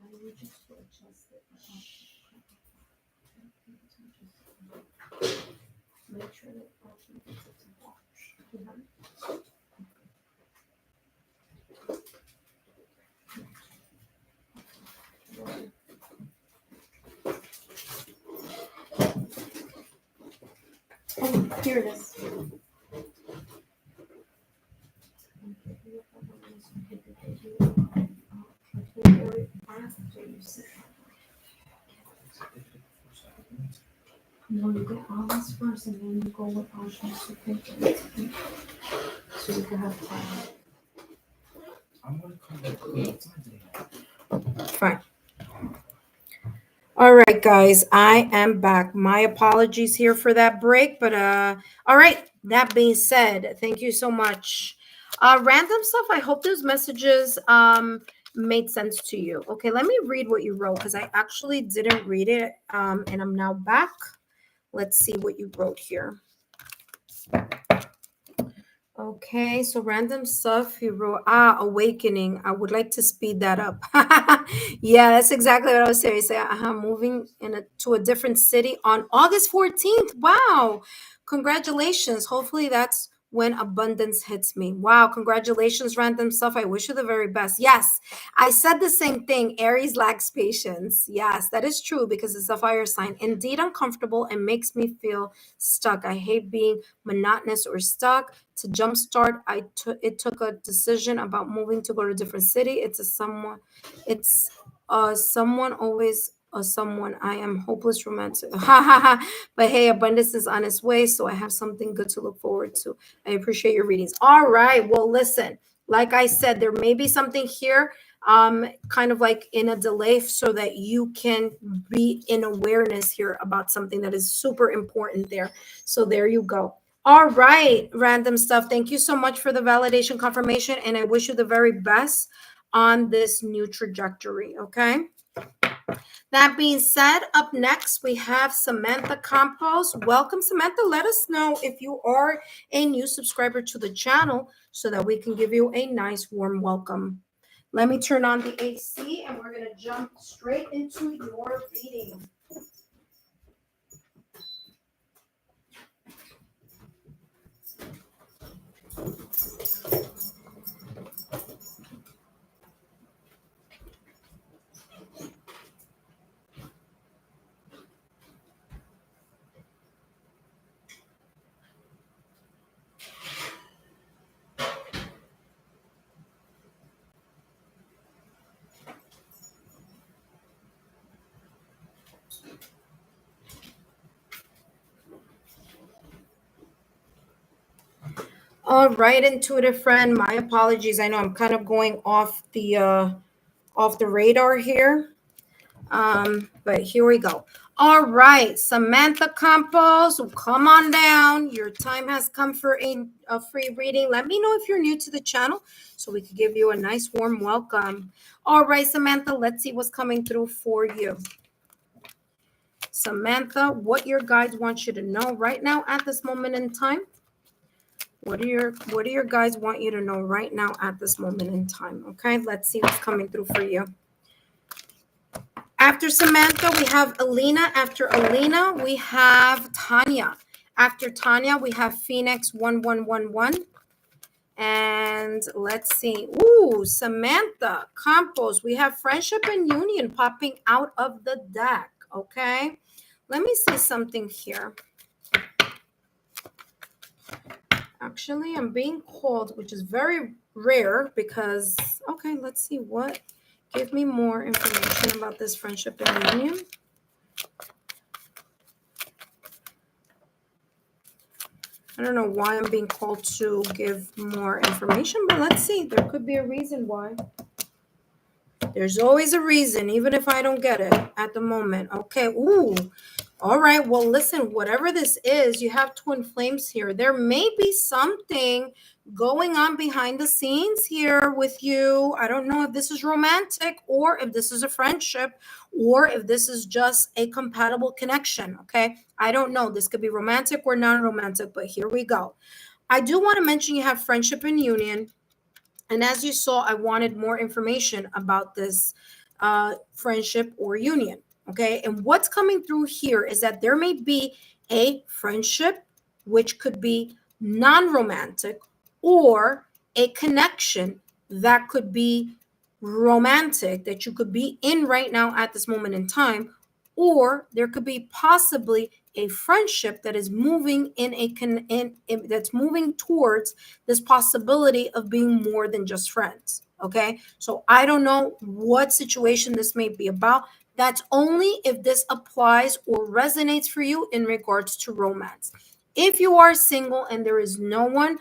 I need you to adjust it. Make sure that oh, here it is. No, you get all this first, and then you go with options to pick it. So you can have time. I'm gonna come back. Fine. All right, guys, I am back. My apologies here for that break, but all right. That being said, thank you so much. Random stuff. I hope those messages made sense to you. Okay, let me read what you wrote because I actually didn't read it, and I'm now back. Let's see what you wrote here. Okay, so random stuff he wrote. Awakening. I would like to speed that up. Yeah, that's exactly what I was saying. Say, moving to a different city on August 14th. Wow, congratulations. Hopefully that's when abundance hits me. Wow, congratulations, random stuff. I wish you the very best. Yes, I said the same thing. Aries lacks patience. Yes, that is true because it's a fire sign. Indeed, uncomfortable and makes me feel stuck. I hate being monotonous or stuck. To jumpstart, it took a decision about moving to go to a different city. It's someone always a someone. I am hopeless romantic. Ha ha ha. But hey, abundance is on its way, so I have something good to look forward to. I appreciate your readings. All right. Well, listen, like I said, there may be something here kind of like in a delay so that you can be in awareness here about something that is super important there. So there you go. All right, random stuff. Thank you so much for the validation confirmation, and I wish you the very best on this new trajectory. Okay. That being said, up next we have Samantha Campos. Welcome, Samantha. Let us know if you are a new subscriber to the channel so that we can give you a nice warm welcome. Let me turn on the AC and we're going to jump straight into your reading. All right, intuitive friend. My apologies. I know I'm kind of going off the radar here. But here we go. All right, Samantha Campos, come on down. Your time has come for a free reading. Let me know if you're new to the channel so we could give you a nice warm welcome. All right, Samantha, let's see what's coming through for you. Samantha, what your guides want you to know right now at this moment in time? What do your guides want you to know right now at this moment in time? Okay, let's see what's coming through for you. After Samantha, we have Alina. After Alina, we have Tanya. After Tanya, we have Phoenix 1111. And let's see. Ooh, Samantha Campos. We have Friendship and Union popping out of the deck. Okay. Let me see something here. Actually, I'm being called, which is very rare because, okay, let's see what Give me more information about this friendship and union. I don't know why I'm being called to give more information, but let's see. There could be a reason why. There's always a reason, even if I don't get it at the moment. Okay. Ooh. All right. Well, listen, whatever this is, you have twin flames here. There may be something going on behind the scenes here with you. I don't know if this is romantic or if this is a friendship or if this is just a compatible connection. Okay. I don't know. This could be romantic or non-romantic, but here we go. I do want to mention you have friendship and union. And as you saw, I wanted more information about this friendship or union. Okay. And what's coming through here is that there may be a friendship, which could be non romantic, or a connection that could be romantic that you could be in right now at this moment in time, or there could be possibly a friendship that is moving that's moving towards this possibility of being more than just friends. Okay, so I don't know what situation this may be about. That's only if this applies or resonates for you in regards to romance. If you are single and there is no one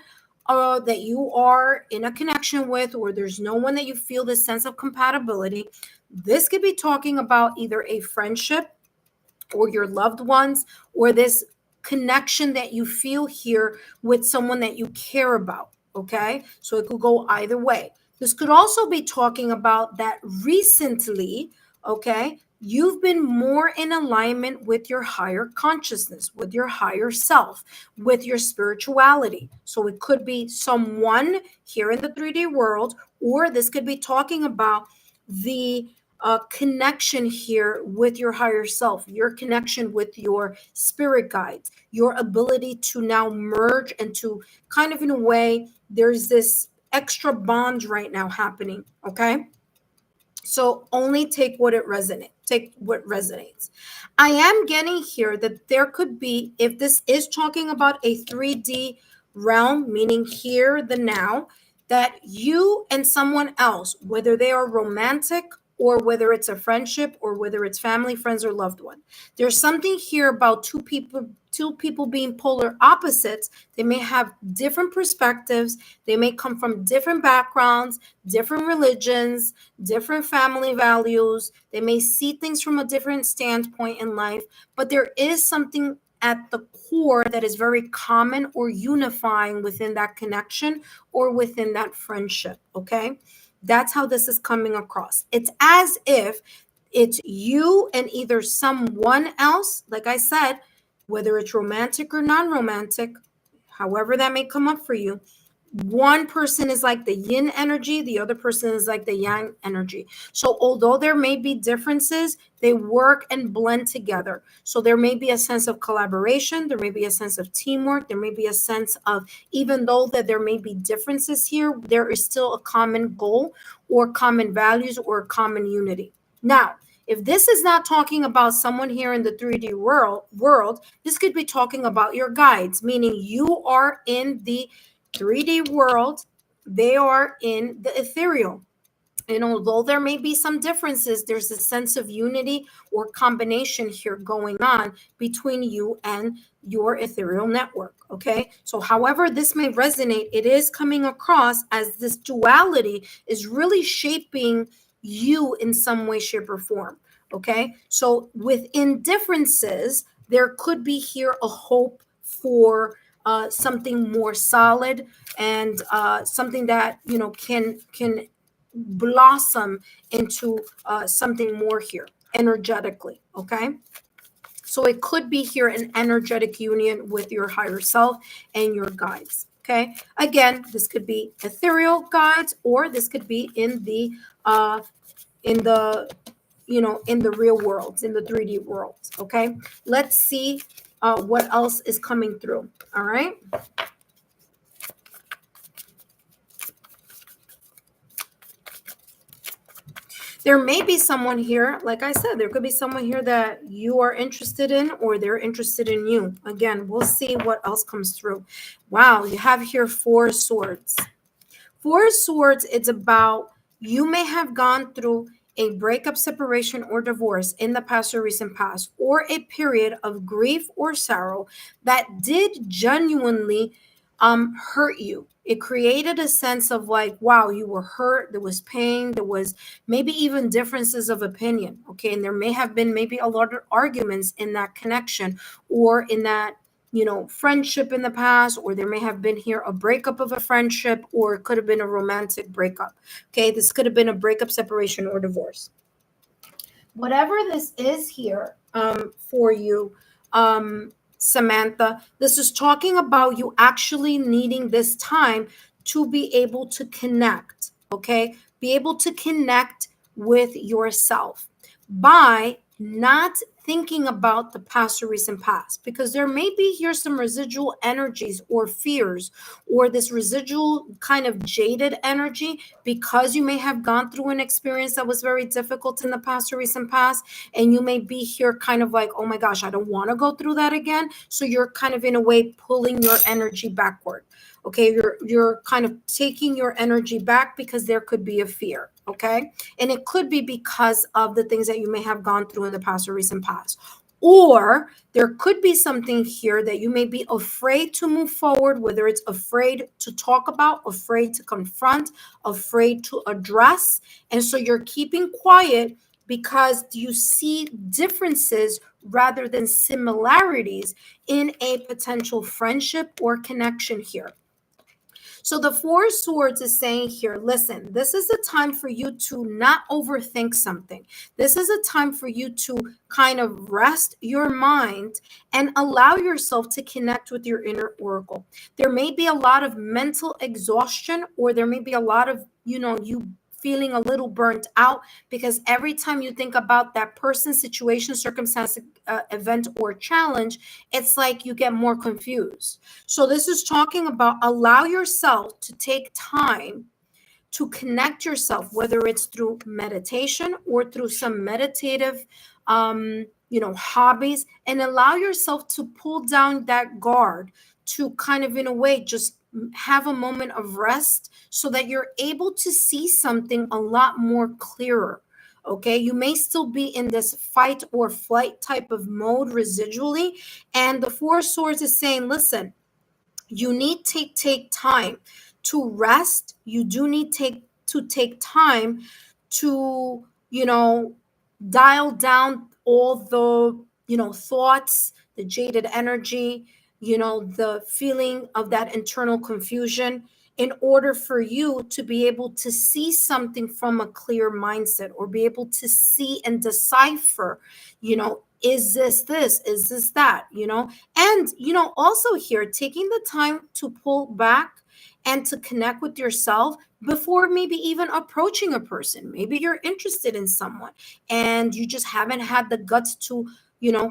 that you are in a connection with, or there's no one that you feel this sense of compatibility, this could be talking about either a friendship or your loved ones, or this connection that you feel here with someone that you care about. Okay, so it could go either way. This could also be talking about that recently, okay, you've been more in alignment with your higher consciousness, with your higher self, with your spirituality. So it could be someone here in the 3D world, or this could be talking about the connection here with your higher self, your connection with your spirit guides, your ability to now merge and to kind of, in a way, there's this extra bond right now happening. Okay. So only take what resonates. I am getting here that there could be, if this is talking about a 3D realm, meaning here, the now, that you and someone else, whether they are romantic or whether it's a friendship or whether it's family, friends, or loved one, there's something here about two people being polar opposites. They may have different perspectives. They may come from different backgrounds, different religions, different family values. They may see things from a different standpoint in life, but there is something at the core that is very common or unifying within that connection or within that friendship. Okay. That's how this is coming across. It's as if it's you and either someone else, like I said, whether it's romantic or non-romantic, however that may come up for you. One person is like the yin energy, the other person is like the yang energy. So although there may be differences, they work and blend together. So there may be a sense of collaboration, there may be a sense of teamwork, there may be a sense of, even though that there may be differences here, there is still a common goal or common values or common unity. Now, if this is not talking about someone here in the 3D world, this could be talking about your guides, meaning you are in the 3D world, they are in the ethereal. And although there may be some differences, there's a sense of unity or combination here going on between you and your ethereal network. Okay. So, however, this may resonate, it is coming across as this duality is really shaping you in some way, shape, or form. Okay. So, within differences, there could be here a hope for something more solid and something that can blossom into something more here energetically. Okay, so it could be here an energetic union with your higher self and your guides. Okay, again, this could be ethereal guides, or this could be in the in the in the real world, in the 3D world. Okay, let's see what else is coming through. All right. There may be someone here, like I said, there could be someone here that you are interested in or they're interested in you. Again, we'll see what else comes through. Wow, you have here 4 swords. 4 swords, it's about you may have gone through a breakup, separation, or divorce in the past or recent past, or a period of grief or sorrow that did genuinely hurt you. It created a sense of like, wow, you were hurt, there was pain, there was maybe even differences of opinion. Okay. And there may have been maybe a lot of arguments in that connection or in that, friendship in the past, or there may have been here a breakup of a friendship, or it could have been a romantic breakup. Okay. This could have been a breakup, separation, or divorce. Whatever this is here for you, Samantha, this is talking about you actually needing this time to be able to connect, okay? Be able to connect with yourself by not thinking about the past or recent past, because there may be here some residual energies or fears or this residual kind of jaded energy because you may have gone through an experience that was very difficult in the past or recent past, and you may be here kind of like, oh my gosh, I don't want to go through that again. So you're kind of in a way pulling your energy backward. Okay, you're kind of taking your energy back because there could be a fear. Okay, and it could be because of the things that you may have gone through in the past or recent past. Or there could be something here that you may be afraid to move forward, whether it's afraid to talk about, afraid to confront, afraid to address. And so you're keeping quiet because you see differences rather than similarities in a potential friendship or connection here. So the Four Swords is saying here, listen, this is a time for you to not overthink something. This is a time for you to kind of rest your mind and allow yourself to connect with your inner oracle. There may be a lot of mental exhaustion, or there may be a lot of, you feeling a little burnt out, because every time you think about that person, situation, circumstance, event, or challenge, it's like you get more confused. So this is talking about allow yourself to take time to connect yourself, whether it's through meditation or through some meditative hobbies, and allow yourself to pull down that guard to kind of, in a way, just have a moment of rest so that you're able to see something a lot more clearer. Okay, you may still be in this fight or flight type of mode residually, and the Four Swords is saying, listen, you need to take time to rest. You do need to take time to, dial down all the, thoughts, the jaded energy, the feeling of that internal confusion, in order for you to be able to see something from a clear mindset, or be able to see and decipher, is this, is this that, and, also here, taking the time to pull back and to connect with yourself before maybe even approaching a person. Maybe you're interested in someone and you just haven't had the guts to,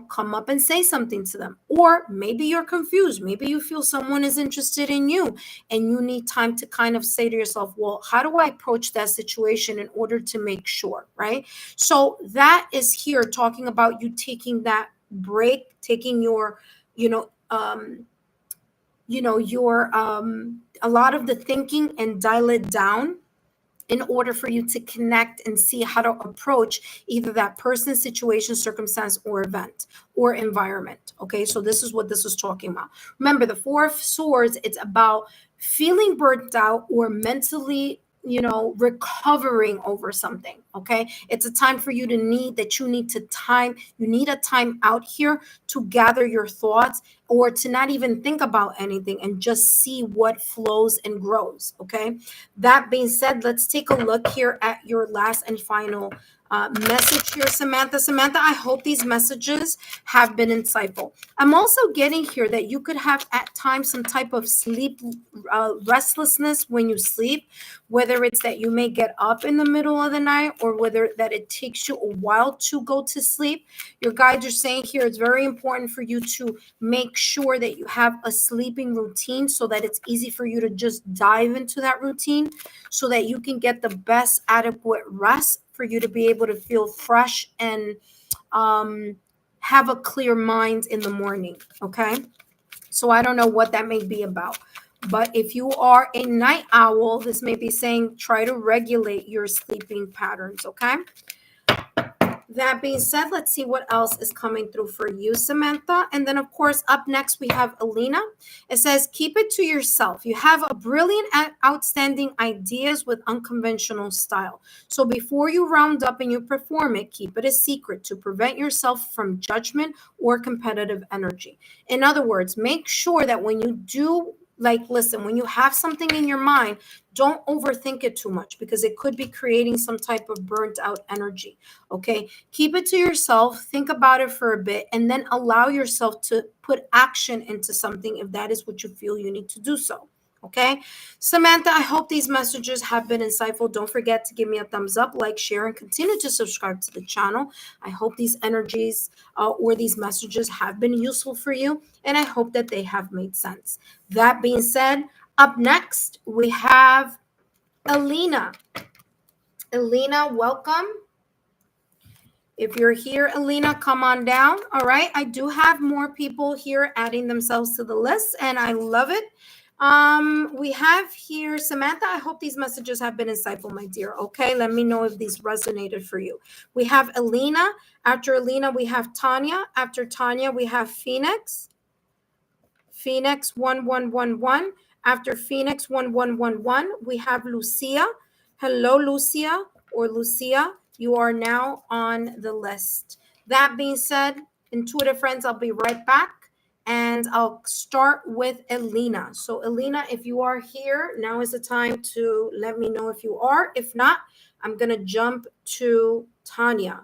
come up and say something to them. Or maybe you're confused. Maybe you feel someone is interested in you and you need time to kind of say to yourself, well, how do I approach that situation in order to make sure, right? So that is here talking about you taking that break, taking your, your a lot of the thinking and dial it down in order for you to connect and see how to approach either that person, situation, circumstance, or event or environment. Okay, so this is what this is talking about. Remember, the Four of Swords, it's about feeling burnt out or mentally, recovering over something. Okay, it's a time for you you need a time out here to gather your thoughts, or to not even think about anything and just see what flows and grows. Okay, that being said, let's take a look here at your last and final message here, Samantha. Samantha, I hope these messages have been insightful. I'm also getting here that you could have at times some type of sleep restlessness when you sleep, whether it's that you may get up in the middle of the night, or whether that it takes you a while to go to sleep. Your guides are saying here it's very important for you to make sure that you have a sleeping routine so that it's easy for you to just dive into that routine so that you can get the best adequate rest for you to be able to feel fresh and have a clear mind in the morning. Okay, so I don't know what that may be about, but if you are a night owl, this may be saying try to regulate your sleeping patterns. Okay, That being said, let's see what else is coming through for you, Samantha. And then, of course, up next, we have Alina. It says, keep it to yourself. You have a brilliant, outstanding ideas with unconventional style. So before you round up and you perform it, keep it a secret to prevent yourself from judgment or competitive energy. In other words, make sure that when you do, like, listen, when you have something in your mind, don't overthink it too much because it could be creating some type of burnt out energy. Okay. Keep it to yourself, think about it for a bit, and then allow yourself to put action into something if that is what you feel you need to do so. Okay. Samantha, I hope these messages have been insightful. Don't forget to give me a thumbs up, like, share, and continue to subscribe to the channel. I hope these energies or these messages have been useful for you, and I hope that they have made sense. That being said, up next, we have Alina. Alina, welcome. If you're here, Alina, come on down. All right. I do have more people here adding themselves to the list, and I love it. We have here Samantha. I hope these messages have been insightful, my dear. Okay. Let me know if these resonated for you. We have Alina. After Alina, we have Tanya. After Tanya, we have Phoenix. Phoenix 1111. After Phoenix 1111, we have Lucia. Hello, Lucia or Lucia. You are now on the list. That being said, intuitive friends, I'll be right back and I'll start with Elena. So, Elena, if you are here, now is the time to let me know if you are. If not, I'm going to jump to Tanya.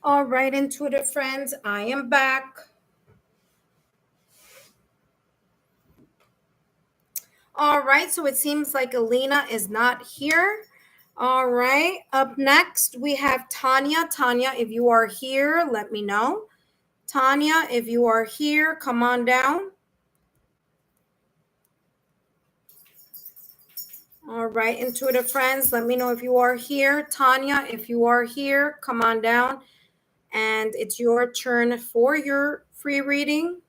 All right, intuitive friends, I am back. All right, so it seems like Alina is not here. All right, up next we have Tanya. Tanya, if you are here, let me know. Tanya, if you are here, come on down. All right, intuitive friends, let me know if you are here. Tanya, if you are here, come on down. And it's your turn for your free reading.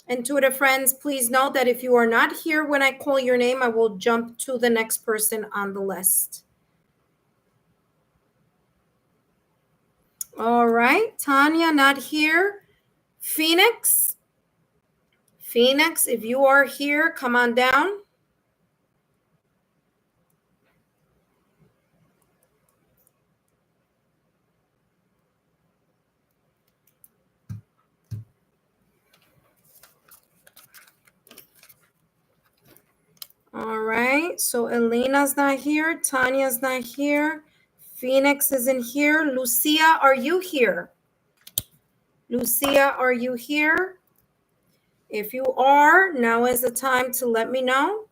Intuitive friends, please note that if you are not here when I call your name, I will jump to the next person on the list. All right, Tanya, not here. Phoenix. Phoenix, if you are here, come on down. All right, so Elena's not here. Tanya's not here. Phoenix isn't here. Lucia, are you here? Lucia, are you here? If you are, now is the time to let me know.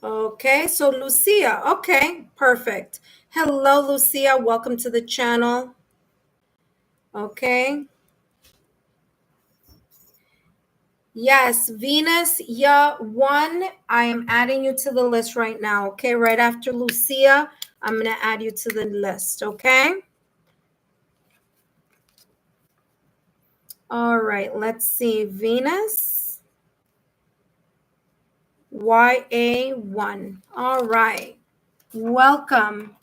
Okay, so Lucia. Okay, perfect. Hello, Lucia. Welcome to the channel. Okay. Yes, Venus, yeah, one. I am adding you to the list right now. Okay, right after Lucia, I'm going to add you to the list. Okay. All right, let's see. Venus, YA1. All right. Welcome.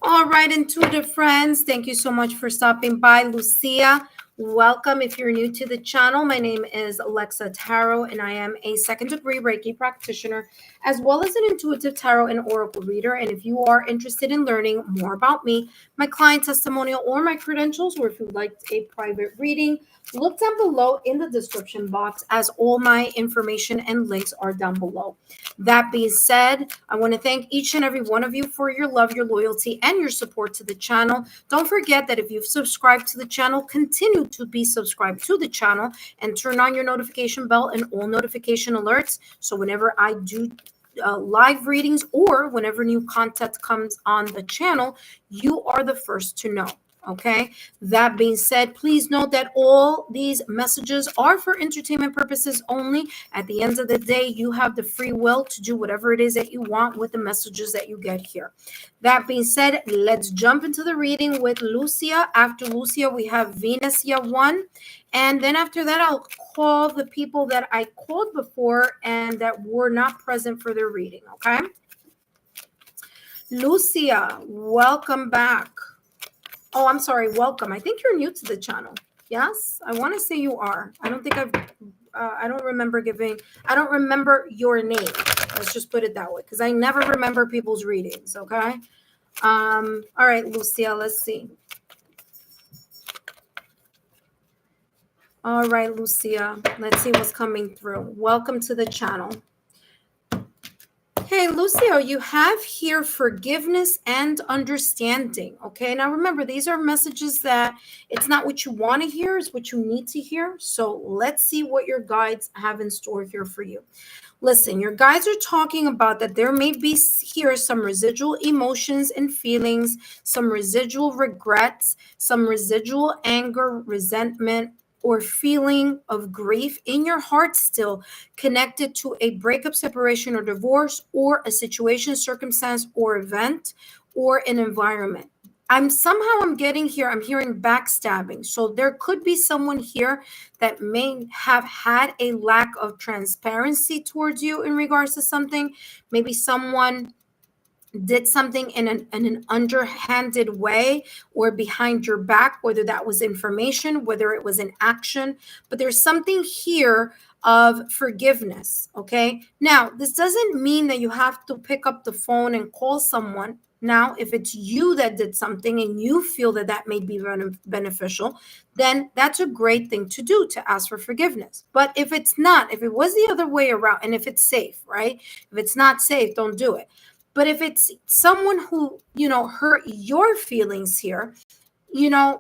All right, intuitive friends, thank you so much for stopping by. Lucia, welcome. If you're new to the channel, my name is Alexa Tarot, and I am a second degree Reiki practitioner, as well as an intuitive tarot and oracle reader. And if you are interested in learning more about me, my client testimonial, or my credentials, or if you'd like a private reading, look down below in the description box, as all my information and links are down below. That being said, I want to thank each and every one of you for your love, your loyalty, and your support to the channel. Don't forget that if you've subscribed to the channel, continue to be subscribed to the channel and turn on your notification bell and all notification alerts. So whenever I do live readings or whenever new content comes on the channel, you are the first to know. Okay. That being said, please note that all these messages are for entertainment purposes only. At the end of the day, you have the free will to do whatever it is that you want with the messages that you get here. That being said, let's jump into the reading with Lucia. After Lucia, we have Venusia 1. And then after that, I'll call the people that I called before and that were not present for their reading. Okay. Lucia, welcome back. Oh, I'm sorry. Welcome. I think you're new to the channel. Yes, I want to say you are. I don't think I don't remember I don't remember your name. Let's just put it that way, because I never remember people's readings. Okay. All right, Lucia, let's see. All right, Lucia, let's see what's coming through. Welcome to the channel. Hey, Lucio, you have here forgiveness and understanding. Okay, now remember, these are messages that it's not what you want to hear, it's what you need to hear. So let's see what your guides have in store here for you. Listen, your guides are talking about that there may be here some residual emotions and feelings, some residual regrets, some residual anger, resentment, or feeling of grief in your heart still connected to a breakup, separation, or divorce, or a situation, circumstance, or event, or an environment. I'm getting here, I'm hearing backstabbing. So there could be someone here that may have had a lack of transparency towards you in regards to something. Maybe someone did something in an underhanded way or behind your back, whether that was information, whether it was an action, but there's something here of forgiveness. Okay. Now, this doesn't mean that you have to pick up the phone and call someone. Now, if it's you that did something and you feel that that may be beneficial, then that's a great thing to do, to ask for forgiveness. But if it's not, if it was the other way around, and if it's safe, right? If it's not safe, don't do it. But if it's someone who, hurt your feelings here,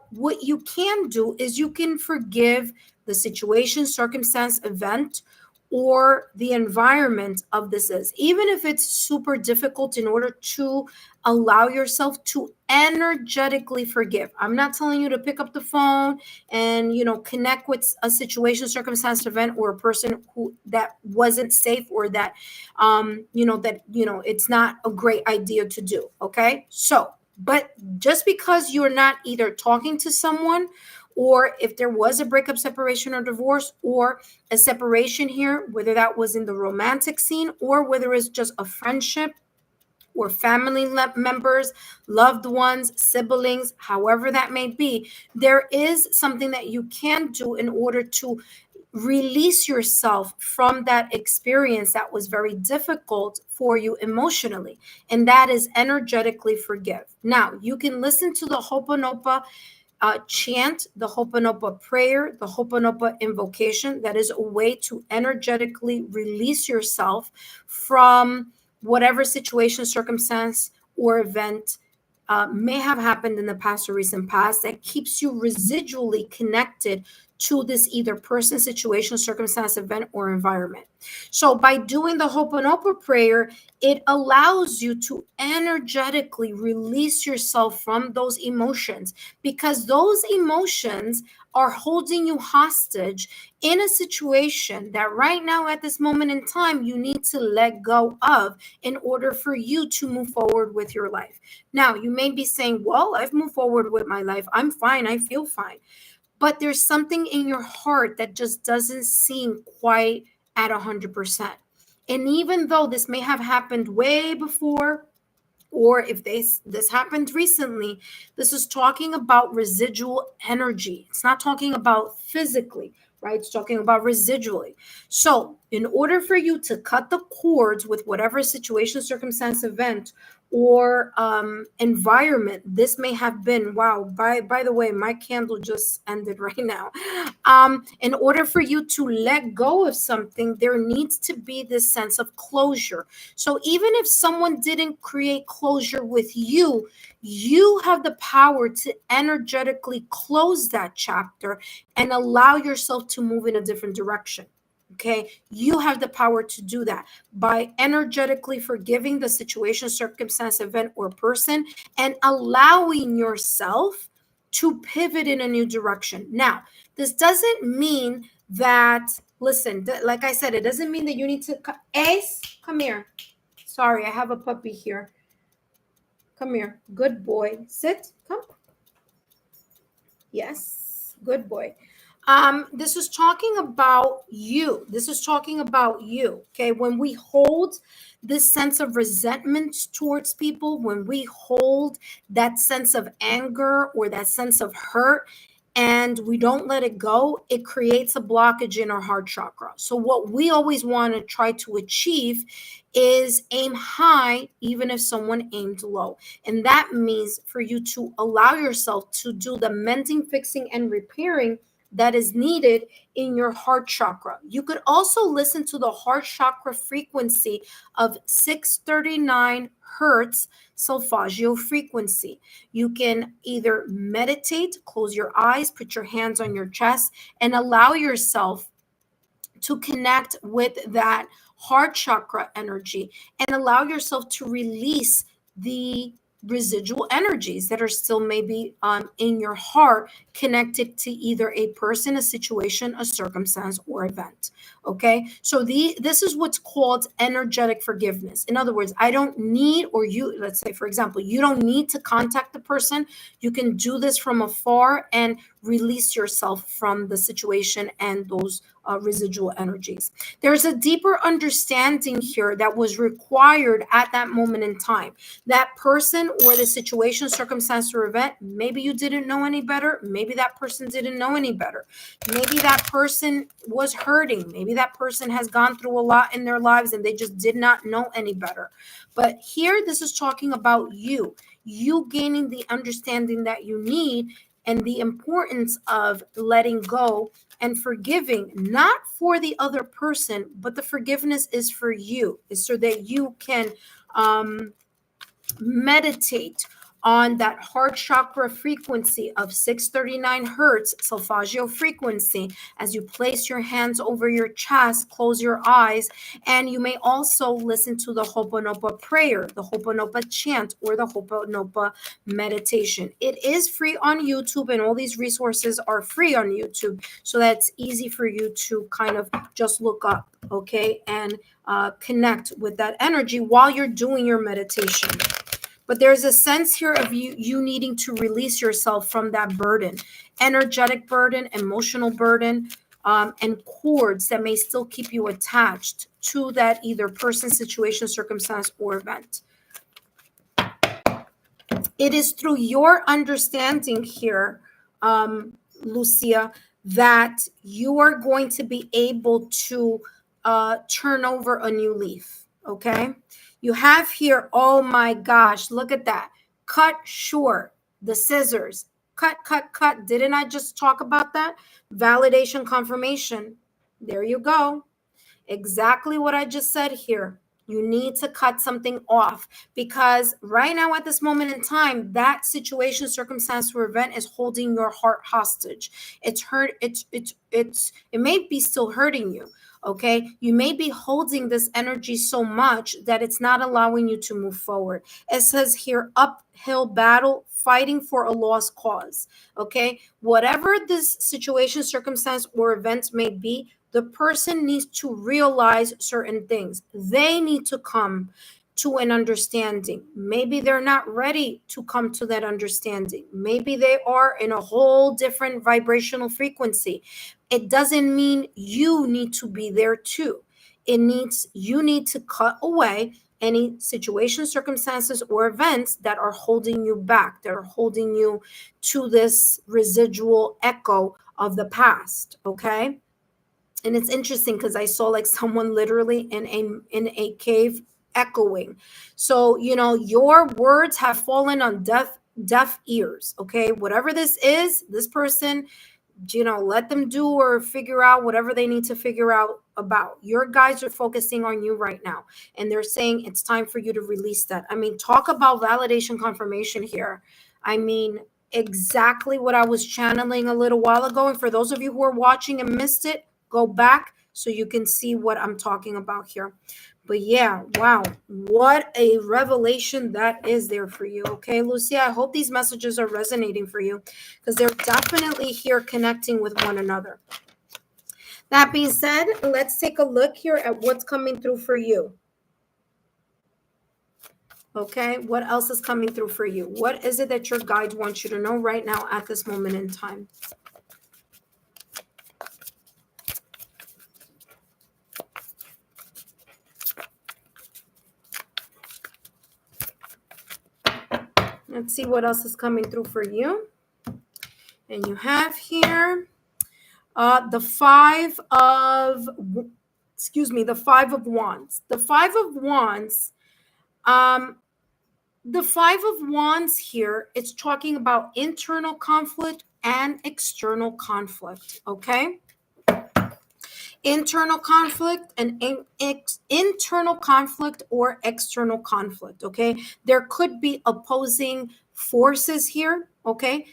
what you can do is you can forgive the situation, circumstance, event, or the environment of this is, even if it's super difficult, in order to allow yourself to energetically forgive. I'm not telling you to pick up the phone and, connect with a situation, circumstance, event, or a person who that wasn't safe, or that, it's not a great idea to do. Okay. So, but just because you're not either talking to someone, or if there was a breakup, separation, or divorce, or a separation here, whether that was in the romantic scene or whether it's just a friendship or family members, loved ones, siblings, however that may be, there is something that you can do in order to release yourself from that experience that was very difficult for you emotionally. And that is energetically forgive. Now, you can listen to the Ho'oponopono chant, the Ho'oponopono prayer, the Ho'oponopono invocation. That is a way to energetically release yourself from whatever situation, circumstance, or event may have happened in the past or recent past that keeps you residually connected to this either person, situation, circumstance, event, or environment. So by doing the Ho'oponopono prayer, it allows you to energetically release yourself from those emotions, because those emotions are holding you hostage in a situation that right now at this moment in time you need to let go of in order for you to move forward with your life. Now, you may be saying, well, I've moved forward with my life. I'm fine. I feel fine. But there's something in your heart that just doesn't seem quite at 100%. And even though this may have happened way before, or if this happened recently, this is talking about residual energy. It's not talking about physically, right? It's talking about residually. So in order for you to cut the cords with whatever situation, circumstance, event, or environment this may have been, wow, by the way, my candle just ended right now. In order for you to let go of something, there needs to be this sense of closure. So even if someone didn't create closure with you, you have the power to energetically close that chapter and allow yourself to move in a different direction. Okay, you have the power to do that by energetically forgiving the situation, circumstance, event, or person, and allowing yourself to pivot in a new direction. Now, this doesn't mean that, listen, like I said, it doesn't mean that you need to, Ace, come here. Sorry, I have a puppy here. Come here. Good boy. Sit. Come. Yes. Good boy. This is talking about you. This is talking about you. Okay. When we hold this sense of resentment towards people, when we hold that sense of anger or that sense of hurt, and we don't let it go, it creates a blockage in our heart chakra. So what we always want to try to achieve is aim high, even if someone aimed low. And that means for you to allow yourself to do the mending, fixing, and repairing that is needed in your heart chakra. You could also listen to the heart chakra frequency of 639 hertz solfeggio frequency. You can either meditate, close your eyes, put your hands on your chest, and allow yourself to connect with that heart chakra energy and allow yourself to release the residual energies that are still maybe in your heart, connected to either a person, a situation, a circumstance, or event. Okay, so this is what's called energetic forgiveness. In other words, I don't need, or you, let's say, for example, you don't need to contact the person. You can do this from afar and release yourself from the situation and those residual energies. There's a deeper understanding here that was required at that moment in time. That person or the situation, circumstance, or event, maybe you didn't know any better. Maybe that person didn't know any better. Maybe that person was hurting. Maybe that person has gone through a lot in their lives and they just did not know any better. But here, this is talking about you gaining the understanding that you need, and the importance of letting go and forgiving, not for the other person, but the forgiveness is for you, is so that you can meditate on that heart chakra frequency of 639 hertz solfeggio frequency as you place your hands over your chest, close your eyes, and you may also listen to the Ho'oponopono prayer, the Ho'oponopono chant, or the Ho'oponopono meditation. It is free on YouTube, and all these resources are free on YouTube, so that's easy for you to kind of just look up, okay, and connect with that energy while you're doing your meditation. But there's a sense here of you needing to release yourself from that burden, energetic burden, emotional burden, and cords that may still keep you attached to that either person, situation, circumstance, or event. It is through your understanding here, Lucia, that you are going to be able to turn over a new leaf, okay? You have here, oh my gosh, look at that. Cut short, the scissors. Cut, cut, cut. Didn't I just talk about that? Validation, confirmation. There you go. Exactly what I just said here. You need to cut something off, because right now at this moment in time, that situation, circumstance, or event is holding your heart hostage. It's hurt. It may be still hurting you. Okay. You may be holding this energy so much that it's not allowing you to move forward. It says here, uphill battle, fighting for a lost cause. Okay. Whatever this situation, circumstance, or event may be, the person needs to realize certain things. They need to come to an understanding. Maybe they're not ready to come to that understanding. Maybe they are in a whole different vibrational frequency. It doesn't mean you need to be there too. You need to cut away any situations, circumstances, or events that are holding you back, that are holding you to this residual echo of the past. Okay. And it's interesting because I saw like someone literally in a cave echoing. So, your words have fallen on deaf ears. Okay. Whatever this is, this person, let them do or figure out whatever they need to figure out about. Your guides are focusing on you right now, and they're saying it's time for you to release that. I mean, talk about validation confirmation here. I mean, exactly what I was channeling a little while ago. And for those of you who are watching and missed it, go back so you can see what I'm talking about here. But yeah, wow, what a revelation that is there for you. Okay, Lucia, I hope these messages are resonating for you, because they're definitely here connecting with one another. That being said, let's take a look here at what's coming through for you. Okay, what else is coming through for you? What is it that your guides want you to know right now at this moment in time? Let's see what else is coming through for you. And you have here the Five of Wands. The Five of Wands. The Five of Wands here, it's talking about internal conflict and external conflict. Okay. Internal conflict and internal conflict or external conflict. Okay. There could be opposing forces here. Okay.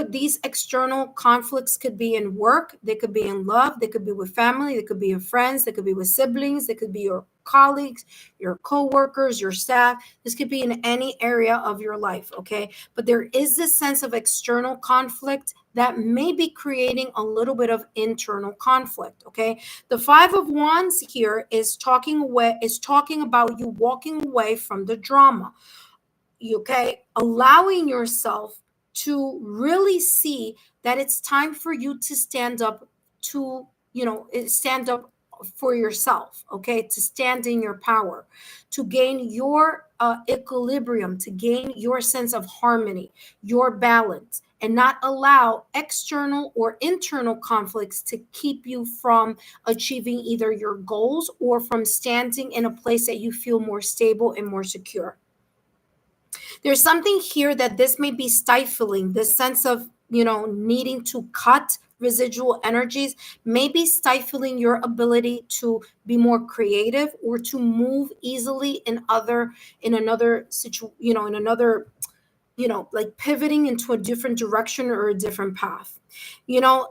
These external conflicts could be in work. They could be in love. They could be with family. They could be with friends. They could be with siblings. They could be your colleagues, your co-workers, your staff. This could be in any area of your life. Okay. But there is this sense of external conflict that may be creating a little bit of internal conflict. Okay. The Five of Wands here is talking about you walking away from the drama. Okay. Allowing yourself to really see that it's time for you to stand up for yourself, okay, to stand in your power, to gain your equilibrium, to gain your sense of harmony, your balance, and not allow external or internal conflicts to keep you from achieving either your goals or from standing in a place that you feel more stable and more secure. There's something here that this may be stifling, this sense of, needing to cut residual energies, may be stifling your ability to be more creative or to move easily in another situation, like pivoting into a different direction or a different path.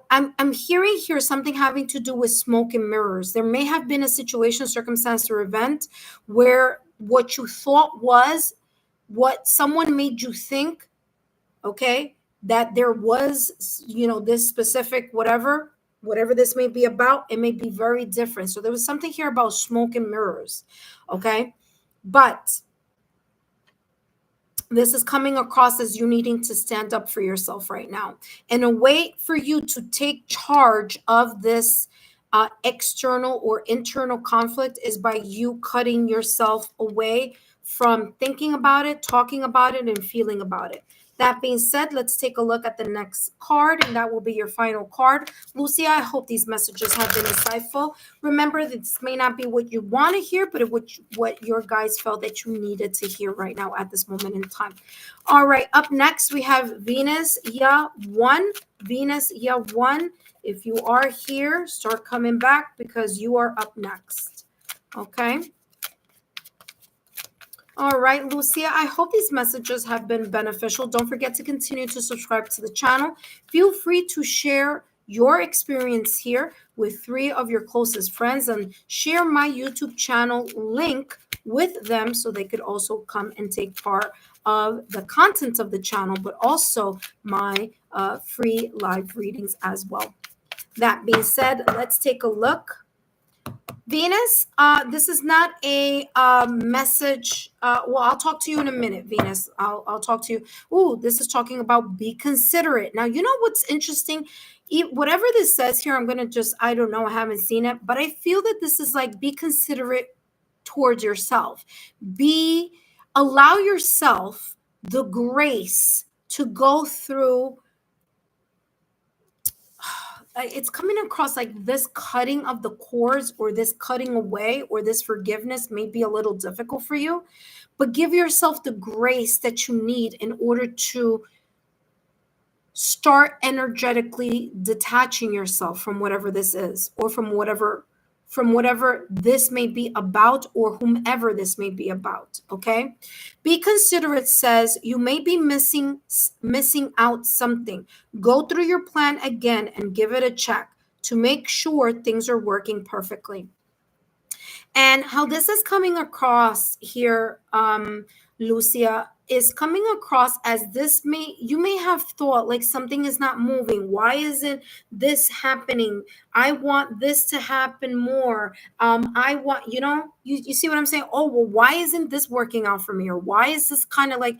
I'm hearing here something having to do with smoke and mirrors. There may have been a situation, circumstance, or event where what you thought was what someone made you think, okay, that there was, this specific whatever this may be about, it may be very different. So there was something here about smoke and mirrors, okay? But this is coming across as you needing to stand up for yourself right now. And a way for you to take charge of this external or internal conflict is by you cutting yourself away from thinking about it, talking about it, and feeling about it. That being said, let's take a look at the next card, and that will be your final card. Lucia, I hope these messages have been insightful. Remember, this may not be what you want to hear, but what your guides felt that you needed to hear right now at this moment in time. All right, up next, we have Venus Ya 1. Venus Ya 1. If you are here, start coming back because you are up next. Okay. All right, Lucia, I hope these messages have been beneficial. Don't forget to continue to subscribe to the channel. Feel free to share your experience here with 3 of your closest friends and share my YouTube channel link with them so they could also come and take part of the content of the channel, but also my free live readings as well. That being said, let's take a look. Venus, this is not a message. Well, I'll talk to you in a minute, Venus. I'll talk to you. Ooh, this is talking about be considerate. Now, you know what's interesting? Whatever this says here, I'm going to just, I don't know, I haven't seen it, but I feel that this is like be considerate towards yourself. Allow yourself the grace to go through. It's coming across like this cutting of the cords or this cutting away or this forgiveness may be a little difficult for you, but give yourself the grace that you need in order to start energetically detaching yourself from whatever this is or from whatever this may be about or whomever this may be about. Okay, be considerate says you may be missing out something. Go through your plan again and give it a check to make sure things are working perfectly. And how this is coming across here, Lucia, is coming across as you may have thought like something is not moving. Why isn't this happening? I want this to happen more. I want, you see what I'm saying? Oh, well, why isn't this working out for me? Or why is this kind of like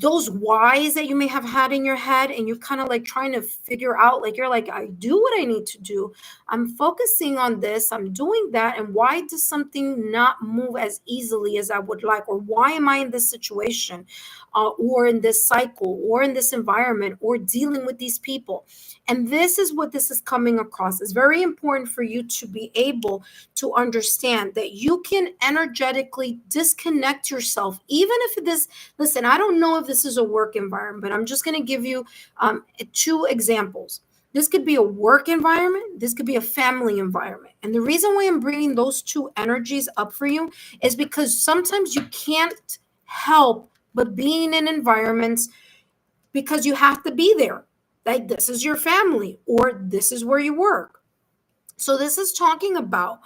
those whys that you may have had in your head and you're kind of like trying to figure out, like you're like, I do what I need to do, I'm focusing on this, I'm doing that, and why does something not move as easily as I would like? Or why am I in this situation or in this cycle or in this environment or dealing with these people? And this is what this is coming across. It's very important for you to be able to understand that you can energetically disconnect yourself, even if this, listen, I don't know if this is a work environment, but I'm just going to give you 2 examples. This could be a work environment. This could be a family environment. And the reason why I'm bringing those 2 energies up for you is because sometimes you can't help but being in environments because you have to be there. Like this is your family or this is where you work. So this is talking about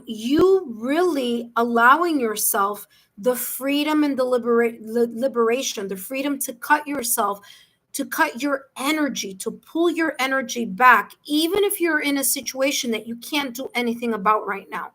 you really allowing yourself the freedom and the liberation, the freedom to cut yourself, to cut your energy, to pull your energy back, even if you're in a situation that you can't do anything about right now.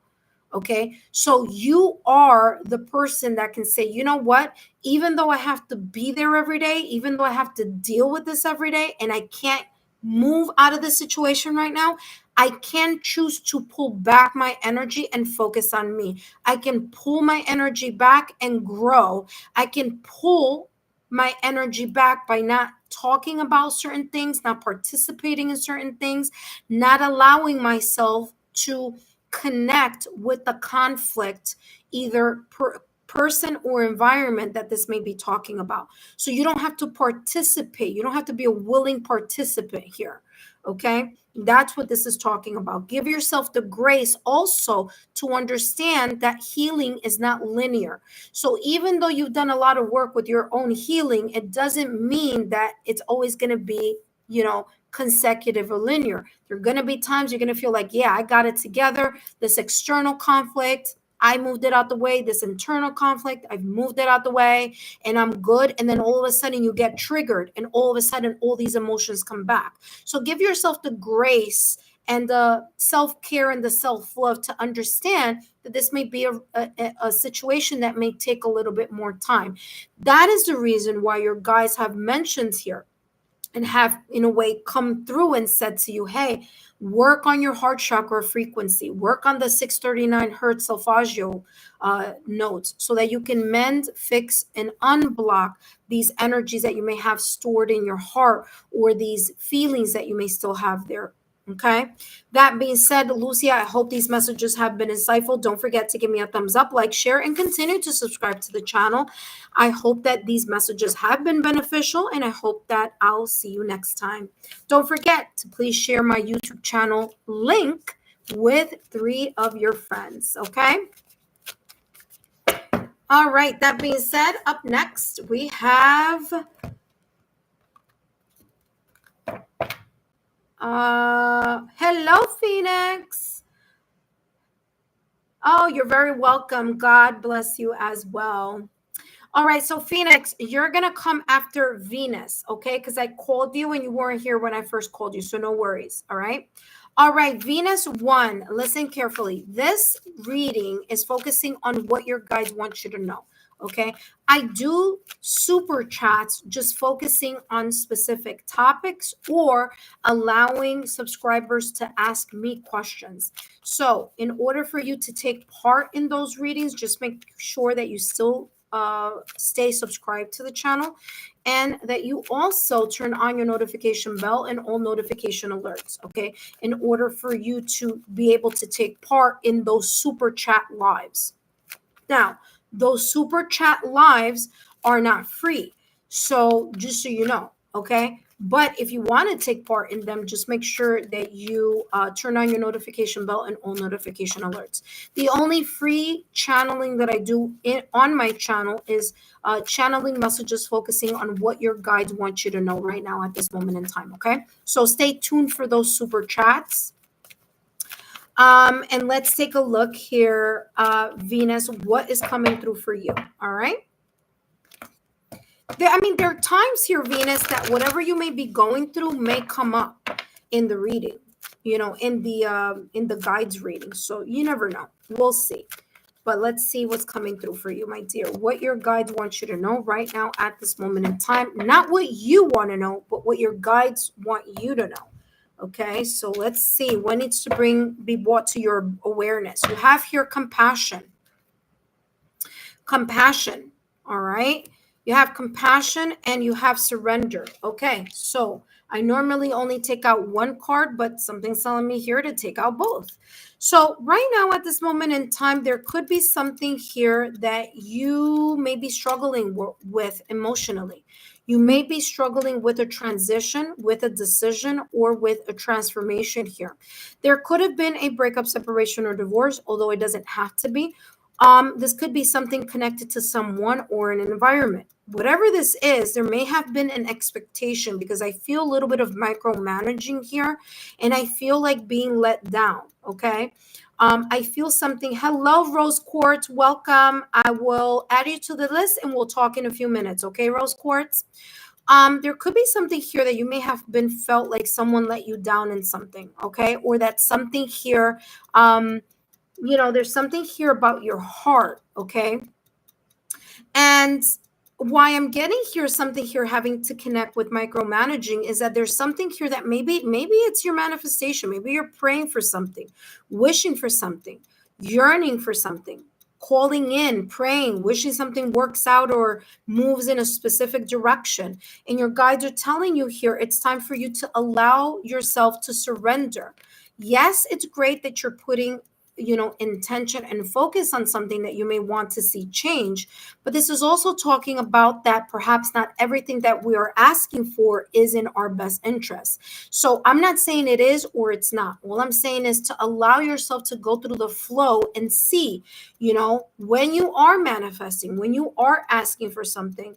Okay, so you are the person that can say, you know what, even though I have to be there every day, even though I have to deal with this every day, and I can't move out of the situation right now, I can choose to pull back my energy and focus on me. I can pull my energy back and grow. I can pull my energy back by not talking about certain things, not participating in certain things, not allowing myself to connect with the conflict, either person or environment that this may be talking about. So you don't have to participate. You don't have to be a willing participant here. Okay, that's what this is talking about. Give yourself the grace also to understand that healing is not linear. So even though you've done a lot of work with your own healing, it doesn't mean that it's always going to be, consecutive or linear. There are going to be times you're going to feel like, yeah, I got it together. This external conflict, I moved it out the way. This internal conflict, I've moved it out the way and I'm good. And then all of a sudden you get triggered and all of a sudden all these emotions come back. So give yourself the grace and the self-care and the self-love to understand that this may be a situation that may take a little bit more time. That is the reason why your guides have mentioned here and have, in a way, come through and said to you, hey, work on your heart chakra frequency, work on the 639 hertz solfeggio notes so that you can mend, fix, and unblock these energies that you may have stored in your heart or these feelings that you may still have there. Okay. That being said, Lucia, I hope these messages have been insightful. Don't forget to give me a thumbs up, like, share, and continue to subscribe to the channel. I hope that these messages have been beneficial, and I hope that I'll see you next time. Don't forget to please share my YouTube channel link with 3 of your friends. Okay. All right. That being said, up next we have hello, Phoenix. Oh, you're very welcome. God bless you as well. All right, so Phoenix, you're gonna come after Venus, okay? Because I called you and you weren't here when I first called you, so no worries. All right. All right, Venus 1, listen carefully. This reading is focusing on what your guides want you to know. Okay. I do super chats just focusing on specific topics or allowing subscribers to ask me questions. So, in order for you to take part in those readings, just make sure that you still stay subscribed to the channel and that you also turn on your notification bell and all notification alerts, okay, in order for you to be able to take part in those super chat lives. Now, those super chat lives are not free, so just so you know, okay. But if you want to take part in them, just make sure that you turn on your notification bell and all notification alerts. The only free channeling that I do on my channel is channeling messages focusing on what your guides want you to know right now at this moment in time, okay? So stay tuned for those super chats. And let's take a look here, Venus, what is coming through for you, all right? There are times here, Venus, that whatever you may be going through may come up in the reading, in the guides reading. So you never know. We'll see. But let's see what's coming through for you, my dear. What your guides want you to know right now at this moment in time. Not what you want to know, but what your guides want you to know. Okay, so let's see what needs to be brought to your awareness. You have here compassion. Compassion, all right? You have compassion and you have surrender. Okay, so I normally only take out one card, but something's telling me here to take out both. So right now at this moment in time, there could be something here that you may be struggling with emotionally. You may be struggling with a transition, with a decision, or with a transformation here. There could have been a breakup, separation, or divorce, although it doesn't have to be. This could be something connected to someone or an environment. Whatever this is, there may have been an expectation because I feel a little bit of micromanaging here and I feel like being let down. Okay. I feel something. Hello, Rose Quartz. Welcome. I will add you to the list and we'll talk in a few minutes. Okay, Rose Quartz. There could be something here that you may have been felt like someone let you down in something. Okay. Or that something here, there's something here about your heart, okay? And why I'm getting here, something here having to connect with micromanaging is that there's something here that maybe it's your manifestation. Maybe you're praying for something, wishing for something, yearning for something, calling in, praying, wishing something works out or moves in a specific direction. And your guides are telling you here, it's time for you to allow yourself to surrender. Yes, it's great that you're putting intention and focus on something that you may want to see change. But this is also talking about that perhaps not everything that we are asking for is in our best interest. So I'm not saying it is or it's not. All I'm saying is to allow yourself to go through the flow and see, when you are manifesting, when you are asking for something,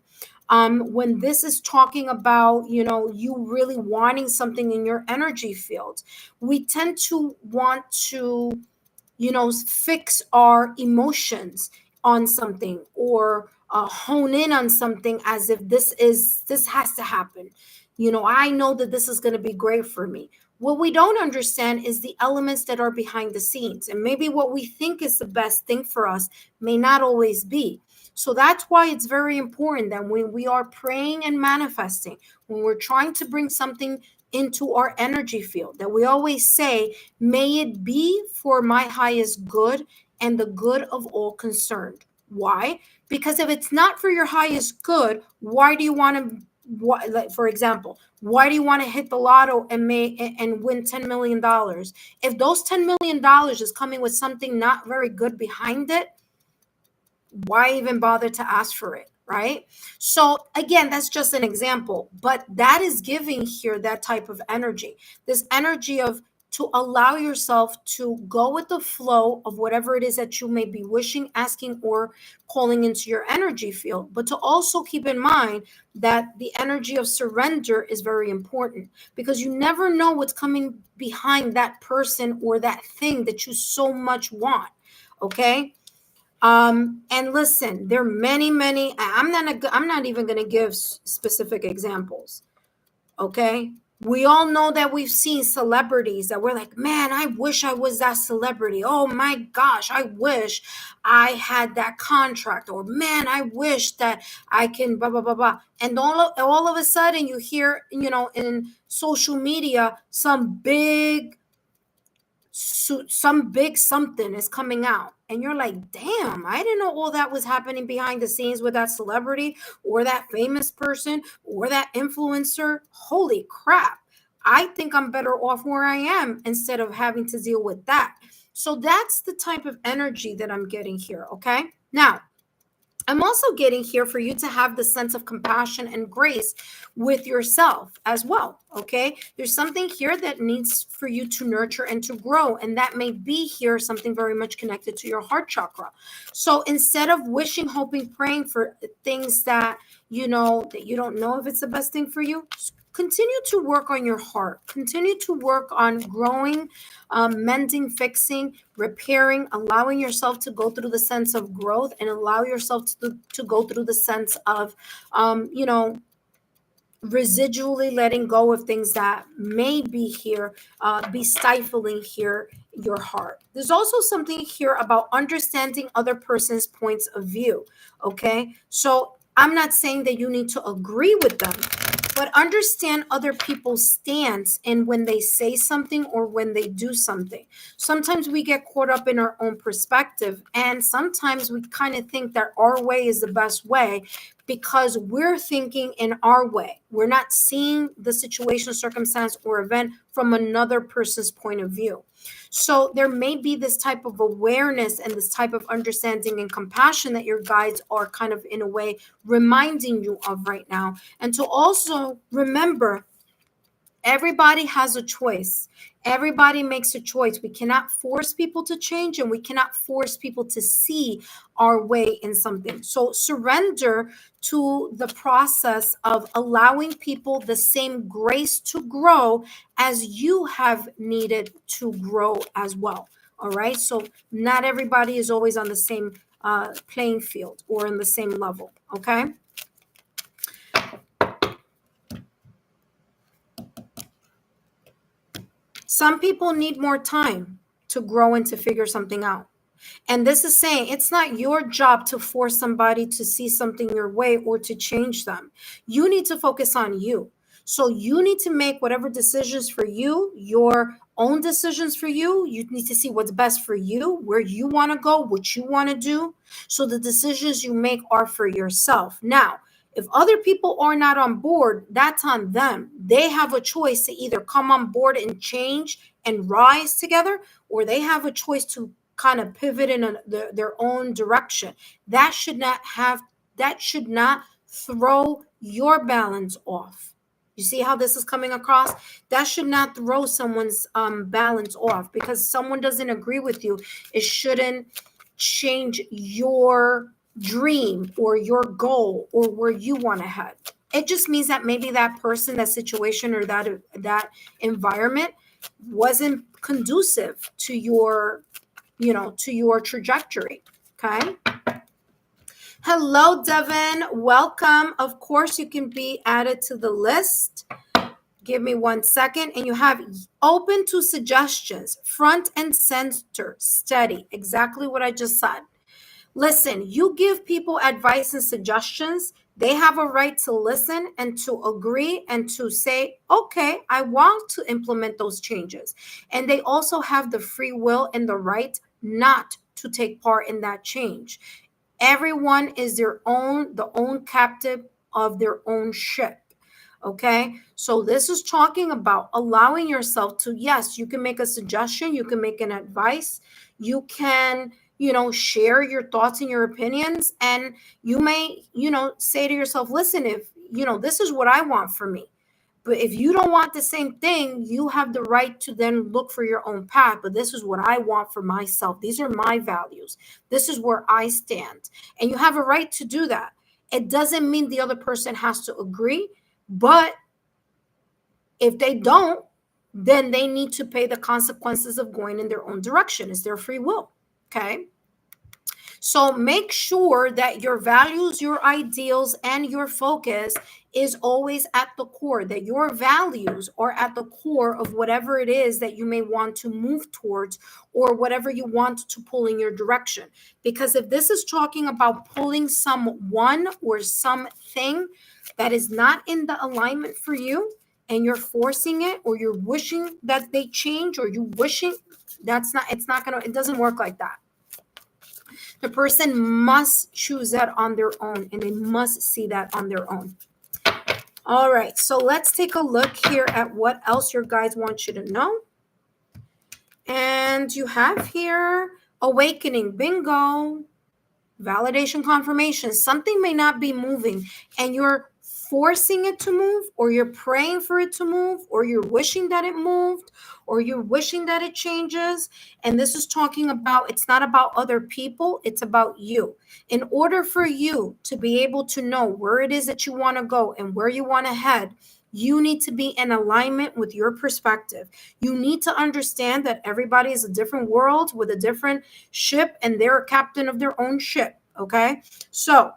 when this is talking about, you really wanting something in your energy field, we tend to want to fix our emotions on something or hone in on something as if this has to happen. I know that this is going to be great for me. What we don't understand is the elements that are behind the scenes. And maybe what we think is the best thing for us may not always be. So that's why it's very important that when we are praying and manifesting, when we're trying to bring something into our energy field, that we always say, may it be for my highest good and the good of all concerned. Why? Because if it's not for your highest good, why do you want to, like, for example, why do you want to hit the lotto and win $10 million? If those $10 million is coming with something not very good behind it, why even bother to ask for it? Right? So again, that's just an example, but that is giving here that type of energy, this energy of to allow yourself to go with the flow of whatever it is that you may be wishing, asking, or calling into your energy field. But to also keep in mind that the energy of surrender is very important, because you never know what's coming behind that person or that thing that you so much want. Okay. And listen, there are many. I'm not even going to give specific examples. Okay. We all know that we've seen celebrities that we're like, man, I wish I was that celebrity. Oh my gosh, I wish I had that contract. Or man, I wish that I can blah, blah, blah, blah. And all of a sudden you hear, in social media, some big something is coming out, and you're like, damn, I didn't know all that was happening behind the scenes with that celebrity or that famous person or that influencer. Holy crap, I think I'm better off where I am instead of having to deal with that. So that's the type of energy that I'm getting here. Okay, now I'm also getting here for you to have the sense of compassion and grace with yourself as well. Okay. There's something here that needs for you to nurture and to grow. And that may be here something very much connected to your heart chakra. So instead of wishing, hoping, praying for things that you don't know if it's the best thing for you, continue to work on your heart. Continue to work on growing, mending, fixing, repairing, allowing yourself to go through the sense of growth, and allow yourself to go through the sense of, residually letting go of things that may be here, be stifling here your heart. There's also something here about understanding other person's points of view. Okay. So I'm not saying that you need to agree with them, but understand other people's stance and when they say something or when they do something. Sometimes we get caught up in our own perspective, and sometimes we kind of think that our way is the best way because we're thinking in our way. We're not seeing the situation, circumstance, or event from another person's point of view. So there may be this type of awareness and this type of understanding and compassion that your guides are kind of in a way reminding you of right now. And to also remember, everybody has a choice. Everybody makes a choice. We cannot force people to change, and we cannot force people to see our way in something. So surrender to the process of allowing people the same grace to grow as you have needed to grow as well. All right. So not everybody is always on the same playing field or in the same level. Okay. Some people need more time to grow and to figure something out. And this is saying it's not your job to force somebody to see something your way or to change them. You need to focus on you. So you need to make whatever decisions for you, your own decisions for you. You need to see what's best for you, where you want to go, what you want to do. So the decisions you make are for yourself. Now, if other people are not on board, that's on them. They have a choice to either come on board and change and rise together, or they have a choice to kind of pivot in their own direction. That should not throw your balance off. You see how this is coming across? That should not throw someone's balance off because someone doesn't agree with you. It shouldn't change your dream or your goal or where you want to head. It just means that maybe that person, that situation, or that environment wasn't conducive to your trajectory. Okay. Hello, Devin. Welcome. Of course, you can be added to the list. Give me 1 second. And you have open to suggestions, front and center, steady. Exactly what I just said. Listen, you give people advice and suggestions. They have a right to listen and to agree and to say, okay, I want to implement those changes. And they also have the free will and the right not to take part in that change. Everyone is the own captive of their own ship. Okay. So this is talking about allowing yourself to, yes, you can make a suggestion. You can make an advice. You can, share your thoughts and your opinions. And you may, say to yourself, listen, if, this is what I want for me. But if you don't want the same thing, you have the right to then look for your own path. But this is what I want for myself. These are my values. This is where I stand. And you have a right to do that. It doesn't mean the other person has to agree. But if they don't, then they need to pay the consequences of going in their own direction. It's their free will. Okay. So make sure that your values, your ideals, and your focus is always at the core, that your values are at the core of whatever it is that you may want to move towards or whatever you want to pull in your direction. Because if this is talking about pulling someone or something that is not in the alignment for you, and you're forcing it, or you're wishing that they change, or you wishing, it doesn't work like that. The person must choose that on their own, and they must see that on their own. All right, so let's take a look here at what else your guides want you to know. And you have here awakening, bingo, validation, confirmation. Something may not be moving, and you're forcing it to move, or you're praying for it to move, or you're wishing that it moved, or you're wishing that it changes. And this is talking about, it's not about other people, it's about you. In order for you to be able to know where it is that you want to go and where you want to head, you need to be in alignment with your perspective. You need to understand that everybody is a different world with a different ship, and they're a captain of their own ship. Okay, so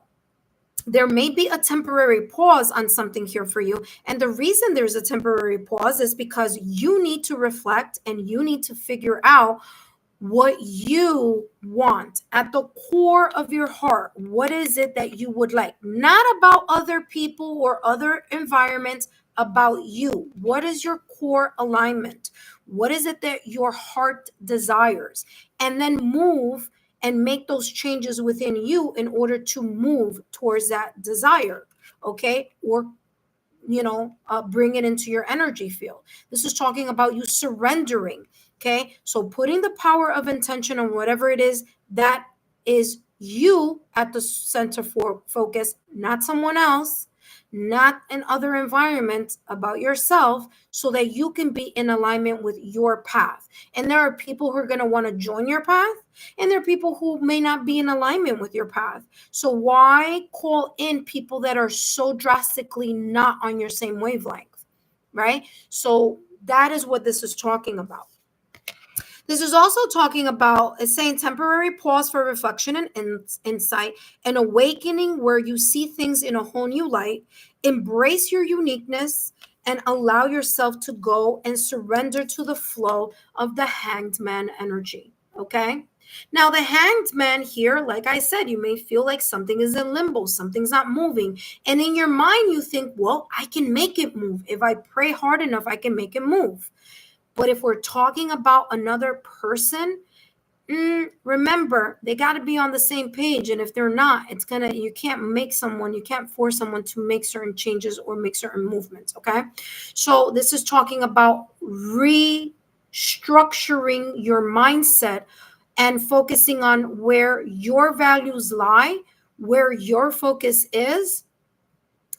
there may be a temporary pause on something here for you. And the reason there's a temporary pause is because you need to reflect and you need to figure out what you want at the core of your heart. What is it that you would like? Not about other people or other environments, about you. What is your core alignment? What is it that your heart desires? And then move and make those changes within you in order to move towards that desire, okay? Or, bring it into your energy field. This is talking about you surrendering, okay? So putting the power of intention on whatever it is that is you at the center for focus, not someone else, not in other environments, about yourself, so that you can be in alignment with your path. And there are people who are going to want to join your path, and there are people who may not be in alignment with your path. So why call in people that are so drastically not on your same wavelength, right? So that is what this is talking about. This is also talking about, it's saying temporary pause for reflection and insight, an awakening where you see things in a whole new light, embrace your uniqueness, and allow yourself to go and surrender to the flow of the hanged man energy, okay? Now, the hanged man here, like I said, you may feel like something is in limbo, something's not moving. And in your mind, you think, well, I can make it move. If I pray hard enough, I can make it move. But if we're talking about another person, remember, they got to be on the same page. And if they're not, you can't force someone to make certain changes or make certain movements. Okay. So this is talking about restructuring your mindset and focusing on where your values lie, where your focus is,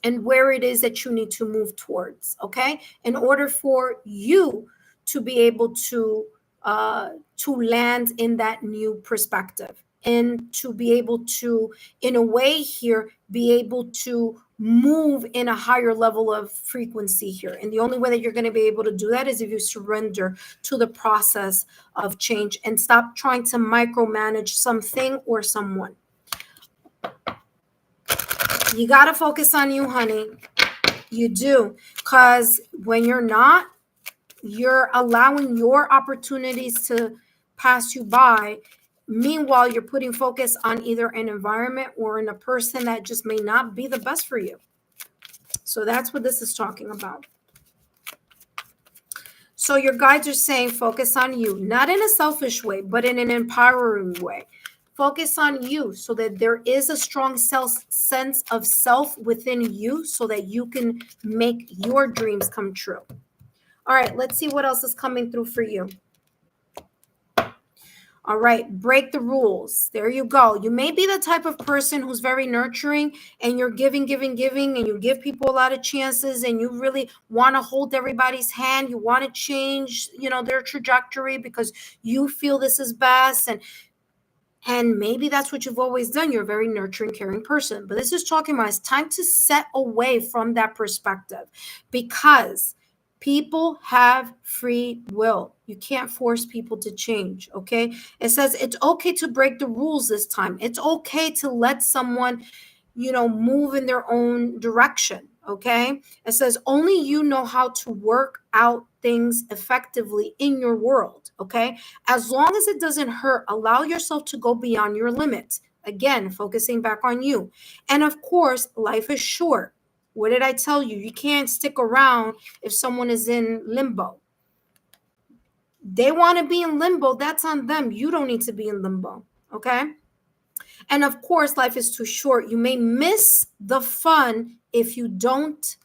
and where it is that you need to move towards. Okay. In order for you to be able to land in that new perspective, and to be able to, in a way here, be able to move in a higher level of frequency here. And the only way that you're going to be able to do that is if you surrender to the process of change and stop trying to micromanage something or someone. You got to focus on you, honey. You do. Because when you're not, you're allowing your opportunities to pass you by. Meanwhile, you're putting focus on either an environment or in a person that just may not be the best for you. So that's what this is talking about. So your guides are saying focus on you, not in a selfish way, but in an empowering way. Focus on you so that there is a strong sense of self within you, so that you can make your dreams come true. All right, let's see what else is coming through for you. All right, break the rules. There you go. You may be the type of person who's very nurturing and you're giving, and you give people a lot of chances and you really want to hold everybody's hand. You want to change, their trajectory because you feel this is best. And maybe that's what you've always done. You're a very nurturing, caring person. But this is talking about it's time to set away from that perspective because people have free will. You can't force people to change, okay? It says it's okay to break the rules this time. It's okay to let someone, move in their own direction, okay? It says only you know how to work out things effectively in your world, okay? As long as it doesn't hurt, allow yourself to go beyond your limits. Again, focusing back on you. And of course, life is short. What did I tell you? You can't stick around if someone is in limbo. They want to be in limbo. That's on them. You don't need to be in limbo. Okay. And of course, life is too short. You may miss the fun if you don't.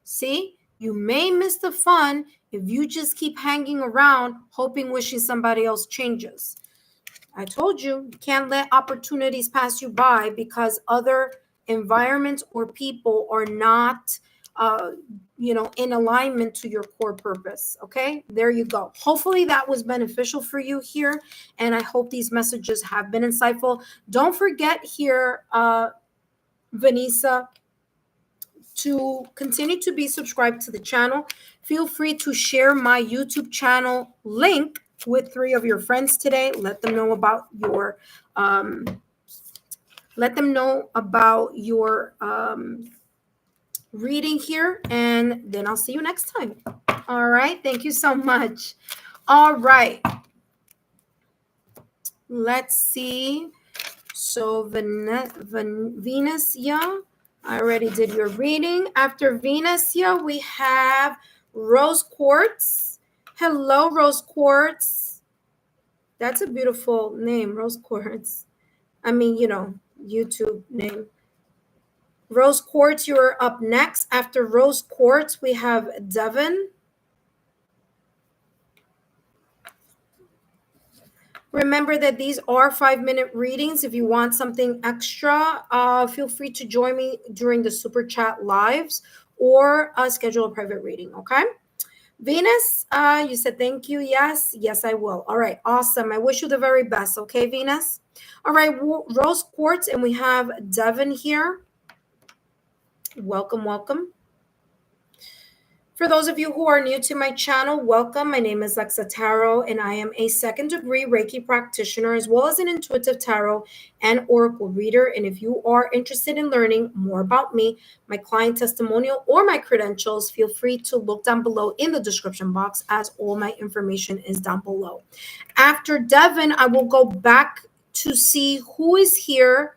See, you may miss the fun if you just keep hanging around, hoping, wishing somebody else changes. I told you, you can't let opportunities pass you by because other environments or people are not, in alignment to your core purpose. Okay, there you go. Hopefully that was beneficial for you here. And I hope these messages have been insightful. Don't forget here, Vanessa, to continue to be subscribed to the channel. Feel free to share my YouTube channel link with 3 of your friends today. Let them know about your reading here, and then I'll see you next time. All right, thank you so much. All right, let's see. So Venus, yeah, I already did your reading. After Venus, yeah, we have Rose Quartz. Hello, Rose Quartz. That's a beautiful name, Rose Quartz. I mean, YouTube name. Rose Quartz, you're up next. After Rose Quartz, we have Devin. Remember that these are 5-minute readings. If you want something extra, feel free to join me during the Super Chat lives or schedule a private reading, okay? Venus, you said thank you. Yes, I will. All right, awesome. I wish you the very best, okay, Venus? All right, Rose Quartz, and we have Devin here. Welcome. For those of you who are new to my channel, welcome. My name is Lexa Tarot, and I am a 2nd-degree Reiki practitioner, as well as an intuitive tarot and oracle reader. And if you are interested in learning more about me, my client testimonial, or my credentials, feel free to look down below in the description box, as all my information is down below. After Devin, I will go back to see who is here.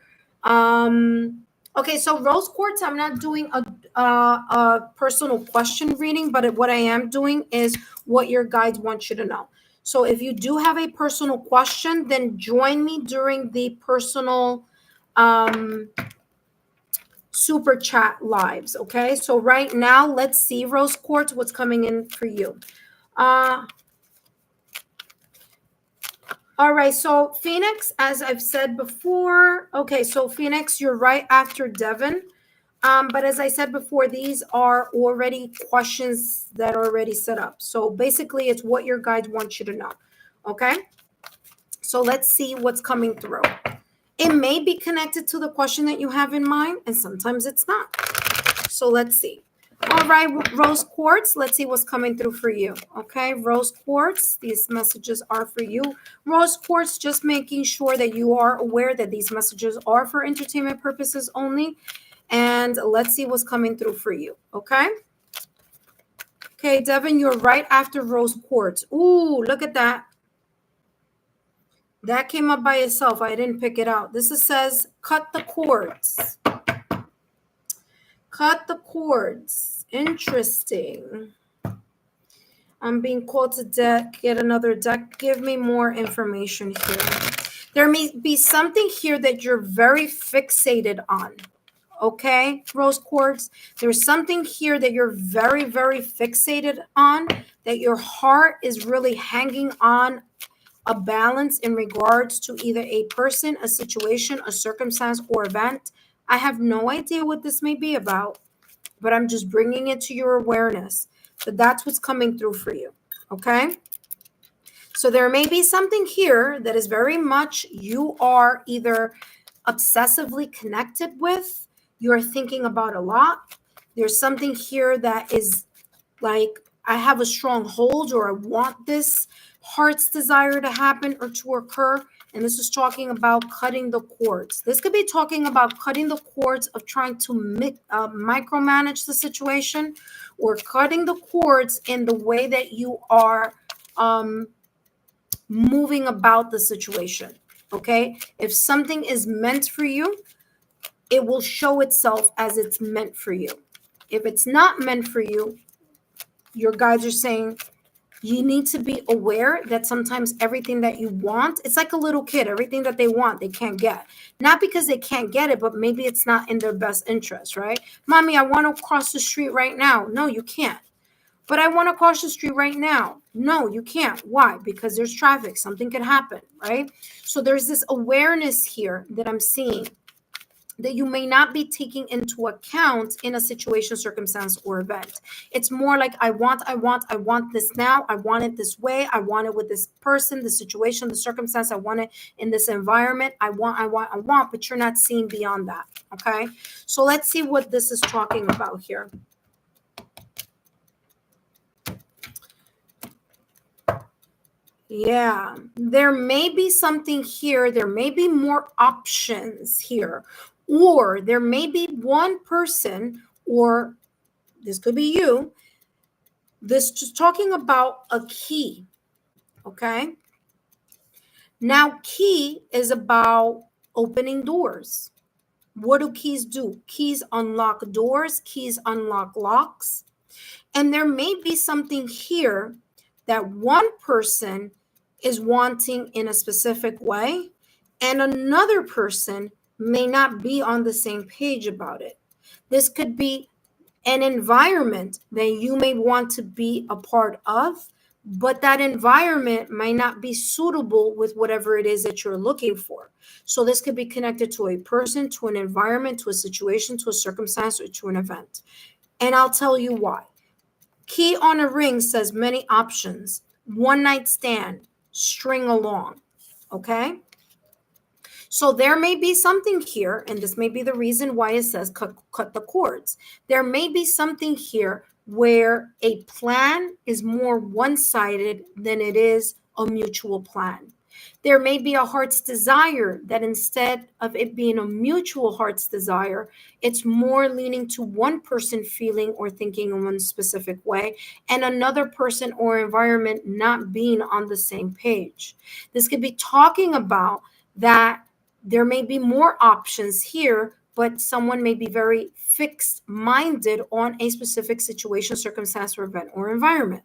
Okay, so Rose Quartz, I'm not doing a personal question reading, but what I am doing is what your guides want you to know. So if you do have a personal question, then join me during the personal Super Chat lives, okay? So right now, let's see, Rose Quartz, what's coming in for you. All right, so Phoenix, as I've said before, okay, so Phoenix, you're right after Devin. But as I said before, these are already questions that are already set up. So basically, it's what your guides want you to know, okay? So let's see what's coming through. It may be connected to the question that you have in mind, and sometimes it's not. So let's see. All right, Rose Quartz, let's see what's coming through for you. Okay, Rose Quartz, these messages are for you. Rose Quartz, just making sure that you are aware that these messages are for entertainment purposes only. And let's see what's coming through for you. Okay. Okay, Devin, you're right after Rose Quartz. Ooh, look at that. That came up by itself. I didn't pick it out. This says, cut the cords. Cut the cords. Interesting. I'm being called to get another deck. Give me more information here. There may be something here that you're very fixated on. Okay, Rose Quartz, there's something here that you're very, very fixated on, that your heart is really hanging on a balance in regards to either a person, a situation, a circumstance, or event. I have no idea what this may be about, but I'm just bringing it to your awareness that that's what's coming through for you. Okay? So there may be something here that is very much you are either obsessively connected with, you're thinking about a lot. There's something here that is like, I have a strong hold, or I want this heart's desire to happen or to occur. And this is talking about cutting the cords. This could be talking about cutting the cords of trying to micromanage the situation, or cutting the cords in the way that you are moving about the situation. Okay? If something is meant for you, it will show itself as it's meant for you. If it's not meant for you, your guides are saying you need to be aware that sometimes everything that you want, it's like a little kid, everything that they want, they can't get. Not because they can't get it, but maybe it's not in their best interest, right? Mommy, I want to cross the street right now. No, you can't. But I want to cross the street right now. No, you can't. Why? Because there's traffic. Something could happen, right? So there's this awareness here that I'm seeing that you may not be taking into account in a situation, circumstance, or event. It's more like, I want this now. I want it this way. I want it with this person, the situation, the circumstance. I want it in this environment. I want, but you're not seeing beyond that. Okay. So let's see what this is talking about here. Yeah, there may be something here. There may be more options here. Or there may be one person, or this could be you. This just talking about a key. Okay. Now, key is about opening doors. What do keys do? Keys unlock doors, keys unlock locks. And there may be something here that one person is wanting in a specific way, and another person may not be on the same page about it. This could be an environment that you may want to be a part of, but that environment might not be suitable with whatever it is that you're looking for. So this could be connected to a person, to an environment, to a situation, to a circumstance, or to an event. And I'll tell you why. Key on a ring says many options, one night stand, string along. Okay. So there may be something here, and this may be the reason why it says cut the cords. There may be something here where a plan is more one-sided than it is a mutual plan. There may be a heart's desire that instead of it being a mutual heart's desire, it's more leaning to one person feeling or thinking in one specific way, and another person or environment not being on the same page. This could be talking about that there may be more options here, but someone may be very fixed-minded on a specific situation, circumstance, or event, or environment.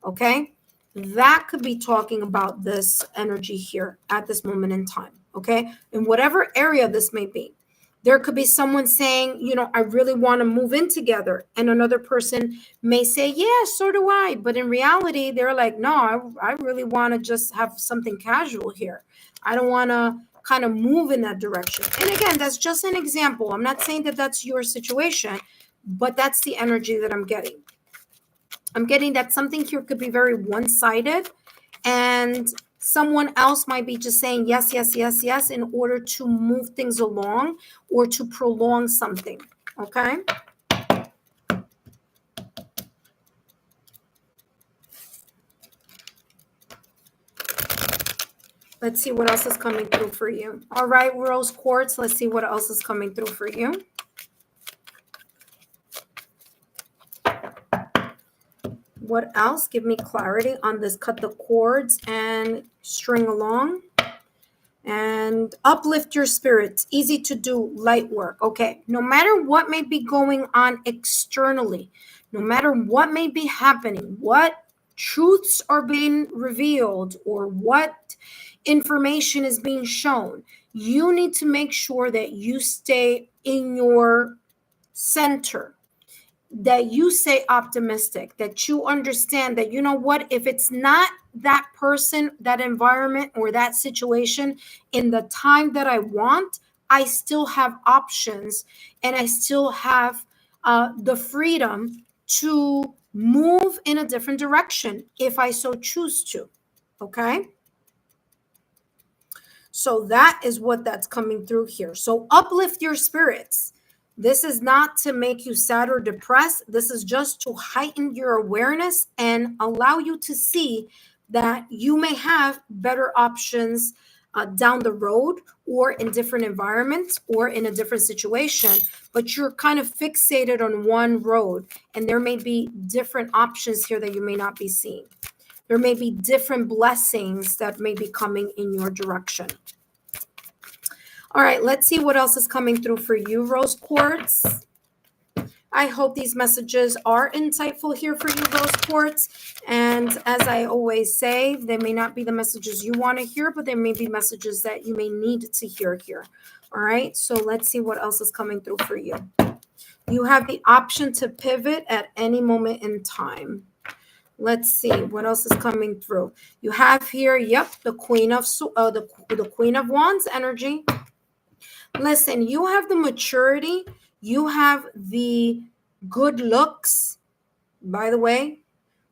Okay? That could be talking about this energy here at this moment in time. Okay? In whatever area this may be. There could be someone saying, I really want to move in together. And another person may say, yeah, so do I. But in reality, they're like, no, I really want to just have something casual here. I don't want to kind of move in that direction. And again, that's just an example. I'm not saying that that's your situation, but that's the energy that I'm getting. I'm getting that something here could be very one-sided, and someone else might be just saying yes, yes, yes, yes, in order to move things along or to prolong something. Okay. Let's see what else is coming through for you. All right, rose quartz. Let's see what else is coming through for you. What else? Give me clarity on this. Cut the cords and string along. And uplift your spirits. Easy to do, light work. Okay. No matter what may be going on externally, no matter what may be happening, what truths are being revealed, or what information is being shown, you need to make sure that you stay in your center, that you stay optimistic, that you understand that, you know what, if it's not that person, that environment, or that situation in the time that I want, I still have options, and I still have the freedom to move in a different direction if I so choose to. Okay. So that is what that's coming through here. So uplift your spirits. This is not to make you sad or depressed. This is just to heighten your awareness and allow you to see that you may have better options down the road, or in different environments, or in a different situation, but you're kind of fixated on one road, and there may be different options here that you may not be seeing. There may be different blessings that may be coming in your direction. All right, let's see what else is coming through for you, Rose Quartz. I hope these messages are insightful here for you, Rose Quartz. And as I always say, they may not be the messages you want to hear, but there may be messages that you may need to hear here. All right, so let's see what else is coming through for you. You have the option to pivot at any moment in time. Let's see what else is coming through. You have here, yep, the Queen of the Queen of Wands energy. Listen, you have the maturity, you have the good looks. By the way,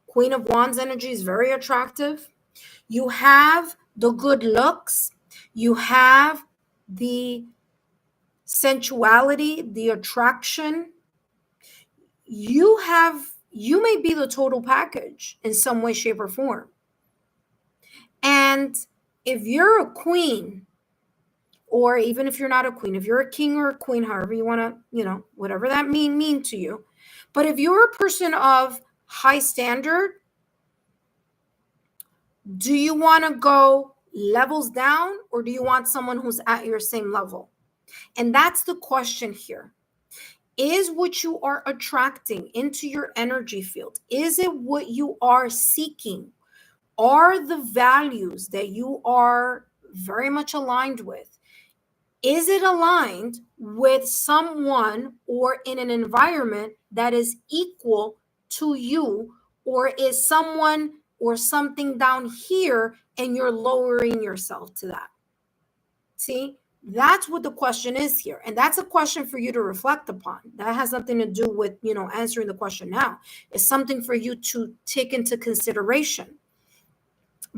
Queen of Wands energy is very attractive. You have the good looks, you have the sensuality, the attraction. You may be the total package in some way, shape, or form. And if you're a queen, or even if you're not a queen, if you're a king or a queen, however you want to, whatever that mean to you. But if you're a person of high standard, do you want to go levels down, or do you want someone who's at your same level? And that's the question here. Is what you are attracting into your energy field, is it what you are seeking? Are the values that you are very much aligned with, is it aligned with someone or in an environment that is equal to you, or is someone or something down here and you're lowering yourself to that? See, that's what the question is here. And that's a question for you to reflect upon. That has nothing to do with, answering the question now. It's something for you to take into consideration,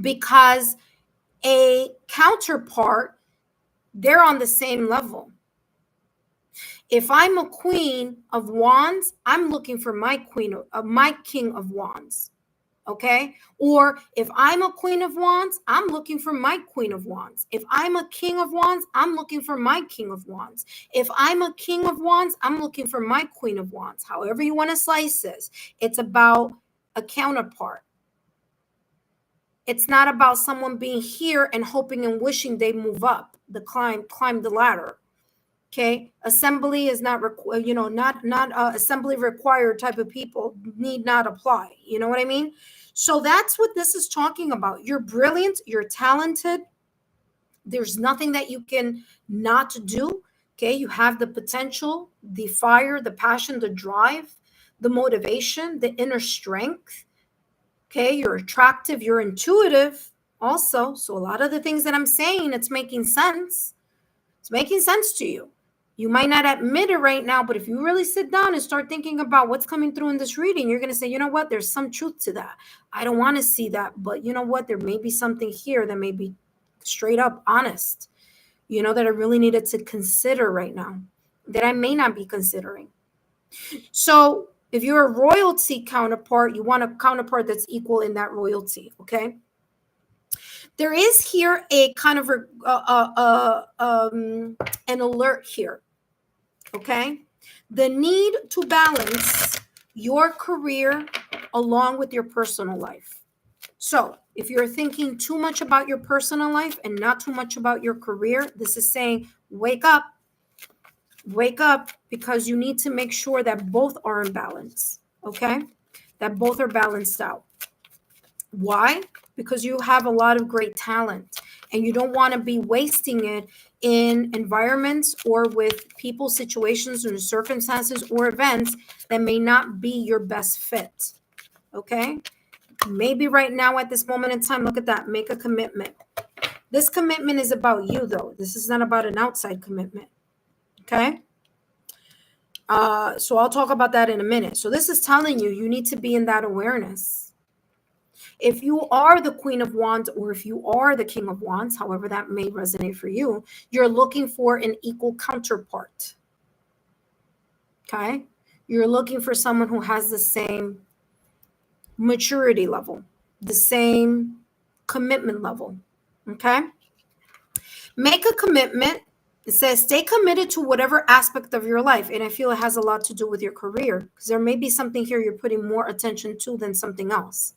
because a counterpart, they're on the same level. If I'm a Queen of Wands, I'm looking for my King of Wands. Okay. Or if I'm a Queen of Wands, I'm looking for my Queen of Wands. If I'm a King of Wands, I'm looking for my King of Wands. If I'm a King of Wands, I'm looking for my Queen of Wands. However you want to slice this, it's about a counterpart. It's not about someone being here and hoping and wishing they move up the climb the ladder. Okay, assembly is not assembly required type of people need not apply. You know what I mean? So that's what this is talking about. You're brilliant, you're talented. There's nothing that you can not do. Okay, you have the potential, the fire, the passion, the drive, the motivation, the inner strength. Okay, you're attractive, you're intuitive also. So a lot of the things that I'm saying, it's making sense. It's making sense to you. You might not admit it right now, but if you really sit down and start thinking about what's coming through in this reading, you're going to say, you know what, there's some truth to that. I don't want to see that, but you know what, there may be something here that may be straight up honest, that I really needed to consider right now, that I may not be considering. So if you're a royalty counterpart, you want a counterpart that's equal in that royalty, okay? There is here a kind of an alert here, okay? The need to balance your career along with your personal life. So if you're thinking too much about your personal life and not too much about your career, this is saying, wake up, because you need to make sure that both are in balance, okay? That both are balanced out. Why? Because you have a lot of great talent And you don't want to be wasting it in environments or with people, situations, or circumstances or events that may not be your best fit. Okay? Maybe right now at this moment in time, look at that, make a commitment. This commitment is about you, though. This is not about an outside commitment. Okay? So I'll talk about that in a minute. So this is telling you, you need to be in that awareness. If you are the Queen of Wands, or if you are the King of Wands, however that may resonate for you, you're looking for an equal counterpart. Okay? You're looking for someone who has the same maturity level, the same commitment level. Okay? Make a commitment. It says stay committed to whatever aspect of your life. And I feel it has a lot to do with your career, because there may be something here you're putting more attention to than something else.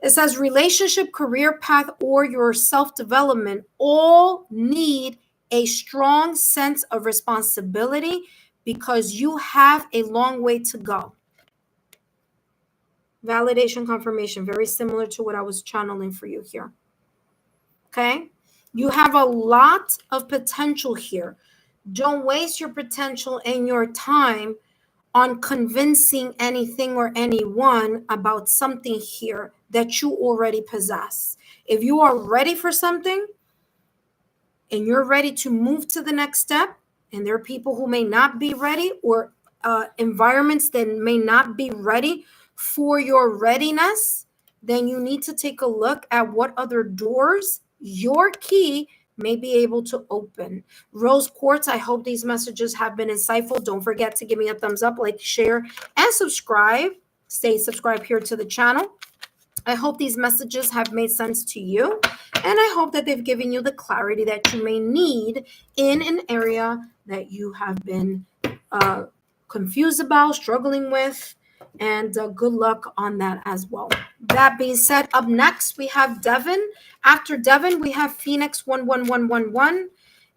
It says relationship, career path, or your self-development all need a strong sense of responsibility, because you have a long way to go. Validation, confirmation, very similar to what I was channeling for you here. Okay? You have a lot of potential here. Don't waste your potential and your time on convincing anything or anyone about something here that you already possess. If you are ready for something and you're ready to move to the next step, and there are people who may not be ready, or environments that may not be ready for your readiness, then you need to take a look at what other doors your key may be able to open. Rose Quartz, I hope these messages have been insightful. Don't forget to give me a thumbs up, like, share, and subscribe. Stay subscribed here to the channel. I hope these messages have made sense to you, and I hope that they've given you the clarity that you may need in an area that you have been confused about, struggling with, and good luck on that as well. That being said, up next we have Devin. After Devin, we have Phoenix 11111,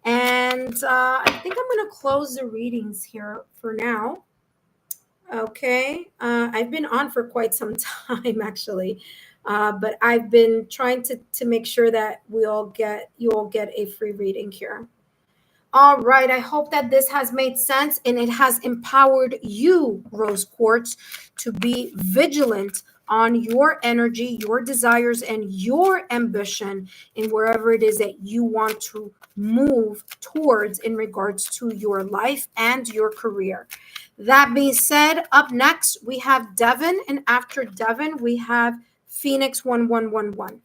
and I think I'm going to close the readings here for now. Okay, I've been on for quite some time actually, but I've been trying to make sure that you all get a free reading here. All right, I hope that this has made sense and it has empowered you, Rose Quartz, to be vigilant on your energy, your desires, and your ambition in wherever it is that you want to move towards in regards to your life and your career. That being said, up next we have Devin, and after Devin we have Phoenix 1111.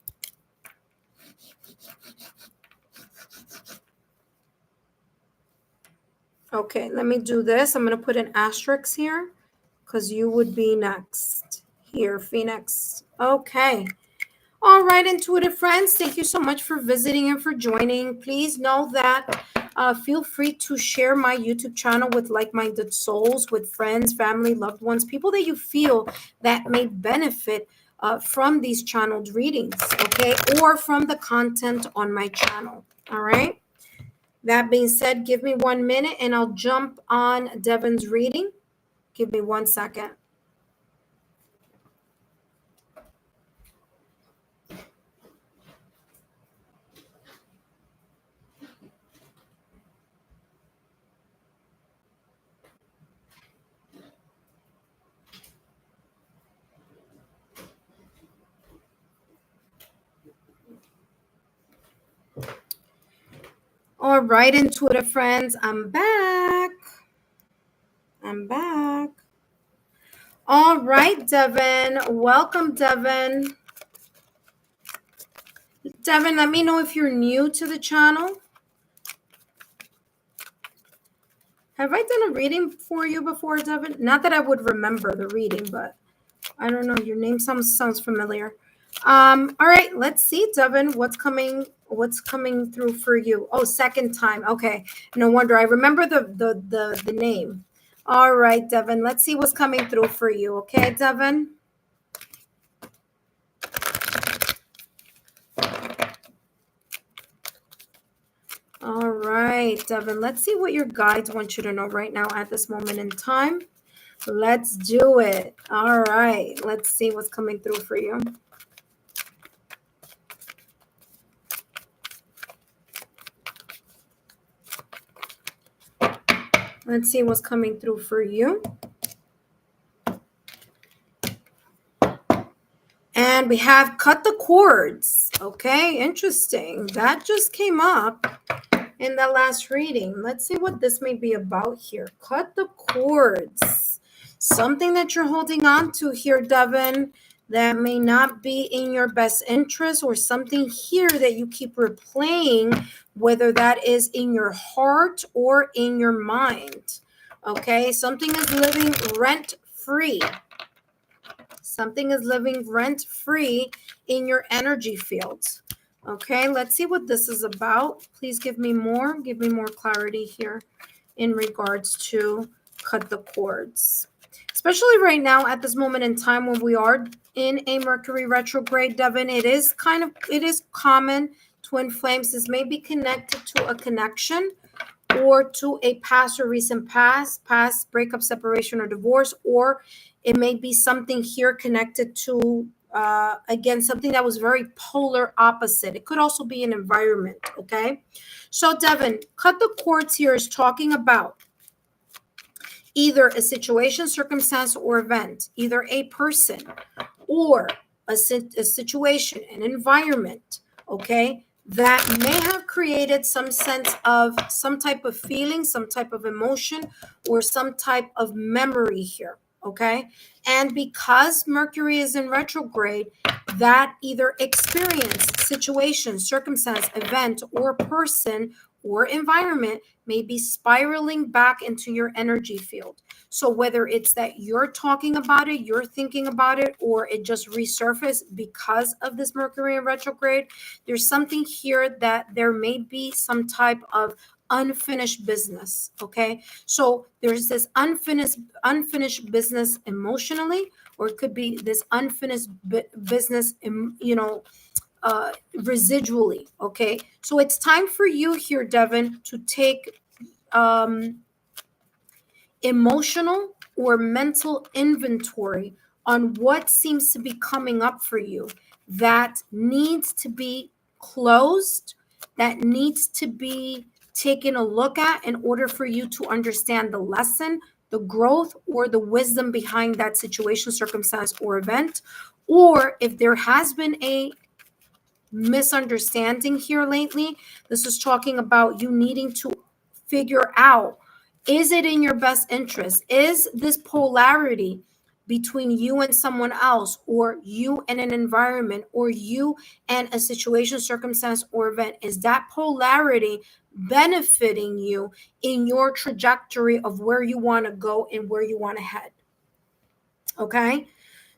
Okay, let me do this. I'm going to put an asterisk here because you would be next. Here, Phoenix. Okay. All right, intuitive friends, thank you so much for visiting and for joining. Please know that feel free to share my YouTube channel with like-minded souls, with friends, family, loved ones, people that you feel that may benefit from these channeled readings, okay, or from the content on my channel. All right. That being said, give me 1 minute and I'll jump on Devin's reading. Give me 1 second. All right, intuitive friends, I'm back. All right, Devin. Welcome, Devin. Devin, let me know if you're new to the channel. Have I done a reading for you before, Devin? Not that I would remember the reading, but I don't know. Your name sounds familiar. All right, let's see, Devin, what's coming through for you. Oh, second time. Okay. No wonder. I remember the name. All right, Devin, let's see what's coming through for you. Okay, Devin? All right, Devin, let's see what your guides want you to know right now at this moment in time. Let's do it. All right, let's see what's coming through for you. Let's see what's coming through for you. And we have cut the cords. Okay, interesting. That just came up in the last reading. Let's see what this may be about here. Cut the cords. Something that you're holding on to here, Devin, that may not be in your best interest, or something here that you keep replaying, whether that is in your heart or in your mind. Okay, something is living rent free. Something is living rent free in your energy field. Okay, let's see what this is about. Please give me more clarity here in regards to cut the cords. Especially right now at this moment in time when we are in a Mercury retrograde, Devin, it is common, twin flames. This may be connected to a connection or to a past or recent past breakup, separation, or divorce, or it may be something here connected to again, something that was very polar opposite. It could also be an environment. Okay, so Devin, cut the cords here is talking about either a situation, circumstance, or event, either a person or a situation, an environment, okay, that may have created some sense of some type of feeling, some type of emotion, or some type of memory here. Okay, and because Mercury is in retrograde, that either experience, situation, circumstance, event, or person or environment may be spiraling back into your energy field. So whether it's that you're talking about it, you're thinking about it, or it just resurfaced because of this Mercury in retrograde, there's something here that there may be some type of unfinished business. Okay, so there's this unfinished business emotionally, or it could be this unfinished business, residually. Okay, so it's time for you here, Devin, to take emotional or mental inventory on what seems to be coming up for you that needs to be closed, that needs to be taken a look at in order for you to understand the lesson, the growth, or the wisdom behind that situation, circumstance, or event. Or if there has been a misunderstanding here lately, this is talking about you needing to figure out, is it in your best interest? Is this polarity between you and someone else, or you and an environment, or you and a situation, circumstance, or event, is that polarity benefiting you in your trajectory of where you want to go and where you want to head? Okay,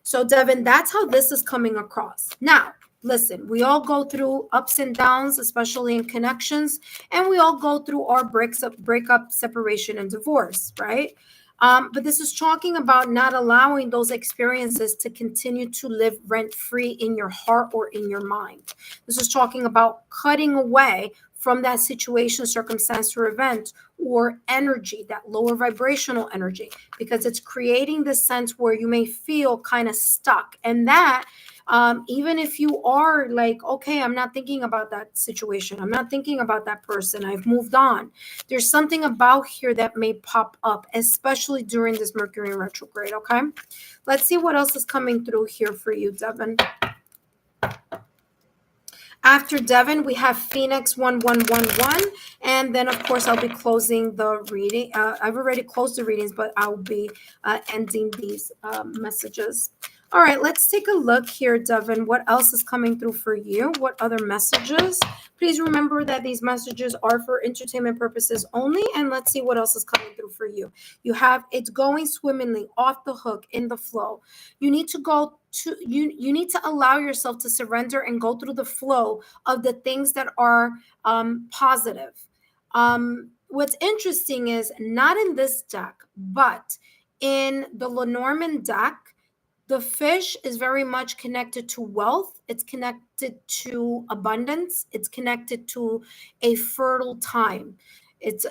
so Devin, that's how this is coming across. Now, listen, we all go through ups and downs, especially in connections, and we all go through our breakup, separation, and divorce, right? But this is talking about not allowing those experiences to continue to live rent-free in your heart or in your mind. This is talking about cutting away from that situation, circumstance, or event, or energy, that lower vibrational energy, because it's creating this sense where you may feel kind of stuck. And that even if you are like, okay, I'm not thinking about that situation, I'm not thinking about that person, I've moved on, there's something about here that may pop up, especially during this Mercury retrograde. Okay, let's see what else is coming through here for you, Devin. After Devin, we have Phoenix 1111. And then, of course, I'll be closing the reading. I've already closed the readings, but I'll be ending these messages. All right, let's take a look here, Devin. What else is coming through for you? What other messages? Please remember that these messages are for entertainment purposes only. And let's see what else is coming through for you. You have it's going swimmingly, off the hook, in the flow. You need to go to you need to allow yourself to surrender and go through the flow of the things that are positive. What's interesting is not in this deck, but in the Lenormand deck, the fish is very much connected to wealth. It's connected to abundance. It's connected to a fertile time. It's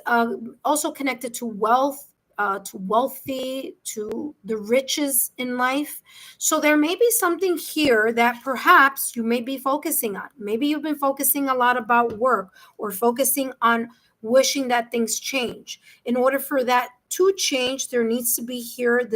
also connected to wealth, to wealthy, to the riches in life. So there may be something here that perhaps you may be focusing on. Maybe you've been focusing a lot about work, or focusing on wishing that things change. In order for that to change, there needs to be here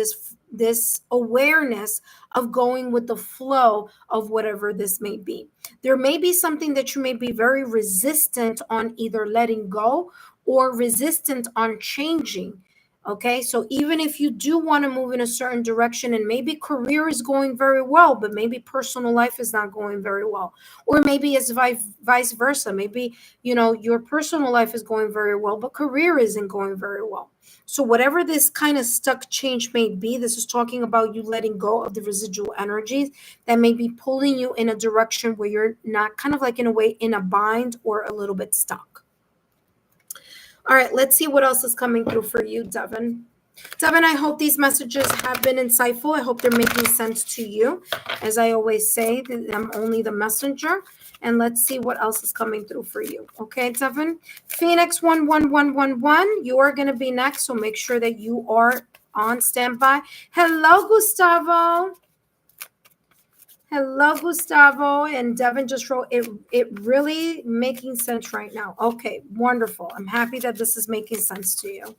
this awareness of going with the flow of whatever this may be. There may be something that you may be very resistant on either letting go or resistant on changing. Okay, so even if you do want to move in a certain direction and maybe career is going very well, but maybe personal life is not going very well, or maybe it's vice versa. Maybe, your personal life is going very well, but career isn't going very well. So whatever this kind of stuck change may be, this is talking about you letting go of the residual energies that may be pulling you in a direction where you're not kind of like in a way in a bind or a little bit stuck. All right, let's see what else is coming through for you, Devin. Devin, I hope these messages have been insightful. I hope they're making sense to you. As I always say, I'm only the messenger. And let's see what else is coming through for you. Okay, Devin? Phoenix 11111, you are going to be next, so make sure that you are on standby. Hello, Gustavo. Hello, Gustavo. And Devin just wrote, it really making sense right now. Okay, wonderful. I'm happy that this is making sense to you.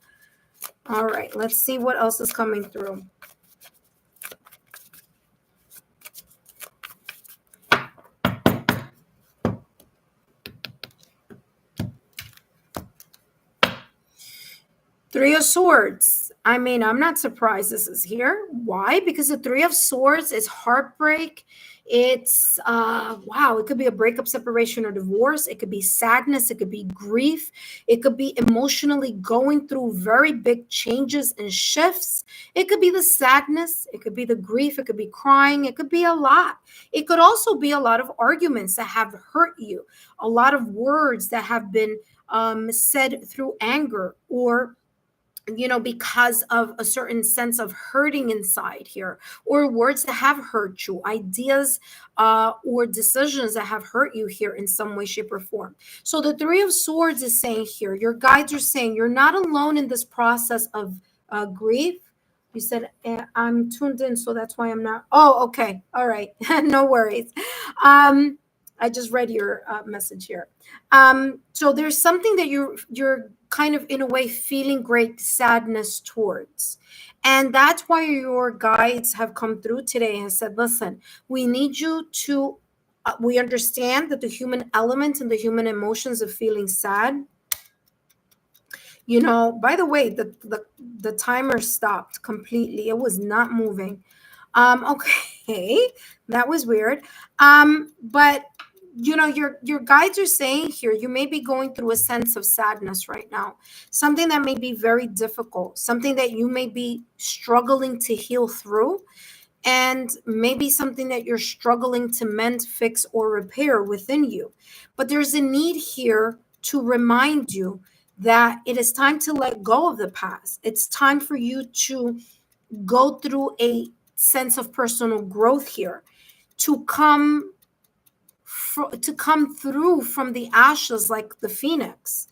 All right, let's see what else is coming through. Three of Swords. I mean, I'm not surprised this is here. Why? Because the Three of Swords is heartbreak. It's, wow, it could be a breakup, separation, or divorce. It could be sadness. It could be grief. It could be emotionally going through very big changes and shifts. It could be the sadness. It could be the grief. It could be crying. It could be a lot. It could also be a lot of arguments that have hurt you, a lot of words that have been said through anger or because of a certain sense of hurting inside here, or words that have hurt you, ideas or decisions that have hurt you here in some way, shape, or form. So the Three of Swords is saying here, your guides are saying you're not alone in this process of grief. You said, I'm tuned in, so that's why I'm not. Oh, okay. All right. No worries. I just read your message here. So there's something that you're kind of in a way feeling great sadness towards. And that's why your guides have come through today and said, listen, we need you to, we understand that the human element and the human emotions of feeling sad. By the way, the timer stopped completely. It was not moving. Okay, that was weird. But your guides are saying here, you may be going through a sense of sadness right now, something that may be very difficult, something that you may be struggling to heal through, and maybe something that you're struggling to mend, fix, or repair within you. But there's a need here to remind you that it is time to let go of the past. It's time for you to go through a sense of personal growth here, to come through from the ashes like the phoenix,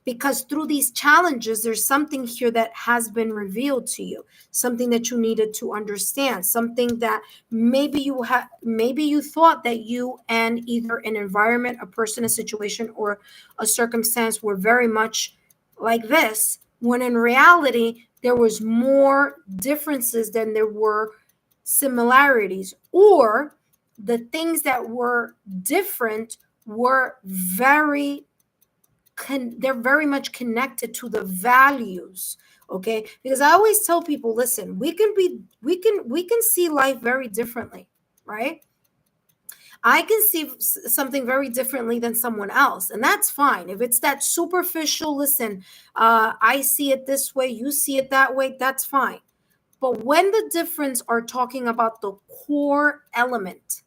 because through these challenges there's something here that has been revealed to you, something that you needed to understand, something that maybe you thought that you and either an environment, a person, a situation, or a circumstance were very much like this, when in reality there was more differences than there were similarities, or the things that were different were they're very much connected to the values. Okay, because I always tell people, listen, we can see life very differently, right? I can see something very differently than someone else, and that's fine. If it's that superficial, listen, I see it this way, you see it that way, that's fine. But when the difference are talking about the core element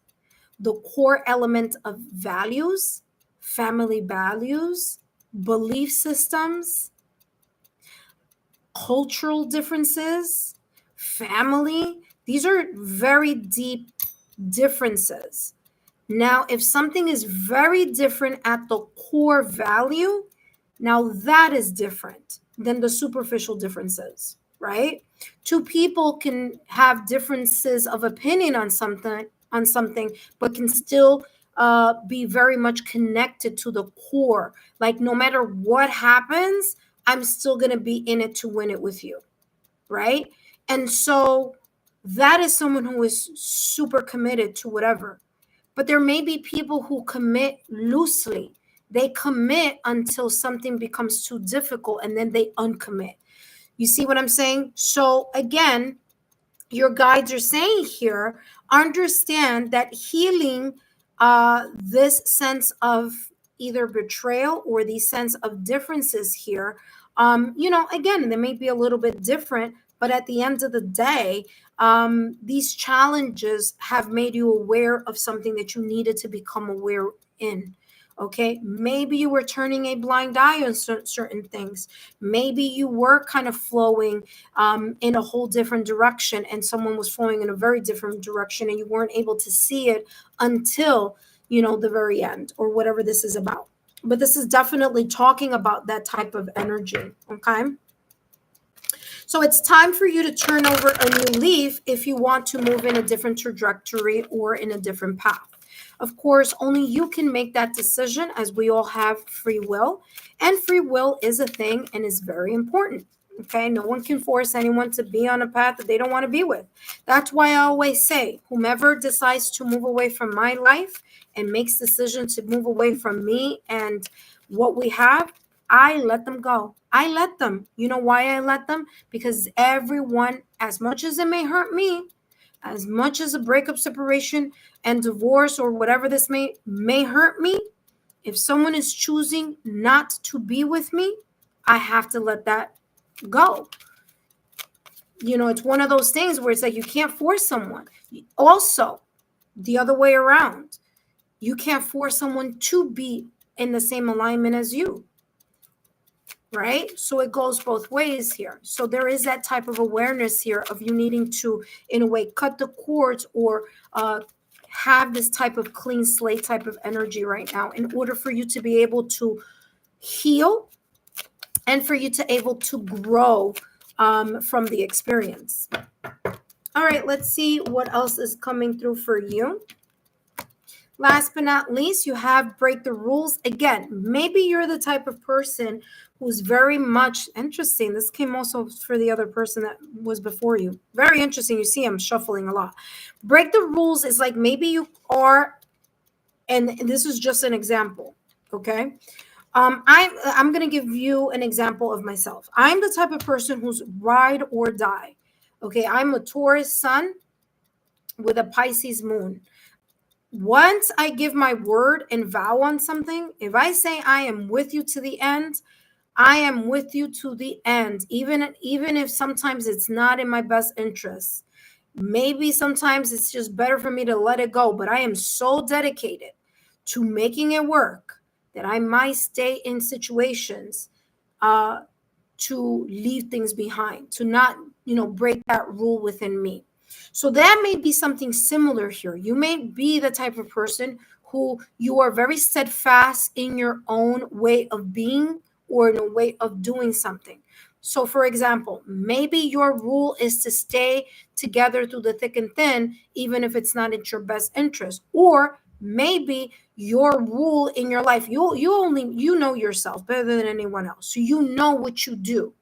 of values, family values, belief systems, cultural differences, family, these are very deep differences. Now, if something is very different at the core value, now that is different than the superficial differences, right? Two people can have differences of opinion on something, but can still be very much connected to the core. Like no matter what happens, I'm still going to be in it to win it with you, right? And so that is someone who is super committed to whatever. But there may be people who commit loosely. They commit until something becomes too difficult and then they uncommit. You see what I'm saying? So again, your guides are saying here, understand that healing this sense of either betrayal or the sense of differences here, again, they may be a little bit different, but at the end of the day, these challenges have made you aware of something that you needed to become aware in. Okay, maybe you were turning a blind eye on certain things. Maybe you were kind of flowing in a whole different direction, and someone was flowing in a very different direction, and you weren't able to see it until the very end, or whatever this is about. But this is definitely talking about that type of energy. Okay. So it's time for you to turn over a new leaf if you want to move in a different trajectory or in a different path. Of course, only you can make that decision, as we all have free will. And free will is a thing and is very important. Okay, no one can force anyone to be on a path that they don't want to be with. That's why I always say, whomever decides to move away from my life and makes decisions to move away from me and what we have, I let them go. I let them. You know why I let them? Because everyone, as much as it may hurt me, as much as a breakup, separation, and divorce, or whatever this may hurt me, if someone is choosing not to be with me, I have to let that go. It's one of those things where it's like you can't force someone. Also, the other way around, you can't force someone to be in the same alignment as you. Right? So it goes both ways here. So there is that type of awareness here of you needing to, in a way, cut the cords or have this type of clean slate type of energy right now in order for you to be able to heal and for you to able to grow from the experience. All right, let's see what else is coming through for you. Last but not least, you have break the rules. Again, maybe you're the type of person who's very much interesting. This came also for the other person that was before you. Very interesting. You see, I'm shuffling a lot. Break the rules is like maybe you are, and this is just an example, okay? I'm going to give you an example of myself. I'm the type of person who's ride or die, okay? I'm a Taurus sun with a Pisces moon. Once I give my word and vow on something, if I say I am with you to the end, I am with you to the end, even if sometimes it's not in my best interest. Maybe sometimes it's just better for me to let it go, but I am so dedicated to making it work that I might stay in situations to leave things behind, to not, break that rule within me. So that may be something similar here. You may be the type of person who you are very steadfast in your own way of being or in a way of doing something. So for example, maybe your rule is to stay together through the thick and thin, even if it's not in your best interest. Or maybe your rule in your life, you know yourself better than anyone else. So you know what you do.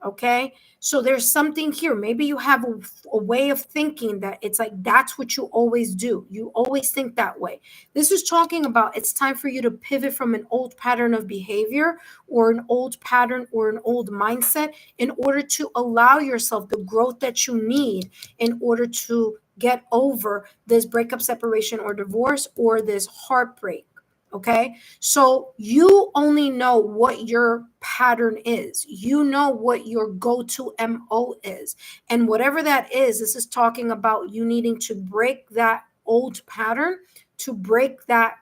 Okay. So there's something here. Maybe you have a way of thinking that it's like, that's what you always do. You always think that way. This is talking about it's time for you to pivot from an old pattern of behavior or an old pattern or an old mindset in order to allow yourself the growth that you need in order to get over this breakup, separation, or divorce, or this heartbreak. Okay, so you only know what your pattern is. You know what your go-to MO is. And whatever that is, this is talking about you needing to break that old pattern, to break that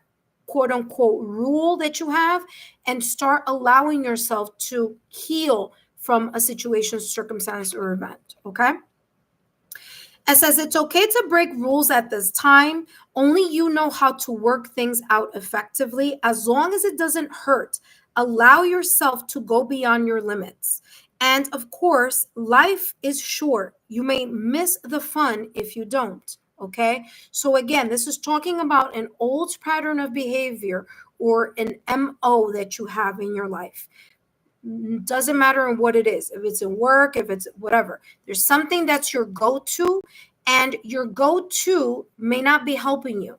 quote unquote rule that you have, and start allowing yourself to heal from a situation, circumstance, or event. Okay. It says it's okay to break rules at this time. Only you know how to work things out effectively as long as it doesn't hurt. Allow yourself to go beyond your limits. And of course, life is short. You may miss the fun if you don't. Okay. So again, this is talking about an old pattern of behavior or an MO that you have in your life. Doesn't matter what it is, if it's in work, if it's whatever. There's something that's your go-to, and your go-to may not be helping you.